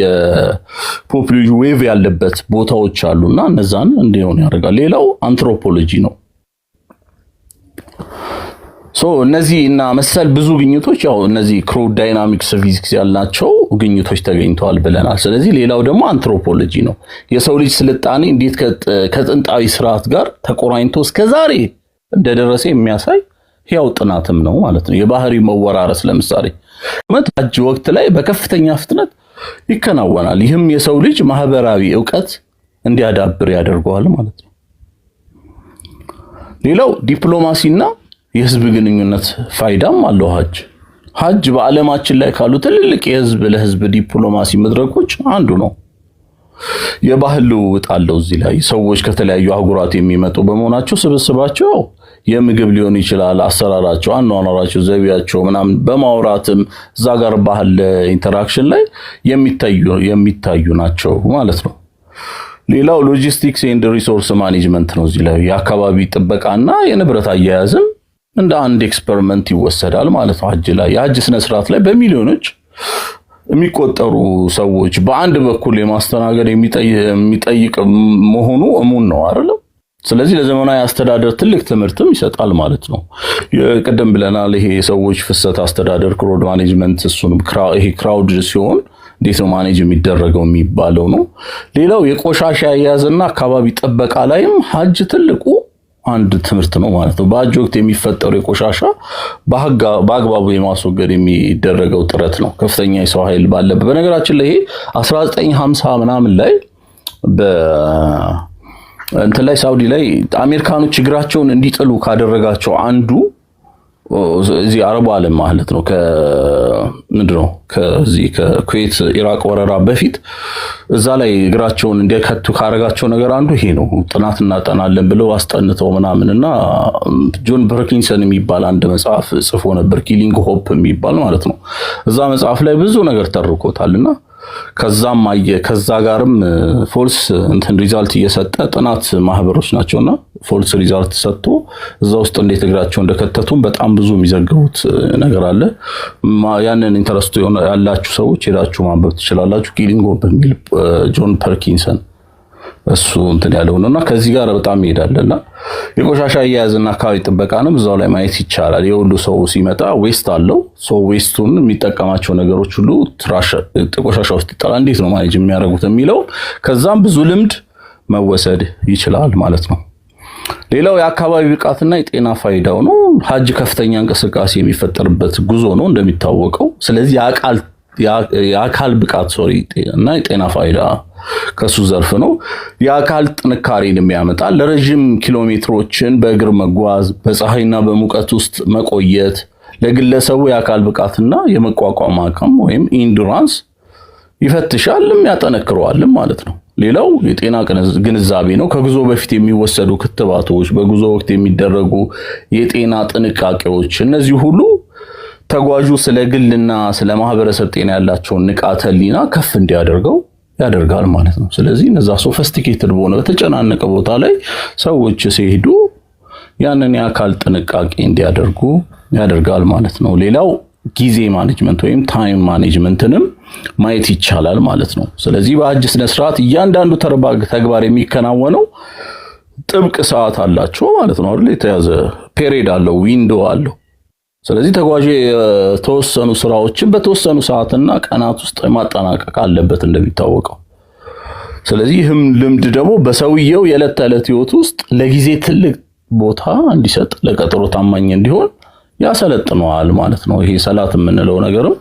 የፖፑሌሽን ዌቭ ያለበት ቦታዎች አሉና እነዛን እንዲሆን ያደርጋል። ሌላው አንትሮፖሎጂ ነው። እነዚህ እና መሰል ብዙ ግኝቶች ያው እነዚህ ክሩድ ዳይናሚክስ ፊዚክስ ያላቸው ግኝቶች ተገኝተዋል ብለናል። ስለዚህ ሌላው ደግሞ አንትሮፖሎጂ ነው። የሰው ልጅ ስልጣኔ እንዴት ከጥንታዊ ስርዓት ጋር ተቆራኝቶ እስከዛሬ እንደደረሰ የሚያሳይ ያው ጥናትም ነው ማለት ነው። የባህሪ መወራረስ ለምሳሌ ሐጅ ወቅት ላይ በከፍተኛ ፍጥነት ይከናወናል። ይህም የሰው ልጅ ማህበራዊ ዕውቀት እንዲያዳብር ያደርገዋል ማለት ነው። ሌላው ዲፕሎማሲና የህዝብ ግንኙነት ፋይዳም አለው። ሐጅ በዓለማችን ላይ ካሉ ትልልቅ የህዝብ ለህዝብ ዲፕሎማሲ መድረኮች አንዱ ነው። የባህል ልውውጥ አለው። እዚህ ላይ ሰዎች ከተለያዩ አህጉራት የሚመጡ በመሆናቸው ስብስባቸው የምግብ ሊሆን ይችላል፣ አሰራራቸው፣ አኗኗራቸው፣ ዘይቤያቸው ምናምን በማውራትም እዛ ጋር ባህል ኢንተራክሽን ላይ የሚታዩ ናቸው ማለት ነው። ሌላው ሎጂስቲክስ ኤንድ ሪሶርስ ማኔጅመንት ነው። እዚህ ላይ የአካባቢ ጥበቃና የንብረት አያያዝም እንደ አንድ ኤክስፐሪመንት ይወሰዳል ማለት ነው። ሐጅ ላይ የሐጅ ስነ ስርዓት ላይ በሚሊዮኖች የሚቆጠሩ ሰዎች በአንድ በኩል የማስተናገድ የሚጠይቅ መሆኑ እሙን ነው አይደል? ስለዚህ ለዘመናዊ አስተዳደር ትልቅ ትምህርትም ይሰጣል ማለት ነው። የቀደም ብለናል። ይሄ የሰዎች ፍሰት አስተዳደር ክራውድ ማኔጅመንት እሱንም ይሄ ክራውድ ሲሆን እንዴት ነው ማኔጅ የሚደረገው የሚባለው ነው። ሌላው የቆሻሻ አያያዝና አካባቢ ጥበቃ ላይም ሐጅ ትልቁ አንድ ትምህርት ነው ማለት ነው። በሐጅ ወቅት የሚፈጠሩ የቆሻሻ በአግባቡ የማስወገድ የሚደረገው ጥረት ነው። ከፍተኛ የሰው ኃይል ባለበት በነገራችን ላይ ይሄ 1950 ምናምን ላይ እንትን ላይ ሳውዲ ላይ አሜሪካኖች እግራቸውን እንዲጥሉ ካደረጋቸው አንዱ እዚህ አረቡ ዓለም ማለት ነው ምንድነው ከዚህ ከኩዌት ኢራቅ ወረራ በፊት እዛ ላይ እግራቸውን እንዲከቱ ካረጋቸው ነገር አንዱ ይሄ ነው። ጥናት እናጠናለን ብለው አስጠንተው ምናምንና ጆን ፐርኪንሰን የሚባል አንድ መጽሐፍ ጽፎ ነበር፣ ኪሊንግ ሆፕ የሚባል ማለት ነው። እዛ መጽሐፍ ላይ ብዙ ነገር ተርኮታልና ከዛ ጋርም ፎልስ ሪዛልት እየሰጠ ጥናት ማህበሮች ናቸውና ፎልስ ሪዛልት ሰጥቶ እዛ ውስጥ እንዴት እግራቸው እንደከተቱም በጣም ብዙ የሚዘግቡት ነገር አለ። ያንን ኢንተረስቱ ያላችሁ ሰዎች ሄዳችሁ ማንበብ ትችላላችሁ። ኪሊንግ ሆፕ በሚል ጆን ፐርኪንሰን እሱ ያለው ነውና ከዚህ ጋር በጣም ይሄዳልና የቆሻሻ አያያዝና አካባቢ ጥበቃንም እዛው ላይ ማየት ይቻላል። የሁሉ ሰው ሲመጣ ዌስት አለው። ዌስቱን የሚጠቀማቸው ነገሮች ሁሉ ቆሻሻ ውስጥ ይጣላል። እንዴት ነው ማኔጅ የሚያደርጉት የሚለው ከዛም ብዙ ልምድ መወሰድ ይችላል ማለት ነው። ሌላው የአካባቢ ብቃትና የጤና ፋይዳው ነው። ሐጅ ከፍተኛ እንቅስቃሴ የሚፈጠርበት ጉዞ ነው እንደሚታወቀው። ስለዚህ የአካል ብቃት እና የጤና ፋይዳ ከሱ ዘርፍ ነው። የአካል ጥንካሬን የሚያመጣል። ለረጅም ኪሎሜትሮችን በእግር መጓዝ፣ በፀሐይና በሙቀት ውስጥ መቆየት ለግለሰቡ የአካል ብቃትና የመቋቋም አቅም ወይም ኢንዱራንስ ይፈትሻልም ያጠነክረዋልም ማለት ነው። ሌላው የጤና ግንዛቤ ነው። ከጉዞ በፊት የሚወሰዱ ክትባቶች፣ በጉዞ ወቅት የሚደረጉ የጤና ጥንቃቄዎች፣ እነዚህ ሁሉ ተጓዡ ስለ ግልና ስለ ማህበረሰብ ጤና ያላቸውን ንቃተ ህሊና ከፍ እንዲያደርገው ያደርጋል ማለት ነው። ስለዚህ እነዛ ሶፊስቲኬትድ በሆነ በተጨናነቀ ቦታ ላይ ሰዎች ሲሄዱ ያንን የአካል ጥንቃቄ እንዲያደርጉ ያደርጋል ማለት ነው። ሌላው ጊዜ ማኔጅመንት ወይም ታይም ማኔጅመንትንም ማየት ይቻላል ማለት ነው። ስለዚህ በሐጅ ስነ ስርዓት እያንዳንዱ ተግባር የሚከናወነው ጥብቅ ሰዓት አላቸው ማለት ነው አይደል? የተያዘ ፔሪድ አለው፣ ዊንዶ አለው። ስለዚህ ተጓዥ የተወሰኑ ስራዎችን በተወሰኑ ሰዓትና ቀናት ውስጥ ማጠናቀቅ አለበት እንደሚታወቀው። ስለዚህ ይህም ልምድ ደግሞ በሰውየው የዕለት ተዕለት ህይወት ውስጥ ለጊዜ ትልቅ ቦታ እንዲሰጥ፣ ለቀጠሮ ታማኝ እንዲሆን ያሰለጥነዋል ማለት ነው። ይሄ ሰላት የምንለው ነገርም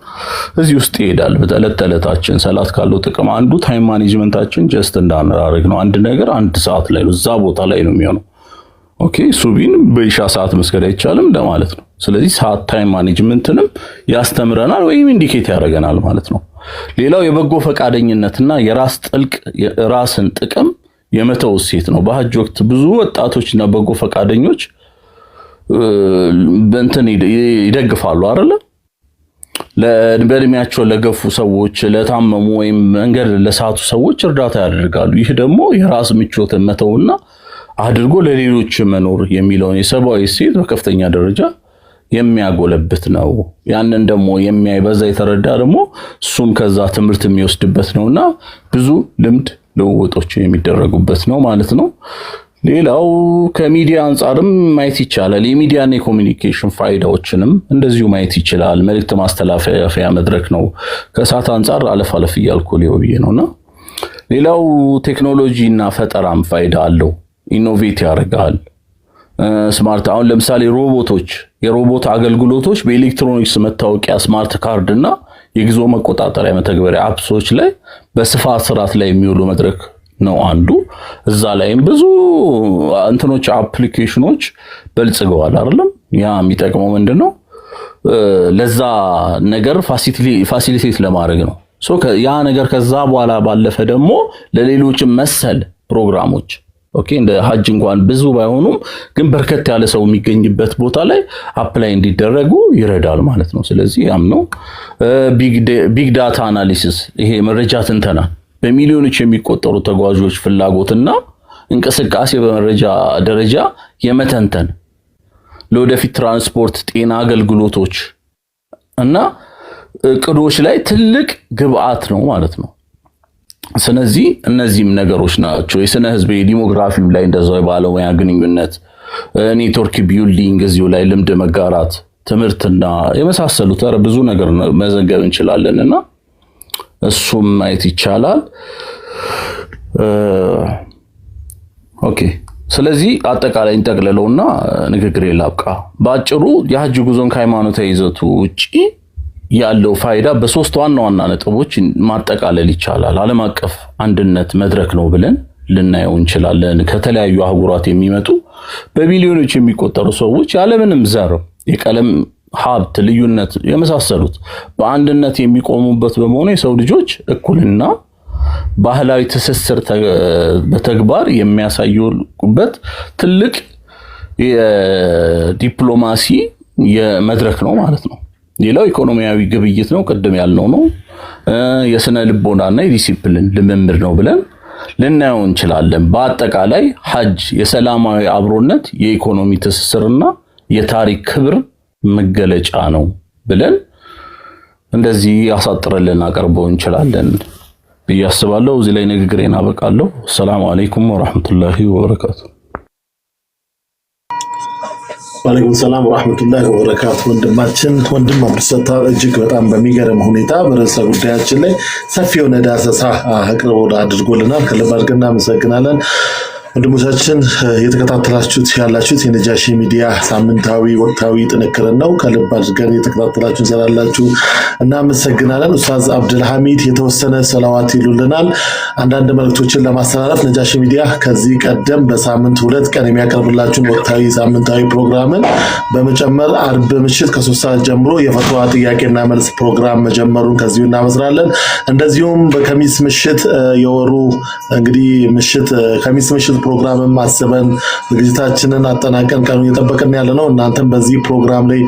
እዚህ ውስጥ ይሄዳል። በዕለት ተዕለታችን ሰላት ካለው ጥቅም አንዱ ታይም ማኔጅመንታችን ጀስት እንዳናደርግ ነው። አንድ ነገር አንድ ሰዓት ላይ ነው፣ እዛ ቦታ ላይ ነው የሚሆነው። ኦኬ ሱቢን በኢሻ ሰዓት መስገድ አይቻልም እንደማለት ነው። ስለዚህ ሰዓት ታይም ማኔጅመንትንም ያስተምረናል ወይም ኢንዲኬት ያደርገናል ማለት ነው። ሌላው የበጎ ፈቃደኝነትና የራስ ጥልቅ ራስን ጥቅም የመተው እሴት ነው። በሐጅ ወቅት ብዙ ወጣቶችና በጎ ፈቃደኞች በእንትን ይደግፋሉ አይደለ? በእድሜያቸው ለገፉ ሰዎች፣ ለታመሙ ወይም መንገድ ለሳቱ ሰዎች እርዳታ ያደርጋሉ። ይህ ደግሞ የራስ ምቾትን መተውና አድርጎ ለሌሎች መኖር የሚለውን የሰብአዊ እሴት በከፍተኛ ደረጃ የሚያጎለብት ነው። ያንን ደግሞ የሚያይ በዛ የተረዳ ደግሞ እሱም ከዛ ትምህርት የሚወስድበት ነውና ብዙ ልምድ ልውውጦች የሚደረጉበት ነው ማለት ነው። ሌላው ከሚዲያ አንጻርም ማየት ይቻላል። የሚዲያና የኮሚኒኬሽን ፋይዳዎችንም እንደዚሁ ማየት ይችላል። መልእክት ማስተላለፊያ መድረክ ነው። ከሰዓት አንጻር አለፍ አለፍ እያልኩ ሊሆን ነውና ሌላው ቴክኖሎጂና ፈጠራም ፋይዳ አለው። ኢኖቬት ያደርጋል። ስማርት አሁን ለምሳሌ ሮቦቶች፣ የሮቦት አገልግሎቶች በኤሌክትሮኒክስ መታወቂያ፣ ስማርት ካርድ እና የጉዞ መቆጣጠሪያ መተግበሪያ አፕሶች ላይ በስፋት ስርዓት ላይ የሚውሉ መድረክ ነው አንዱ። እዛ ላይም ብዙ እንትኖች አፕሊኬሽኖች በልጽገዋል አይደለም? ያ የሚጠቅመው ምንድነው? ለዛ ነገር ፋሲሊቴት ለማድረግ ነው። ያ ነገር ከዛ በኋላ ባለፈ ደግሞ ለሌሎች መሰል ፕሮግራሞች ኦኬ እንደ ሐጅ እንኳን ብዙ ባይሆኑም ግን በርከት ያለ ሰው የሚገኝበት ቦታ ላይ አፕላይ እንዲደረጉ ይረዳል ማለት ነው። ስለዚህ ያም ነው ቢግ ዳታ አናሊሲስ፣ ይሄ መረጃ ትንተና በሚሊዮኖች የሚቆጠሩ ተጓዦች ፍላጎትና እንቅስቃሴ በመረጃ ደረጃ የመተንተን ለወደፊት ትራንስፖርት፣ ጤና አገልግሎቶች እና እቅዶች ላይ ትልቅ ግብአት ነው ማለት ነው። ስለዚህ እነዚህም ነገሮች ናቸው። የስነ ህዝብ ዲሞግራፊም ላይ እንደዛው የባለሙያ ግንኙነት፣ ኔትወርክ ቢልዲንግ፣ እዚሁ ላይ ልምድ መጋራት፣ ትምህርትና የመሳሰሉት ብዙ ነገር መዘገብ እንችላለንና እሱም ማየት ይቻላል። ኦኬ ስለዚህ አጠቃላይ እንጠቅልለውና ንግግር ላብቃ። ባጭሩ የሐጅ ጉዞን ከሃይማኖታዊ ይዘቱ ውጪ ያለው ፋይዳ በሶስት ዋና ዋና ነጥቦች ማጠቃለል ይቻላል። ዓለም አቀፍ አንድነት መድረክ ነው ብለን ልናየው እንችላለን። ከተለያዩ አህጉራት የሚመጡ በሚሊዮኖች የሚቆጠሩ ሰዎች ያለምንም ዘር፣ የቀለም፣ ሀብት ልዩነት የመሳሰሉት በአንድነት የሚቆሙበት በመሆኑ የሰው ልጆች እኩልና ባህላዊ ትስስር በተግባር የሚያሳዩበት ትልቅ የዲፕሎማሲ የመድረክ ነው ማለት ነው። ሌላው ኢኮኖሚያዊ ግብይት ነው፣ ቅድም ያልነው ነው። የስነ ልቦናና የዲሲፕሊን ልምምድ ነው ብለን ልናየው እንችላለን። በአጠቃላይ ሐጅ የሰላማዊ አብሮነት፣ የኢኮኖሚ ትስስርና የታሪክ ክብር መገለጫ ነው ብለን እንደዚህ አሳጥረን ልናቀርበው እንችላለን ብዬ አስባለሁ። እዚህ ላይ ንግግሬን አበቃለሁ። ሰላም አለይኩም ወራህመቱላሂ ወበረካቱ። ወአለይኩም ሰላም ወራህመቱላሂ ወበረካቱ። ወንድም አብዱሰታር እጅግ በጣም በሚገርም ሁኔታ በርዕሰ ጉዳያችን ላይ ሰፊ የሆነ ዳሰሳ አቅርቦ አድርጎልናል። ከልብ አድርገን እናመሰግናለን። ወንድሞቻችን የተከታተላችሁት ያላችሁት የነጃሺ ሚዲያ ሳምንታዊ ወቅታዊ ጥንቅርን ነው። ከልብ አድርገን የተከታተላችሁን ስላላችሁ እናመሰግናለን። ኡስታዝ አብዱል ሐሚድ የተወሰነ ሰላዋት ይሉልናል። አንዳንድ መልእክቶችን ለማስተላለፍ ነጃሺ ሚዲያ ከዚህ ቀደም በሳምንት 2 ቀን የሚያቀርብላችሁን ወቅታዊ ሳምንታዊ ፕሮግራምን በመጨመር አርብ ምሽት ከ3 ሰዓት ጀምሮ የፈትዋ ጥያቄና መልስ ፕሮግራም መጀመሩን ከዚሁ እናመስራለን። እንደዚሁም በከሚስ ምሽት የወሩ እንግዲህ ምሽት ከሚስ ምሽት ፕሮግራም ማሰበን ዝግጅታችንን አጠናቀን ቀኑ እየጠበቅን ያለነው እናንተም በዚህ ፕሮግራም ላይ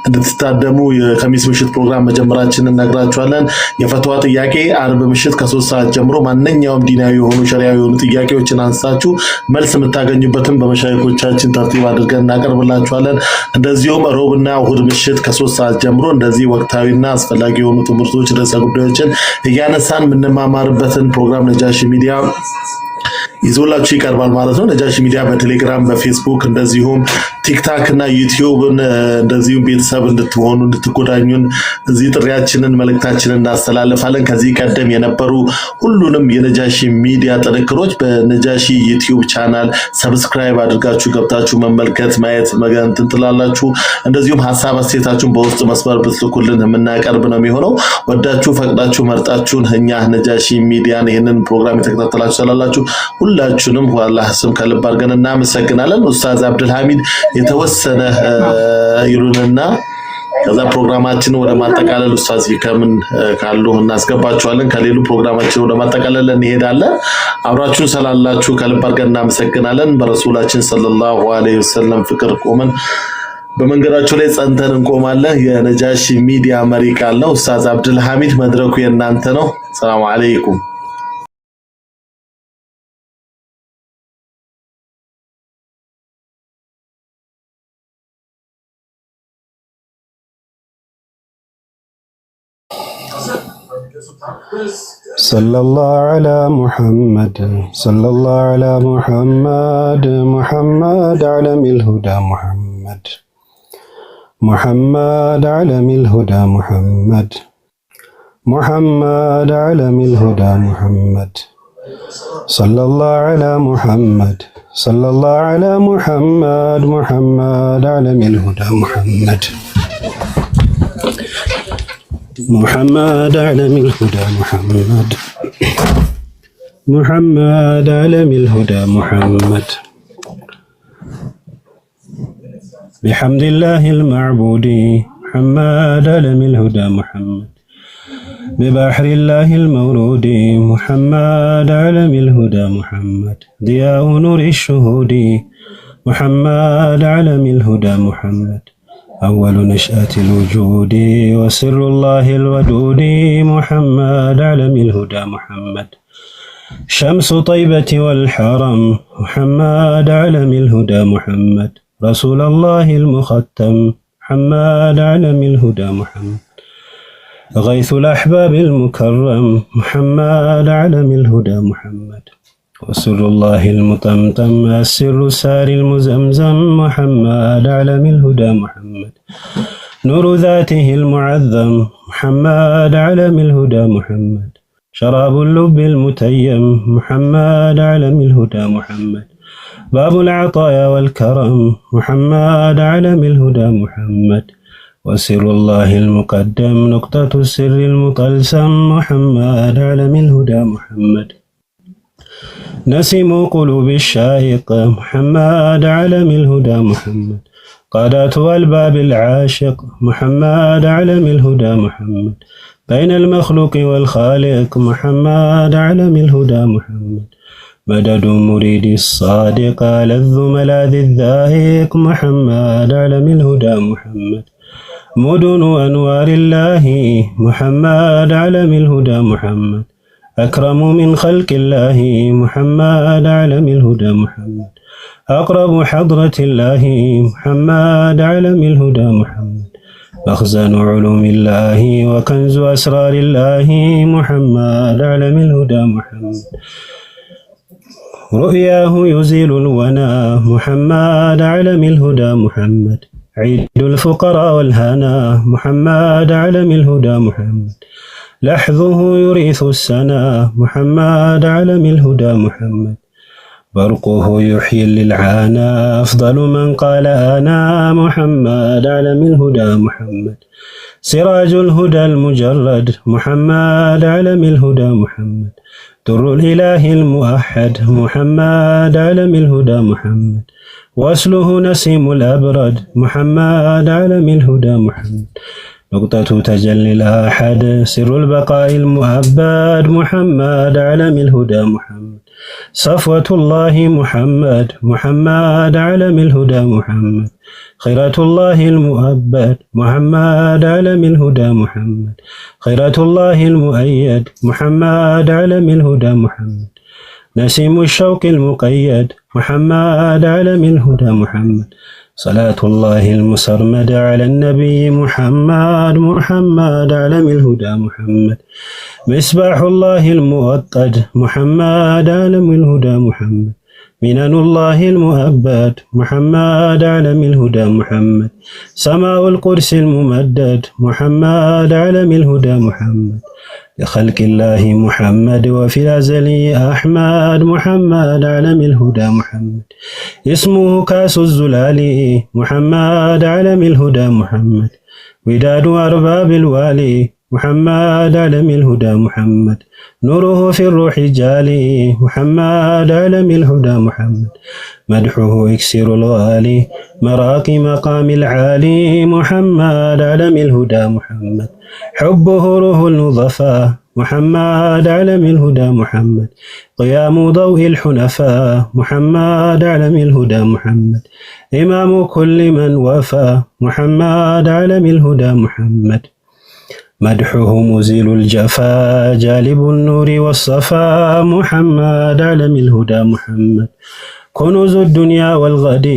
እንድትታደሙ የከሚስ ምሽት ፕሮግራም መጀመራችንን ነግራችኋለን። የፈትዋ ጥያቄ አርብ ምሽት ከ3 ሰዓት ጀምሮ ማንኛውም ዲናዊ የሆኑ ሸሪዓዊ የሆኑ ጥያቄዎችን አንስታችሁ መልስ የምታገኙበትን በመሻይኮቻችን ተርቲብ አድርገን እናቀርብላችኋለን። እንደዚሁም ሮብና እሁድ ምሽት ከ3 ሰዓት ጀምሮ እንደዚህ ወቅታዊና አስፈላጊ የሆኑ ትምህርቶች ርዕሰ ጉዳዮችን እያነሳን የምንማማርበትን ፕሮግራም ነጃሺ ሚዲያ ይዞላችሁ ይቀርባል ማለት ነው። ነጃሺ ሚዲያ በቴሌግራም በፌስቡክ እንደዚሁም ቲክታክ እና ዩቲዩብን እንደዚሁም ቤተሰብ እንድትሆኑ እንድትጎዳኙን እዚህ ጥሪያችንን መልእክታችንን እናስተላልፋለን። ከዚህ ቀደም የነበሩ ሁሉንም የነጃሺ ሚዲያ ጥንቅሮች በነጃሺ ዩቲዩብ ቻናል ሰብስክራይብ አድርጋችሁ ገብታችሁ መመልከት ማየት መገንትን ትላላችሁ። እንደዚሁም ሀሳብ አስተያየታችሁን በውስጥ መስመር ብትልኩልን የምናቀርብ ነው የሚሆነው። ወዳችሁ ፈቅዳችሁ መርጣችሁን እኛ ነጃሺ ሚዲያን ይህንን ፕሮግራም የተከታተላችሁ ስላላችሁ ሁላችሁንም አላህ ስም ከልብ አድርገን እናመሰግናለን። ኡስታዝ አብዱል ሐሚድ የተወሰነ ይሉንና ከዛ ፕሮግራማችን ወደ ማጠቃለል ኡስታዝ ከምን ካሉ እናስገባችኋለን። ከሌሉ ፕሮግራማችን ወደ ማጠቃለል እንሄዳለን። አብራችሁን ስላላችሁ ከልብ አድርገን እናመሰግናለን። በረሱላችን ሰለላሁ ዐለይሂ ወሰለም ፍቅር ቆመን በመንገዳቸው ላይ ጸንተን እንቆማለን። የነጃሺ ሚዲያ መሪ ቃል ነው። ኡስታዝ አብዱል ሐሚድ መድረኩ የእናንተ ነው። ሰላም አለይኩም። صلى الله على محمد صلى الله على محمد محمد علم الهدى محمد محمد علم الهدى محمد محمد علم الهدى محمد صلى الله على محمد صلى الله على محمد محمد علم الهدى محمد محمد علم الهدى محمد محمد علم الهدى محمد بحمد الله المعبود محمد علم الهدى محمد ببحر الله المورود محمد علم الهدى محمد ضياء نور الشهود محمد علم الهدى محمد أول نشأة الوجود وسر الله الودود محمد علم الهدى محمد شمس طيبة والحرم محمد علم الهدى محمد رسول الله المختم محمد علم الهدى محمد غيث الأحباب المكرم محمد علم الهدى محمد وسر الله المطمطم السر السار المزمزم محمد علم الهدى محمد نور ذاته المعظم محمد علم الهدى محمد شراب اللب المتيم محمد علم الهدى محمد باب العطايا والكرم محمد علم الهدى محمد وسر الله المقدم نقطة السر المطلسم محمد علم الهدى محمد نسيم قلوب الشائق محمد علم الهدى محمد قادات الباب العاشق محمد علم الهدى محمد بين المخلوق والخالق محمد علم الهدى محمد مدد مريد الصادق لذ ملاذ الذائق محمد علم الهدى محمد مدن أنوار الله محمد علم الهدى محمد أكرم من خلق الله محمد علم الهدى محمد أقرب حضرة الله محمد علم الهدى محمد مخزن علوم الله وكنز أسرار الله محمد علم الهدى محمد رؤياه يزيل الونا محمد علم الهدى محمد عيد الفقراء والهنا محمد علم الهدى محمد لحظه يريث السنا محمد علم الهدى محمد برقه يحيي للعانا أفضل من قال أنا محمد علم الهدى محمد سراج الهدى المجرد محمد علم الهدى محمد در الإله الموحد محمد علم الهدى محمد وصله نسيم الأبرد محمد علم الهدى محمد نقطة تجلي الأحد سر البقاء المؤبد محمد علم الهدى محمد صفوة الله محمد محمد علم الهدى محمد خيرة الله المؤبد محمد علم الهدى محمد خيرة الله المؤيد محمد علم الهدى محمد نسيم الشوق المقيد محمد علم الهدى محمد صلاة الله المسرمد على النبي محمد محمد علم الهدى محمد مصباح الله الموقد محمد علم الهدى محمد منن الله المؤبد محمد علم الهدى محمد سماء القدس الممدد محمد علم الهدى محمد لخلق الله محمد وفي الأزلي أحمد محمد علم الهدى محمد اسمه كاس الزلال محمد علم الهدى محمد وداد أرباب الوالي محمد علم الهدى محمد نوره في الروح جالي محمد علم الهدى محمد مدحه اكسر الغالي مراقي مقام العالي محمد علم الهدى محمد حبه روح النظفاء محمد علم الهدى محمد قيام ضوء الحنفاء محمد علم الهدى محمد إمام كل من وفى محمد علم الهدى محمد مدحه مزيل الجفا جالب النور والصفا محمد علم الهدى محمد كنوز الدنيا والغد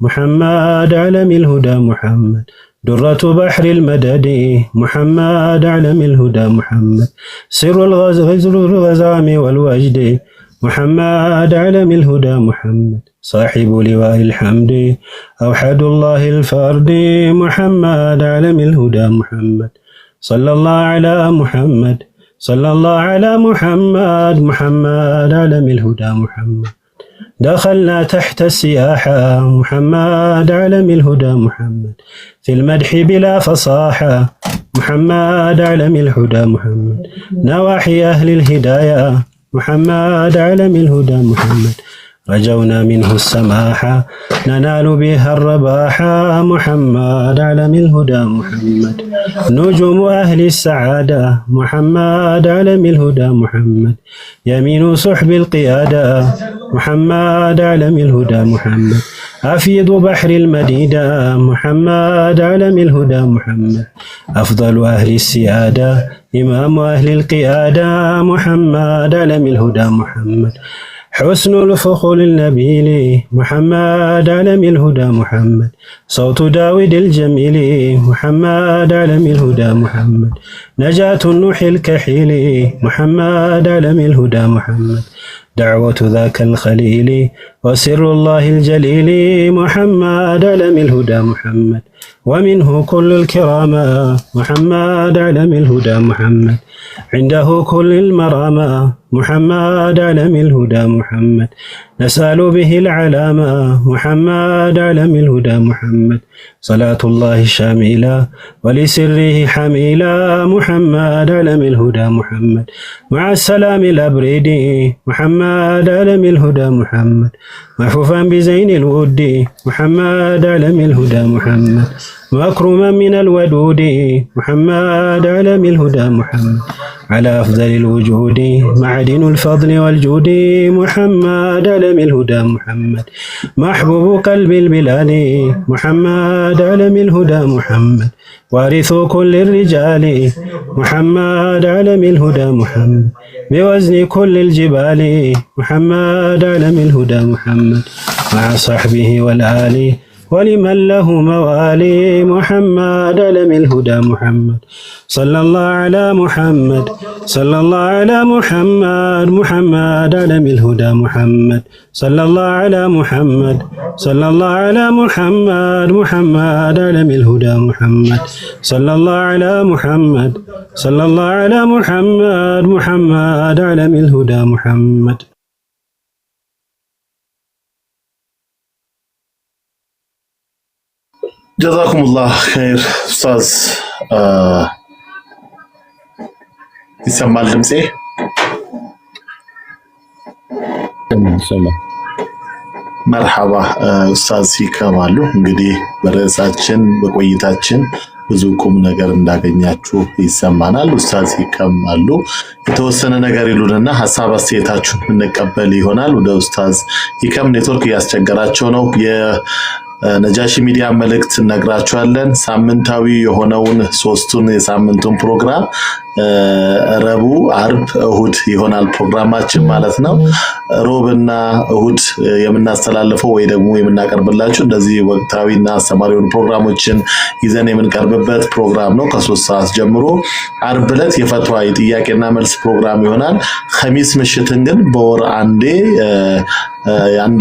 محمد علم الهدى محمد درة بحر المدد محمد علم الهدى محمد سر الغزام والوجد محمد علم الهدى محمد صاحب لواء الحمد أوحد الله الفرد محمد علم الهدى محمد صلى الله على محمد صلى الله على محمد محمد علم الهدى محمد دخلنا تحت السياحة محمد علم الهدى محمد في المدح بلا فصاحة محمد علم الهدى محمد نواحي أهل الهداية محمد علم الهدى محمد رجونا منه السماحة ننال بها الرباحة محمد علم الهدى محمد نجوم أهل السعادة محمد علم الهدى محمد يمين صحب القيادة محمد علم الهدى محمد أفيض بحر المديدة محمد علم الهدى محمد أفضل أهل السيادة إمام أهل القيادة محمد علم الهدى محمد حسن الفخر النبيل محمد علم الهدى محمد صوت داود الجميل محمد علم الهدى محمد نجاة النوح الكحيل محمد علم الهدى محمد دعوة ذاك الخليل وسر الله الجليل محمد علم الهدى محمد ومنه كل الكرامة محمد علم الهدى محمد عنده كل المرامة محمد علم الهدى محمد نسأل به العلامة محمد علم الهدى محمد صلاة الله شاملة ولسره حميلة محمد علم الهدى محمد مع السلام الأبريدي محمد علم الهدى محمد محفوفا بزين الود محمد علم الهدى محمد مكرما من الودود محمد علم الهدى محمد على أفضل الوجود معدن الفضل والجود محمد علم الهدى محمد محبوب قلب البلاد محمد علم الهدى محمد وارث كل الرجال محمد علم الهدى محمد بوزن كل الجبال محمد علم الهدى محمد مع صحبه والآل ولمن له موالي محمد علم الهدى محمد صلى الله على محمد صلى الله على محمد محمد علم الهدى محمد صلى الله على محمد صلى الله على محمد محمد علم الهدى محمد صلى الله على محمد صلى الله على محمد محمد علم الهدى محمد ጀዛኩሙላህ ኸይር ኡስታዝ ይሰማል ድምጼ መርሐባ ኡስታዝ ይከማሉ እንግዲህ በርዕሳችን በቆይታችን ብዙ ቁም ነገር እንዳገኛችሁ ይሰማናል ኡስታዝ ይከማሉ የተወሰነ ነገር ይሉንና ሐሳብ አስተያየታችሁን እንቀበል ይሆናል ወደ ኡስታዝ ይከም ኔትወርክ ያስቸገራቸው ነው ነጃሺ ሚዲያ መልእክት ነግራችኋለን ሳምንታዊ የሆነውን ሶስቱን የሳምንቱን ፕሮግራም ረቡ አርብ እሁድ ይሆናል ፕሮግራማችን ማለት ነው ሮብና እሁድ የምናስተላልፈው ወይ ደግሞ የምናቀርብላችሁ እንደዚህ ወቅታዊና አስተማሪውን ፕሮግራሞችን ይዘን የምንቀርብበት ፕሮግራም ነው ከ3 ሰዓት ጀምሮ አርብ ዕለት የፈትዋ የጥያቄና መልስ ፕሮግራም ይሆናል ኸሚስ ምሽትን ግን በወር አንዴ አንድ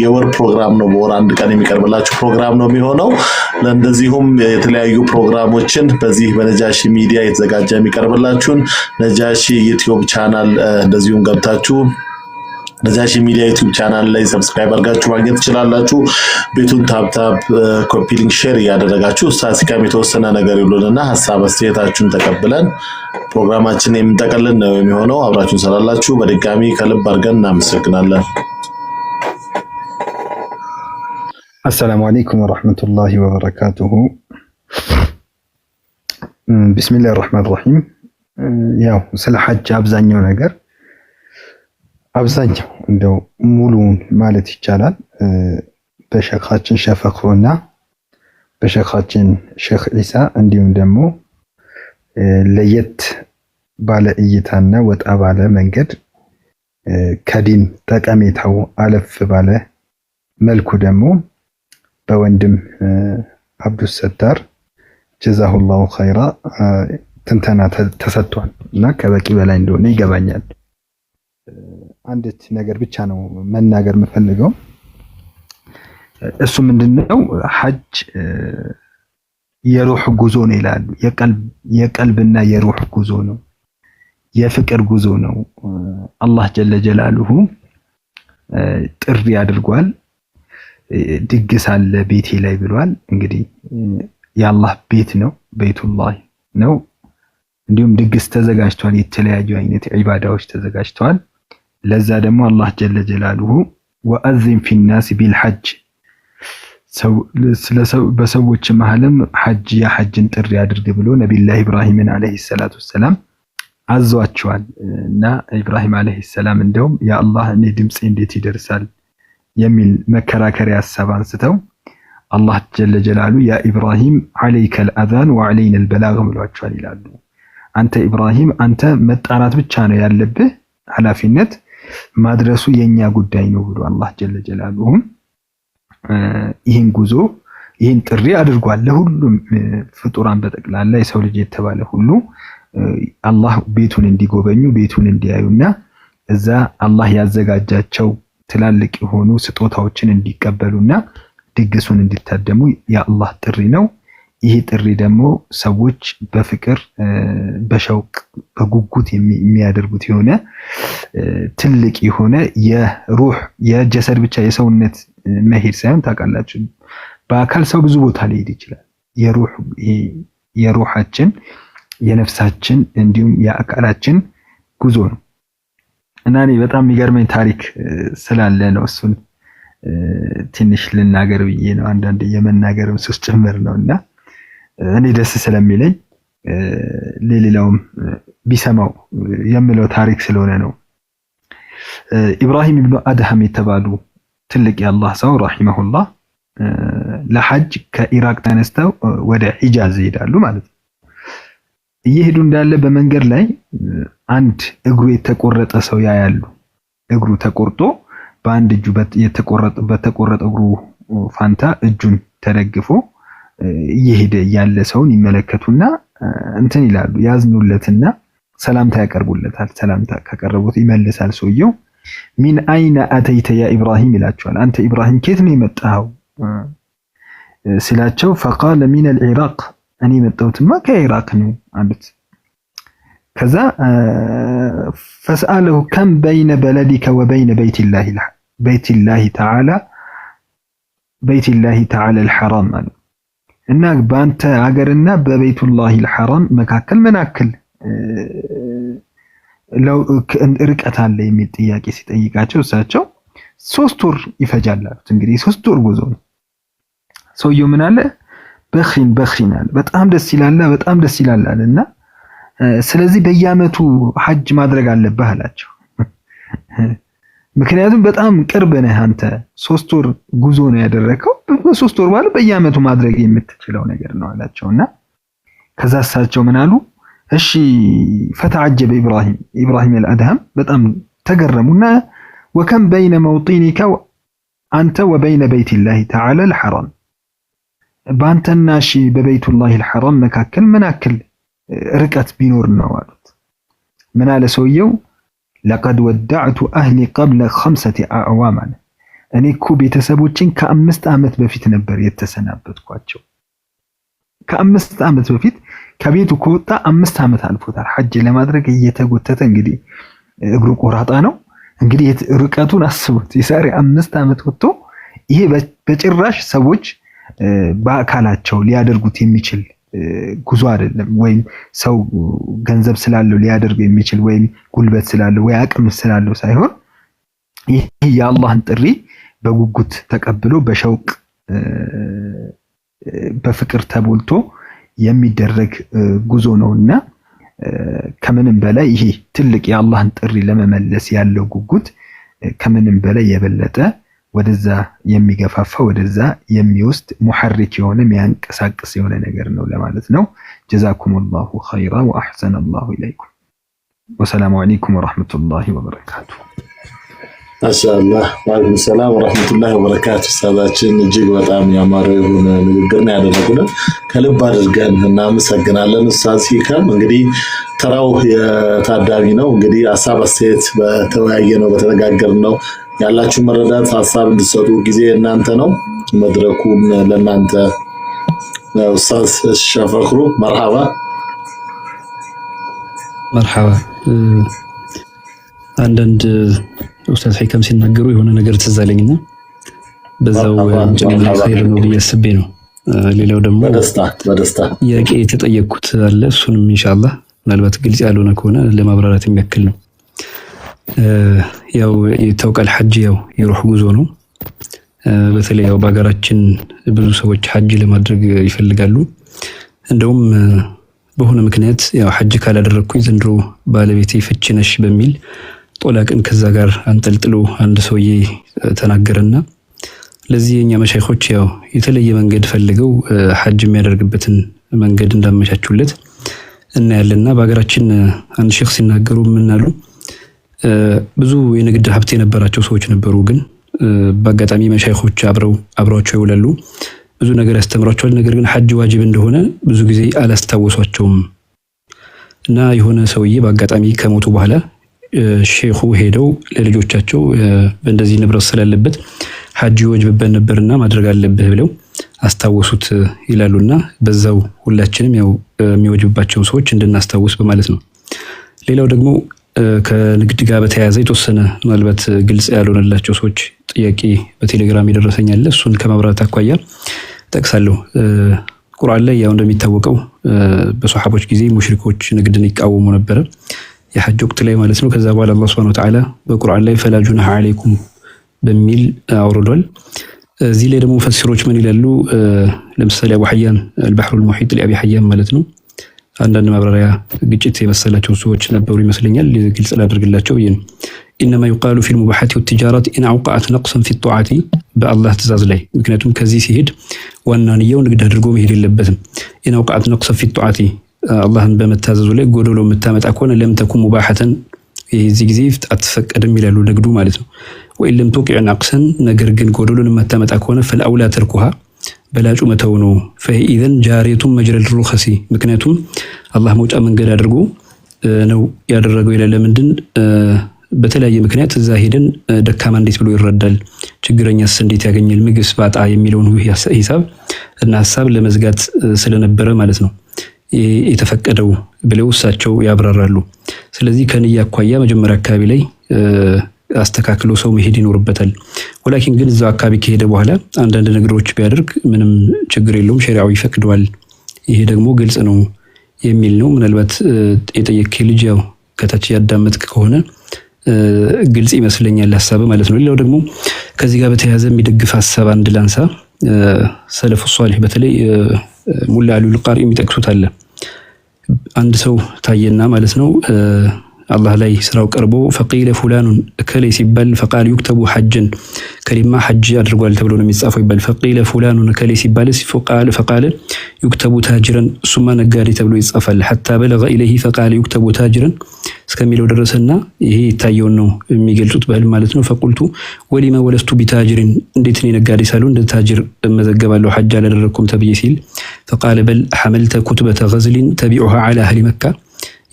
የወር ፕሮግራም ነው በወር አንድ ቀን የሚቀርብላችሁ ፕሮግራም ነው የሚሆነው ለእንደዚሁም የተለያዩ ፕሮግራሞችን በዚህ በነጃሺ ሚዲያ የተዘጋጀ የሚቀርብላችሁን ነጃሺ ዩቲዩብ ቻናል እንደዚሁም ገብታችሁ ነጃሺ ሚዲያ ዩቲዩብ ቻናል ላይ ሰብስክራይብ አድርጋችሁ ማግኘት ትችላላችሁ ቤቱን ታፕታፕ ኮፒ ሊንክ ሼር ያደረጋችሁ ኡስታዝ የተወሰነ ነገር ይሉንና ሐሳብ አስተያየታችሁን ተቀብለን ፕሮግራማችን የምንጠቀልል ነው የሚሆነው አብራችሁን ሰላላችሁ በድጋሚ ከልብ አድርገን እናመሰግናለን السلام عليكم ورحمة الله وبركاته بسم الله الرحمن الرحيم ያው ስለ ሐጅ አብዛኛው ነገር አብዛኛው እንደው ሙሉውን ማለት ይቻላል በሸኻችን ሸፈኽሩና በሸኻችን ሼኽ ኢሳ እንዲሁም ደግሞ ለየት ባለ እይታና ወጣ ባለ መንገድ ከዲን ጠቀሜታው አለፍ ባለ መልኩ ደግሞ በወንድም አብዱስ ሰታር ጀዛሁላሁ ኸይራ ትንተና ተሰጥቷል እና ከበቂ በላይ እንደሆነ ይገባኛል አንዲት ነገር ብቻ ነው መናገር የምፈልገው እሱ ምንድነው ሐጅ የሩህ ጉዞ ነው ይላሉ የቀልብና የሩህ ጉዞ ነው የፍቅር ጉዞ ነው አላህ ጀለ ጀላሉሁ ጥሪ አድርጓል ድግስ አለ ቤቴ ላይ ብሏል እንግዲህ የአላህ ቤት ነው ቤቱላህ ነው እንዲሁም ድግስ ተዘጋጅቷል የተለያዩ አይነት ዒባዳዎች ተዘጋጅተዋል ለዛ ደግሞ አላህ ጀለ ጀላሉሁ ወአዚም ፊናስ ቢልሐጅ በሰዎች መሐልም ሐጅ የሐጅን ጥሪ አድርግ ብሎ ነብዩላህ ኢብራሂምን አለይሂ ሰላቱ ወሰላም አዟቸዋል እና ኢብራሂም አለይሂ ሰላም እንደውም ያ አላህ እኔ ድምጼ እንዴት ይደርሳል የሚል መከራከሪያ ሐሳብ አንስተው አላህ ጀለ ጀላሉ ያ ኢብራሂም አለይከል አዛን ወዐለይነል በላግ ብሏቸዋል ይላሉ አንተ ኢብራሂም አንተ መጣራት ብቻ ነው ያለብህ ኃላፊነት ማድረሱ የኛ ጉዳይ ነው ብሎ አላህ ጀለ ጀላሉ ይህን ጉዞ ይህን ጥሪ አድርጓል ለሁሉም ፍጡራን በጠቅላላ የሰው ልጅ የተባለ ሁሉ አላህ ቤቱን እንዲጎበኙ ቤቱን እንዲያዩና እዛ አላህ ያዘጋጃቸው ትላልቅ የሆኑ ስጦታዎችን እንዲቀበሉና ድግሱን እንዲታደሙ የአላህ ጥሪ ነው ይሄ ጥሪ ደግሞ ሰዎች በፍቅር በሸውቅ በጉጉት የሚያደርጉት የሆነ ትልቅ የሆነ የሩህ የጀሰድ ብቻ የሰውነት መሄድ ሳይሆን ታውቃላችሁ በአካል ሰው ብዙ ቦታ ሊሄድ ይችላል የሩሃችን የነፍሳችን እንዲሁም የአካላችን ጉዞ ነው እና እኔ በጣም የሚገርመኝ ታሪክ ስላለ ነው እሱን ትንሽ ልናገር ብዬ ነው አንዳንድ የመናገርም ሱስ ጭምር ነውና እኔ ደስ ስለሚለኝ ለሌላውም ቢሰማው የምለው ታሪክ ስለሆነ ነው ኢብራሂም ኢብኑ አድሃም የተባሉ ትልቅ የአላህ ሰው ረሂመሁላህ ለሐጅ ከኢራቅ ተነስተው ወደ ሂጃዝ ይሄዳሉ ማለት ነው እየሄዱ እንዳለ በመንገድ ላይ አንድ እግሩ የተቆረጠ ሰው ያያሉ እግሩ ተቆርጦ በአንድ እጁ በተቆረጠ እግሩ ፋንታ እጁን ተደግፎ እየሄደ ያለ ሰውን ይመለከቱና እንትን ይላሉ ያዝኑለትና ሰላምታ ያቀርቡለታል ሰላምታ ካቀረቡት ይመልሳል ሰውየው ሚን አይነ አተይተ ያ ኢብራሂም ይላቸዋል አንተ ኢብራሂም ከየት ነው የመጣኸው ሲላቸው فقال من العراق እኔ መጣሁትማ ከኢራቅ ነው አሉት ከዛ فسأله كم بين بلدك وبين بيت الله تعالى الحرام እና በአንተ ሀገርና በቤቱላሂል ሐራም መካከል ምን ያክል ርቀት አለ የሚል ጥያቄ ሲጠይቃቸው እሳቸው 3 ወር ይፈጃል አሉት። እንግዲህ 3 ወር ጉዞ ነው። ሰውየው ምን አለ በኺን አለ በጣም ደስ ይላል አለና ስለዚህ በየአመቱ ሐጅ ማድረግ አለብህ አላቸው። ምክንያቱም በጣም ቅርብ ነህ አንተ 3 ወር ጉዞ ነው ያደረከው በ3 ወር ማለት በየአመቱ ማድረግ የምትችለው ነገር ነው አላቸውና ከዛ እሳቸው ምን አሉ እሺ فتعجب ኢብራሂም አልአድሃም በጣም ተገረሙና وكم بين موطنك أنت وبين بيت الله تعالى الحرام በአንተና እሺ በቤቱላሂ الحرام መካከል ምን ያክል ርቀት ቢኖር ነው አሉት። ምን አለ ሰውየው لقد ودعت أهلي قبل 5 أعوام እኔ እኮ ቤተሰቦችን ከ5 አመት በፊት ነበር የተሰናበትኳቸው። ከ5 አመት በፊት ከቤቱ ከወጣ 5 አመት አልፎታል። ሐጅ ለማድረግ እየተጎተተ እንግዲህ እግሩ ቆራጣ ነው። እንግዲህ ርቀቱን አስቡት። የዛሬ 5 አመት ወጥቶ ይሄ በጭራሽ ሰዎች በአካላቸው ሊያደርጉት የሚችል ጉዞ አይደለም። ወይም ሰው ገንዘብ ስላለው ሊያደርገው የሚችል ወይም ጉልበት ስላለው ወይ አቅም ስላለው ሳይሆን ይሄ የአላህን ጥሪ በጉጉት ተቀብሎ በሸውቅ በፍቅር ተቦልቶ የሚደረግ ጉዞ ነውና ከምንም በላይ ይሄ ትልቅ የአላህን ጥሪ ለመመለስ ያለው ጉጉት ከምንም በላይ የበለጠ ወደዛ የሚገፋፋ ወደዛ የሚወስድ ሙሐሪክ የሆነ የሚያንቀሳቅስ የሆነ ነገር ነው ለማለት ነው። ጀዛኩሙላሁ ኸይራ ወአሕሰነላሁ ኢለይኩም ወሰላሙ አለይኩም ወራህመቱላሂ ወበረካቱ። ማሻአላህ ወአለይኩም ሰላም ወራህመቱላሂ ወበረካቱ። ኡስታዛችን እጅግ በጣም ያማረ የሆነ ንግግር ነው ያደረጉልን። ከልብ አድርገን እናመሰግናለን። ኡስታዝ ሂካም እንግዲህ ተራው የታዳሚ ነው። እንግዲህ ሀሳብ አስተያየት በተነጋገርነው ያላችሁ መረዳት ሀሳብ እንድትሰጡ ጊዜ እናንተ ነው። መድረኩን ለናንተ ኡስታዝ ሸፈክሩ መርሐባ አንዳንድ ኡስታዝ ሂካም ሲናገሩ የሆነ ነገር ትዝ አለኝና በዛው ጀምላ ኸይር ነው እያስቤ ነው። ሌላው ደግሞ በደስታ ጥያቄ የተጠየቅኩት አለ። እሱንም ኢንሻአላህ ምናልባት ግልጽ ያልሆነ ከሆነ ለማብራራት የሚያክል ነው። ያው የታውቃል ሐጅ ያው የሩህ ጉዞ ነው። በተለይ ያው በአገራችን ብዙ ሰዎች ሐጅ ለማድረግ ይፈልጋሉ። እንደውም በሆነ ምክንያት ያው ሐጅ ካላደረኩኝ ዘንድሮ ባለቤቴ ፍቺ ነሽ በሚል ጦላቅን ከዛ ጋር አንጠልጥሎ አንድ ሰውዬ ተናገረና ለዚህ የኛ መሻይኾች ያው የተለየ መንገድ ፈልገው ሐጅ የሚያደርግበትን መንገድ እንዳመቻቹለት እናያለና በአገራችን አንድ ሼክ ሲናገሩ ምን አሉ? ብዙ የንግድ ሀብት የነበራቸው ሰዎች ነበሩ። ግን በአጋጣሚ መሻይኾች አብረዋቸው ይውላሉ፣ ብዙ ነገር ያስተምሯቸዋል። ነገር ግን ሐጅ ዋጅብ እንደሆነ ብዙ ጊዜ አላስታወሷቸውም እና የሆነ ሰውዬ በአጋጣሚ ከሞቱ በኋላ ሼኹ ሄደው ለልጆቻቸው በእንደዚህ ንብረት ስላለበት ሐጅ ይወጅብበት ነበርና ማድረግ አለብህ ብለው አስታወሱት ይላሉና በዛው ሁላችንም ያው የሚወጅብባቸው ሰዎች እንድናስታውስ በማለት ነው። ሌላው ደግሞ ከንግድ ጋር በተያያዘ የተወሰነ ምናልባት ግልጽ ያልሆነላቸው ሰዎች ጥያቄ በቴሌግራም ይደረሰኛል። እሱን ከማብራራት አኳያ ጠቅሳለሁ። ቁርአን ላይ ያው እንደሚታወቀው በሷሐቦች ጊዜ ሙሽሪኮች ንግድን ይቃወሙ ነበር፣ የሐጅ ወቅት ላይ ማለት ነው። ከዛ በኋላ አላህ ሱብሓነሁ ወተዓላ በቁርአን ላይ ፈላ ጁናሐ ዐለይኩም በሚል አውርዷል። እዚህ ላይ ደግሞ ሙፈሲሮች ምን ይላሉ? ለምሳሌ አቡ ሐያም አልባህሩል ሙሒጥ ለአቢ ሐያም ማለት ነው። አንዳንድ ማብራሪያ ግጭት የመሰላቸው ሰዎች ነበሩ ይመስለኛል። ግልጽ ላደርግላቸው ብዬ ነው። ኢነማ ይቃሉ ፊል ሙባሐቲ ወትጃራት ኢን አውቀዐት ነቅሰን ፊ ጧዓቲ በአላህ ትእዛዝ ላይ። ምክንያቱም ከዚህ ሲሄድ ዋና ንያው ንግድ አድርጎ መሄድ የለበትም። ኢን አውቀዐት ነቅሰን ፊ ጧዓቲ አላህን በመታዘዙ ላይ ጎደሎ የምታመጣ ከሆነ ለም ተኩን ሙባሐተን የዚህ ጊዜ አትፈቀድም ይላሉ ንግዱ ማለት ነው። ወይ ለም ተውቂዕ ነቅሰን ነገር ግን ጎደሎን የማታመጣ ከሆነ ፈልአውላ ተርኩሃ በላጩ መተው ነው። ፈኢዘን ጃሪቱን መጅረል ሩኸሲ ምክንያቱም አላህ መውጫ መንገድ አድርጎ ነው ያደረገው ይላል። ለምንድን በተለያየ ምክንያት እዛ ሄደን ደካማ እንዴት ብሎ ይረዳል፣ ችግረኛስ እንዴት ያገኛል፣ ምግብስ ባጣ የሚለውን ሂሳብ እና ሐሳብ ለመዝጋት ስለነበረ ማለት ነው የተፈቀደው ብለው እሳቸው ያብራራሉ። ስለዚህ ከንያ አኳያ መጀመሪያ አካባቢ ላይ አስተካክሎ ሰው መሄድ ይኖርበታል። ወላኪን ግን እዛው አካባቢ ከሄደ በኋላ አንዳንድ ነገሮች ቢያደርግ ምንም ችግር የለውም፣ ሸሪዓው ይፈቅደዋል። ይሄ ደግሞ ግልጽ ነው የሚል ነው። ምናልባት የጠየቅከኝ ልጅ ያው ከታች ያዳመጥክ ከሆነ ግልጽ ይመስለኛል ሐሳብ ማለት ነው። ሌላው ደግሞ ከዚህ ጋር በተያያዘ የሚደግፍ ሐሳብ አንድ ላንሳ። ሰለፉ ሷሊህ በተለይ ሙላ አሉል ቃሪ የሚጠቅሱት አለ። አንድ ሰው ታየና ማለት ነው አላህ ላይ ስራው ቀርቦ ፈቂለ ፉላኑን ከሌ ሲባል ፈቃል ይክተቡ ሐጅን ከሊማ ሐጅ አድርጓል ተብሎ ነው የሚጻፈው ይባል። ፈቂለ ፉላኑን ከሌ ሲባል ፈቃለ ይክተቡ ታጅረን ሱማ ነጋዴ ተብሎ ይጻፋል። حتى بلغ اليه فقال يكتب تاجرا እስከሚለው ደረሰና ይሄ ይታየውን ነው የሚገልጹት በህል ማለት ነው። ፈቁልቱ ወሊማ ወለስቱ ቢታጅሪን እንዴት ነው ነጋዴ ሳሉ እንደ ታጅር መዘገባለሁ ሐጅ አላደረኩም ተብዬ ሲል فقال بل حملت كتبة غزل تبيعها على اهل مكة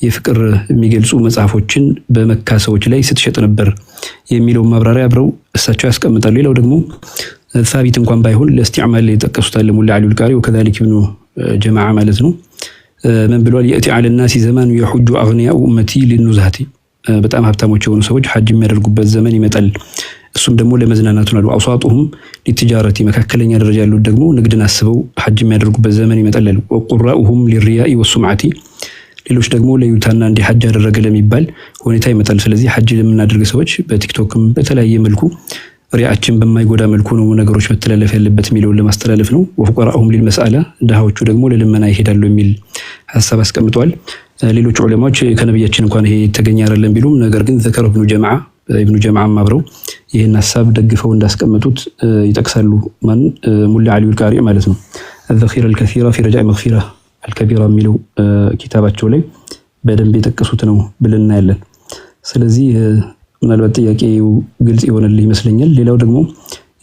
የፍቅር የሚገልጹ መጽሐፎችን በመካ ሰዎች ላይ ስትሸጥ ነበር የሚለው ማብራሪያ አብረው እሳቸው ያስቀምጣሉ። ሌላው ደግሞ ثابت እንኳን ባይሆን ለእስቲዕማል የተጠቀሱታል ሙላ አሉል ቃሪ وكذلك ابن جماعه ማለት ነው። ምን ብሏል? يأتي على الناس زمان يحج أغنياء أمتي للنزهة በጣም ሀብታሞች የሆኑ ሰዎች ሐጅ የሚያደርጉበት ዘመን ይመጣል። እሱም ደግሞ ለመዝናናት ነው። አውሳጡሁም ለትጃረቲ መካከለኛ ደረጃ ያሉት ደግሞ ንግድን አስበው ሐጅ የሚያደርጉበት ዘመን ይመጣል። ወቁራኡሁም للرياء والسمعة ሌሎች ደግሞ ለዩታና እንዲ ሐጅ ያደረገ ለሚባል ሁኔታ ይመጣል። ስለዚህ ሐጅ ለምናደርግ ሰዎች በቲክቶክም በተለያየ መልኩ ሪያችን በማይጎዳ መልኩ ነው ነገሮች መተላለፍ ያለበት የሚለውን ለማስተላለፍ ነው። ወፍቀራኡም ሊልመስአላ ድሃዎቹ ደግሞ ለልመና ይሄዳሉ የሚል ሐሳብ አስቀምጧል። ሌሎች ዑለማዎች ከነብያችን እንኳን ይሄ ተገኘ አይደለም ቢሉም ነገር ግን ዘከረ ኢብኑ ጀማዓ አብረው ይሄን ሐሳብ ደግፈው እንዳስቀምጡት ይጠቅሳሉ። ማን ሙላ አሊዩል ቃሪ ማለት ነው። الذخيرة الكثيرة في رجاء مغفرة الكبيرة የሚለው ኪታባቸው ላይ በደንብ የጠቀሱት ነው ብለና ያለን። ስለዚህ ምናልባት ጥያቄው ግልጽ ይሆንልኝ ይመስለኛል። ሌላው ደግሞ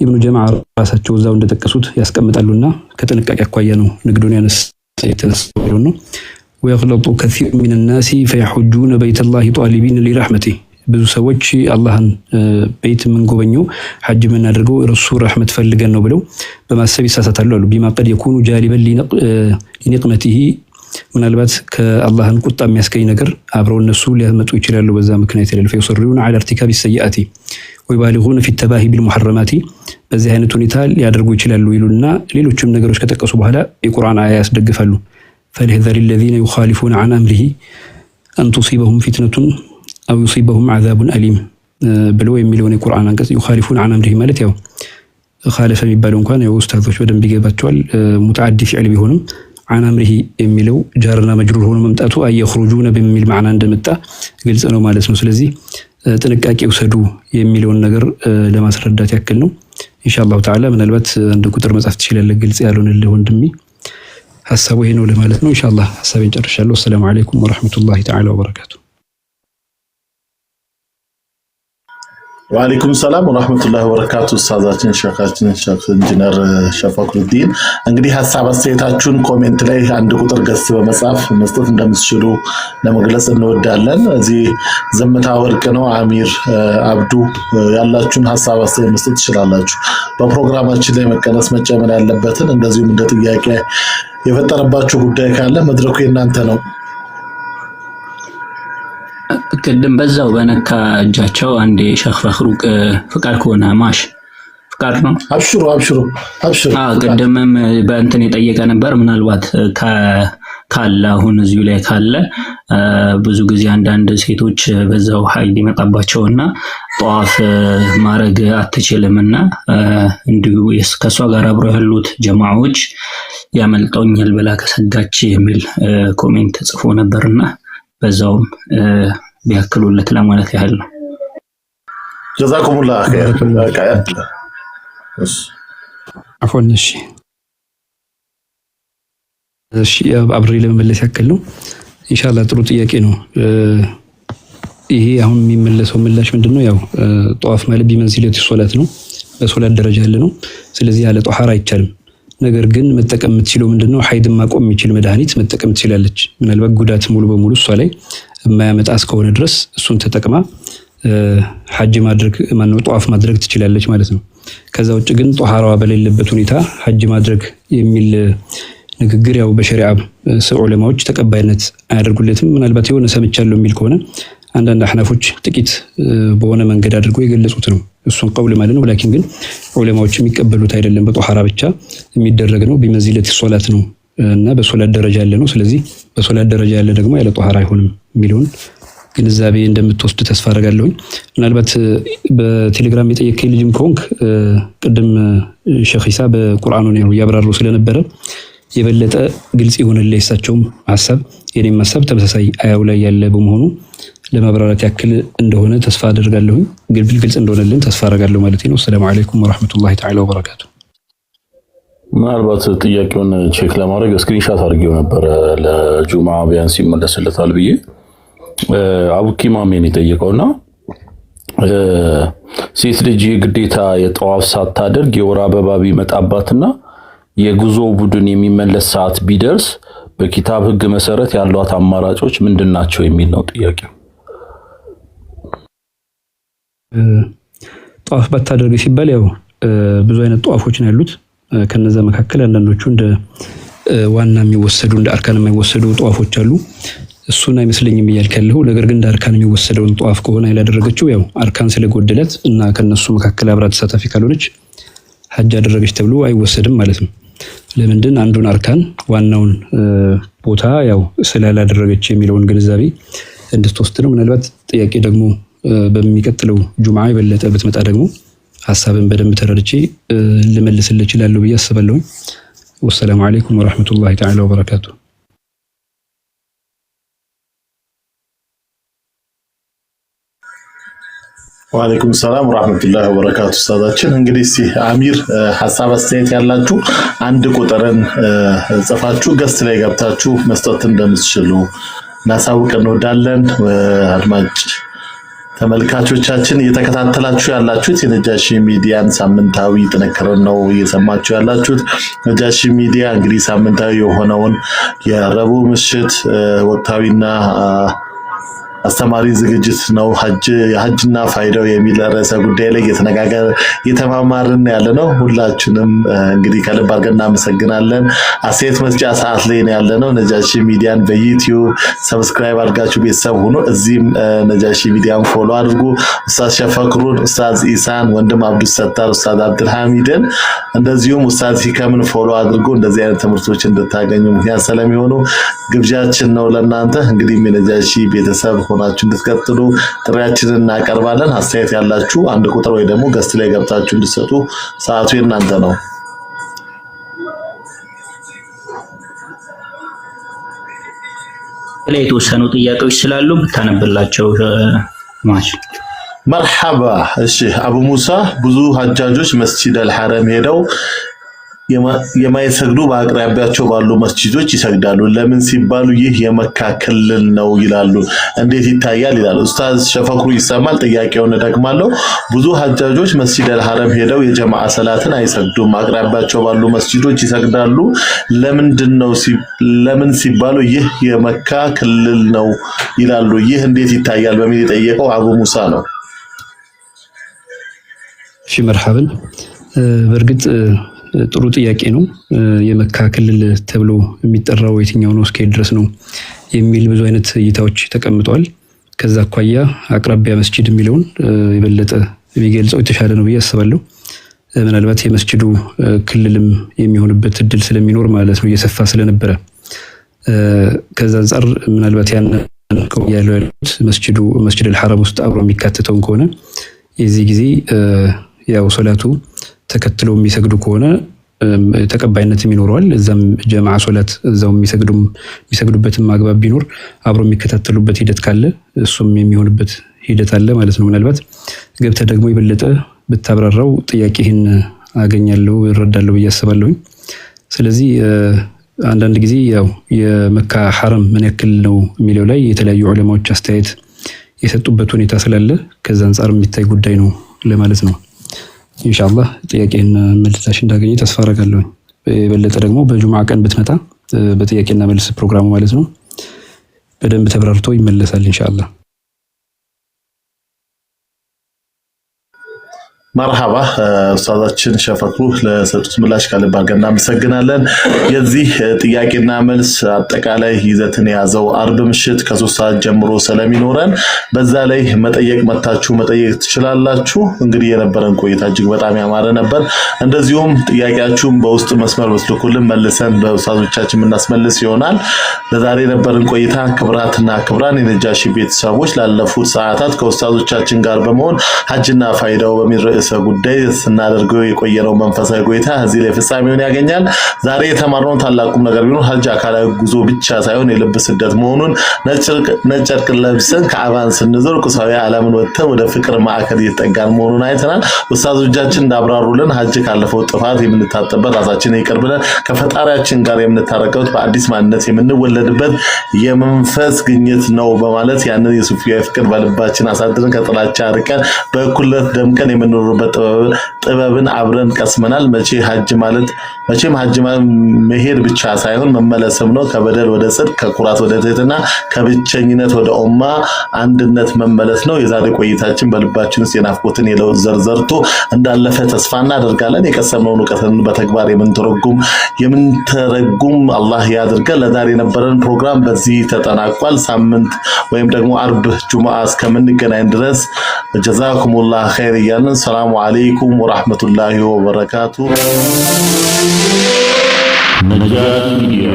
ኢብኑ ጀማዓ ራሳቸው እዛው እንደተጠቀሱት ያስቀምጣሉና ከጥንቃቄ አኳያ ነው ንግዱን የተነሳው ነው። ويغلط كثير من الناس فيحجون بيت الله طالبين لرحمته ብዙ ሰዎች አላህን ቤት መንጎበኙ ሐጅ ምናደርገው ረሱ ረህመት ፈልገን ነው ብለው በማሰብ ይሳሳታሉ አሉ። ቢማ قد يكون جالبا لنقمته ምናልባት ከአላህን ቁጣ የሚያስገኝ ነገር አብረው እነሱ ሊያመጡ ይችላሉ። በዛ ምክንያት ይላል فيصرون على ارتكاب السيئات ويبالغون في التباهي بالمحرمات በዚህ አይነት ሁኔታ ሊያደርጉ ይችላሉ ይሉና ሌሎችም ነገሮች ከተጠቀሱ በኋላ የቁርአን አያ ያስደግፋሉ። فليحذر الذين يخالفون عن امره ان تصيبهم فتنة او يصيبهم عذاب اليم ብለው የሚለውን የቁርአን አንቀጽ يخالفون عن امره ማለት ያው خالف የሚባለው እንኳን ያው ኡስታዞች በደንብ ይገባቸዋል። ሙተዓዲ ፊዕል ቢሆንም عن امره የሚለው ጃርና መጅሩር ሆኖ መምጣቱ አይخرجون በሚል ማዕና እንደመጣ ግልጽ ነው ማለት ነው። ስለዚህ ጥንቃቄ ወሰዱ የሚለውን ነገር ለማስረዳት ያክል ነው። ኢንሻአላህ ተዓላ ምናልባት አንድ ቁጥር መጻፍ ትችላለህ ግልጽ ያልሆነልህ ወንድሜ ሐሳቡ ይሄ ነው ለማለት ነው። ኢንሻአላህ ሐሳቤን ጨርሻለሁ። ሰላም አለይኩም ወራህመቱላሂ ተዓላ ወበረካቱ። ወአለይኩም ሰላም ወራህመቱላሂ ወበረካቱ። ኡስታዛችን ሸኻችን ሼክ ኢንጂነር ሸፋክሩዲን እንግዲህ ሐሳብ አስተያየታችሁን ኮሜንት ላይ አንድ ቁጥር ገጽ በመጻፍ መስጠት እንደምትችሉ ለመግለጽ እንወዳለን። እዚህ ዘመታ ወርቅ ነው አሚር አብዱ ያላችሁን ሐሳብ አስተያየት መስጠት ትችላላችሁ። በፕሮግራማችን ላይ መቀነስ መጨመር ያለበትን እንደዚሁም እንደ ጥያቄ የፈጠረባችሁ ጉዳይ ካለ መድረኩ የናንተ ነው። ቅድም በዛው በነካ እጃቸው አንድ ሼክ ፈኽሩቅ ፍቃድ ከሆነ ማሽ ፍቃድ ነው። አብሽሩ ቅድምም በእንትን የጠየቀ ነበር። ምናልባት ካለ አሁን እዚሁ ላይ ካለ ብዙ ጊዜ አንዳንድ ሴቶች በዛው ኃይል ይመጣባቸውና ጧፍ ማረግ አትችልምና እንዲሁ ከሷ ጋር አብረው ያሉት ጀማዓዎች ያመልጠውኛል ብላ ከሰጋች የሚል ኮሜንት ጽፎ ነበርና በዛውም ቢያክሉለት ለማለት ያህል ነው። ጀዛኩሙላህ ኸይር። አፎን እሺ አብሬ ለመመለስ ያክል ነው። ኢንሻአላህ ጥሩ ጥያቄ ነው። ይሄ አሁን የሚመለሰው ምላሽ ምንድነው? ያው ጧፍ ማለት ቢመንዚለት ሶላት ነው፣ በሶላት ደረጃ ያለ ነው። ስለዚህ ያለ ጧሃራ አይቻልም። ነገር ግን መጠቀም የምትችለው ምንድነው? ሐይድ ማቆም የሚችል መድኃኒት መጠቀም ትችላለች። ምናልባት ጉዳት ሙሉ በሙሉ እሷ ላይ የማያመጣ እስከሆነ ድረስ እሱን ተጠቅማ ሐጅ ማድረግ ጧፍ ማድረግ ትችላለች ማለት ነው። ከዛ ውጭ ግን ጧሃራዋ በሌለበት ሁኔታ ሐጅ ማድረግ የሚል ንግግር ያው በሸሪዓ ዑለማዎች ተቀባይነት አያደርጉለትም። ምናልባት የሆነ ሰምቻለሁ የሚል ከሆነ አንዳንድ አህናፎች ጥቂት በሆነ መንገድ አድርገው የገለጹት ነው እሱን ቀውል ማለት ነው። ولكن ግን ዑለማዎች የሚቀበሉት አይደለም። በጧሃራ ብቻ የሚደረግ ነው። ቢመዚለት ሶላት ነው እና በሶላት ደረጃ ያለ ነው። ስለዚህ በሶላት ደረጃ ያለ ደግሞ ያለ ጧሃራ አይሆንም የሚለውን ግንዛቤ እንደምትወስድ ተስፋ አደርጋለሁ። ምናልባት በቴሌግራም የጠየቀኝ ልጅም ከሆንክ ቅድም ሼኽ ኢሳ በቁርአኑ ነው ያብራሩ ስለነበረ የበለጠ ግልጽ ይሆንልኝ እሳቸውም ሐሳብ የኔም ሐሳብ ተመሳሳይ አያው ላይ ያለ በመሆኑ ለማብራራት ያክል እንደሆነ ተስፋ አደርጋለሁ። ግልጽ እንደሆነልን ተስፋ አደርጋለሁ ማለት ነው። ሰላም አለይኩም ወራህመቱላሂ ተዓላ ወበረካቱ። ምናልባት ጥያቄውን ቼክ ለማድረግ ስክሪንሻት አድርጌው ነበር ለጁማ ቢያንስ ይመለስለታል ብዬ አቡኪ ማሜን የጠየቀውና ሴት ልጅ ግዴታ የጠዋፍ ሳታደርግ የወር አበባ ቢመጣባትና የጉዞ ቡድን የሚመለስ ሰዓት ቢደርስ በኪታብ ህግ መሰረት ያሏት አማራጮች ምንድናቸው የሚል ነው ጥያቄው። ጠዋፍ ባታደርግ ሲባል ያው ብዙ አይነት ጠዋፎች ነው ያሉት። ከነዛ መካከል አንዳንዶቹ እንደ ዋና የሚወሰዱ እንደ አርካን የማይወሰዱ ጠዋፎች አሉ። እሱን አይመስለኝም እያልከለሁ። ነገር ግን እንደ አርካን የሚወሰደውን ጠዋፍ ከሆነ ያላደረገችው ያው አርካን ስለጎደለት እና ከነሱ መካከል አብራ ተሳታፊ ካልሆነች ሐጅ አደረገች ተብሎ አይወሰድም ማለት ነው። ለምንድን አንዱን አርካን ዋናውን ቦታ ያው ስላላደረገች የሚለውን ግንዛቤ እንድትወስድ ነው። ምናልባት ጥያቄ ደግሞ በሚቀጥለው ጁምዓ የበለጠ ብትመጣ ደግሞ ሐሳብን በደንብ ተረድቼ ልመልስልህ እችላለሁ ብዬ አስባለሁ። ወሰላሙ አለይኩም ወራህመቱላሂ ተዓላ ወበረካቱ። ወአለይኩም ሰላም ወራህመቱላሂ ወበረካቱ። ኡስታዛችን እንግዲህ እስቲ አሚር ሐሳብ አስተያየት ያላችሁ አንድ ቁጥርን ጽፋችሁ ገስት ላይ ገብታችሁ መስጠት እንደምትችሉ እናሳውቅ እንወዳለን። አድማጭ ተመልካቾቻችን እየተከታተላችሁ ያላችሁት የነጃሺ ሚዲያን ሳምንታዊ ጥንቅርን ነው እየሰማችሁ ያላችሁት። ነጃሺ ሚዲያ እንግዲህ ሳምንታዊ የሆነውን የረቡዕ ምሽት ወቅታዊና አስተማሪ ዝግጅት ነው። የሐጅና ፋይዳው የሚል ርዕሰ ጉዳይ ላይ እየተማማርን ያለ ነው። ሁላችንም እንግዲህ ከልብ አድርገን እናመሰግናለን። አስተያየት መስጫ ሰዓት ላይ ያለ ነው። ነጃሺ ሚዲያን በዩቲዩብ ሰብስክራይብ አድርጋችሁ ቤተሰብ ሆኖ እዚህም ነጃሺ ሚዲያን ፎሎ አድርጉ። ኡስታዝ ሸፈክሩን፣ ኡስታዝ ኢሳን፣ ወንድም አብዱ ሰታር፣ ኡስታዝ አብዱል ሐሚድን እንደዚሁም ኡስታዝ ሂከምን ፎሎ አድርጉ። እንደዚህ አይነት ትምህርቶች እንድታገኙ ምክንያት ስለሚሆኑ ግብዣችን ነው ለእናንተ። እንግዲህ የነጃሺ ቤተሰብ ሆናችሁ እንድትቀጥሉ ጥሪያችንን እናቀርባለን። አስተያየት ያላችሁ አንድ ቁጥር ወይ ደግሞ ገስት ላይ ገብታችሁ እንድትሰጡ ሰዓቱ የእናንተ ነው። ላይ የተወሰኑ ጥያቄዎች ስላሉ ብታነብላቸው ማሽ መርሐባ። እሺ አቡ ሙሳ ብዙ ሐጃጆች መስጂድ አልሐረም ሄደው የማይሰግዱ በአቅራቢያቸው ባሉ መስጂዶች ይሰግዳሉ። ለምን ሲባሉ ይህ የመካ ክልል ነው ይላሉ። እንዴት ይታያል ይላል። ኡስታዝ ሸፈክሩ ይሰማል? ጥያቄውን ደግማለሁ። ብዙ ሐጃጆች መስጂድ አልሐረም ሄደው የጀማዓ ሰላትን አይሰግዱም፣ አቅራቢያቸው ባሉ መስጂዶች ይሰግዳሉ። ለምን ሲባሉ ይህ የመካ ክልል ነው ይላሉ። ይህ እንዴት ይታያል በሚል የጠየቀው አቡ ሙሳ ነው። እሺ መርሐብን። በእርግጥ ጥሩ ጥያቄ ነው። የመካ ክልል ተብሎ የሚጠራው የትኛው ነው እስከ ድረስ ነው የሚል ብዙ አይነት እይታዎች ተቀምጧል። ከዛ አኳያ አቅራቢያ መስጂድ የሚለውን የበለጠ ቢገልጸው የተሻለ ነው ብዬ አስባለሁ። ምናልባት የመስጂዱ ክልልም የሚሆንበት እድል ስለሚኖር ማለት ነው እየሰፋ ስለነበረ ከዛ አንፃር ምናልባት ያን ያለው መስጂድ አልሐረም ውስጥ አብሮ የሚካተተው ከሆነ የዚህ ጊዜ ያው ሶላቱ ተከትሎ የሚሰግዱ ከሆነ ተቀባይነትም ይኖረዋል። እዛም ጀማዓ ሶላት እዛው የሚሰግዱበትም አግባብ ቢኖር አብሮ የሚከታተሉበት ሂደት ካለ እሱም የሚሆንበት ሂደት አለ ማለት ነው። ምናልባት ገብተህ ደግሞ የበለጠ ብታብራራው ጥያቄህን አገኛለሁ እረዳለሁ ብዬ አስባለሁ። ስለዚህ አንዳንድ ጊዜ ያው የመካ ሐረም ምን ያክል ነው የሚለው ላይ የተለያዩ ዑለማዎች አስተያየት የሰጡበት ሁኔታ ስላለ ከዛ አንፃር የሚታይ ጉዳይ ነው ለማለት ነው። ኢንሻአላህ ጥያቄን መልሳሽ እንዳገኘ ተስፋ አደርጋለሁ። በበለጠ ደግሞ በጁምዓ ቀን ብትመጣ በጥያቄና መልስ ፕሮግራሙ ማለት ነው በደንብ ተብራርቶ ይመለሳል ኢንሻአላህ። مرحبا ኡስታዛችን ሸፈክሩ ለሰጡት ምላሽ ከልብ አድርገን እናመሰግናለን። የዚህ ጥያቄና መልስ አጠቃላይ ይዘትን ያዘው አርብ ምሽት ከ3 ሰዓት ጀምሮ ስለሚኖረን በዛ ላይ መጠየቅ ትችላላችሁ። እንግዲህ የነበረን ቆይታ እጅግ በጣም ያማረ ነበር። እንደዚሁም ጥያቄያችሁን በውስጥ መስመር ወስልኩልን መልሰን በኡስታዞቻችን እናስመልስ ይሆናል። ለዛሬ የነበረን ቆይታ ክብራትና ክብራን የነጃሺ ቤተሰቦች ላለፉት ሰዓታት ከኡስታዞቻችን ጋር በመሆን ሐጅና ፋይዳው በሚል ጉዳይ ስናደርገው የቆየነው መንፈሳዊ ቆይታ እዚህ ላይ ፍጻሜውን ያገኛል። ዛሬ የተማርነው ታላቁም ነገር ቢሆን ሐጅ አካላዊ ጉዞ ብቻ ሳይሆን የልብ ስደት መሆኑን ነጭ ጨርቅ ለብሰን ከአባን ስንዞር ቁሳዊ ዓለምን ወጥተን ወደ ፍቅር ማዕከል እየተጠጋን መሆኑን አይተናል። ኡስታዞቻችን እንዳብራሩልን ሐጅ ካለፈው ጥፋት የምንታጠበት ራሳችንን ይቅር ብለን ከፈጣሪያችን ጋር የምንታረቀው በአዲስ ማንነት የምንወለድበት የመንፈስ ግኝት ነው በማለት ያንን የሱፊያ ፍቅር በልባችን አሳድረን ከጥላቻ ርቀን በእኩልነት ደምቀን የምንኖርበት ጥበብን አብረን ቀስመናል። መቼም ሐጅ ማለት መሄድ ብቻ ሳይሆን መመለስም ነው። ከበደል ወደ ጽድቅ፣ ከኩራት ወደ ትህትና፣ ከብቸኝነት ወደ ኡማ አንድነት መመለስ ነው። የዛሬ ቆይታችን በልባችን ውስጥ የናፍቆትን የለውጥ ዘር ዘርቶ እንዳለፈ ተስፋ እናደርጋለን። የቀሰምነውን ዕውቀትን በተግባር የምንተረጉም አላህ ያድርገን። ለዛሬ የነበረን ፕሮግራም በዚህ ተጠናቋል። ሳምንት ወይም ደግሞ አርብ ጁምዓ እስከምንገናኝ ድረስ ጀዛኩሙላህ ኸይር እያልን ሰላሙ አለይኩም ወራህመቱላሂ ወበረካቱ። ነጃሺ ሚዲያ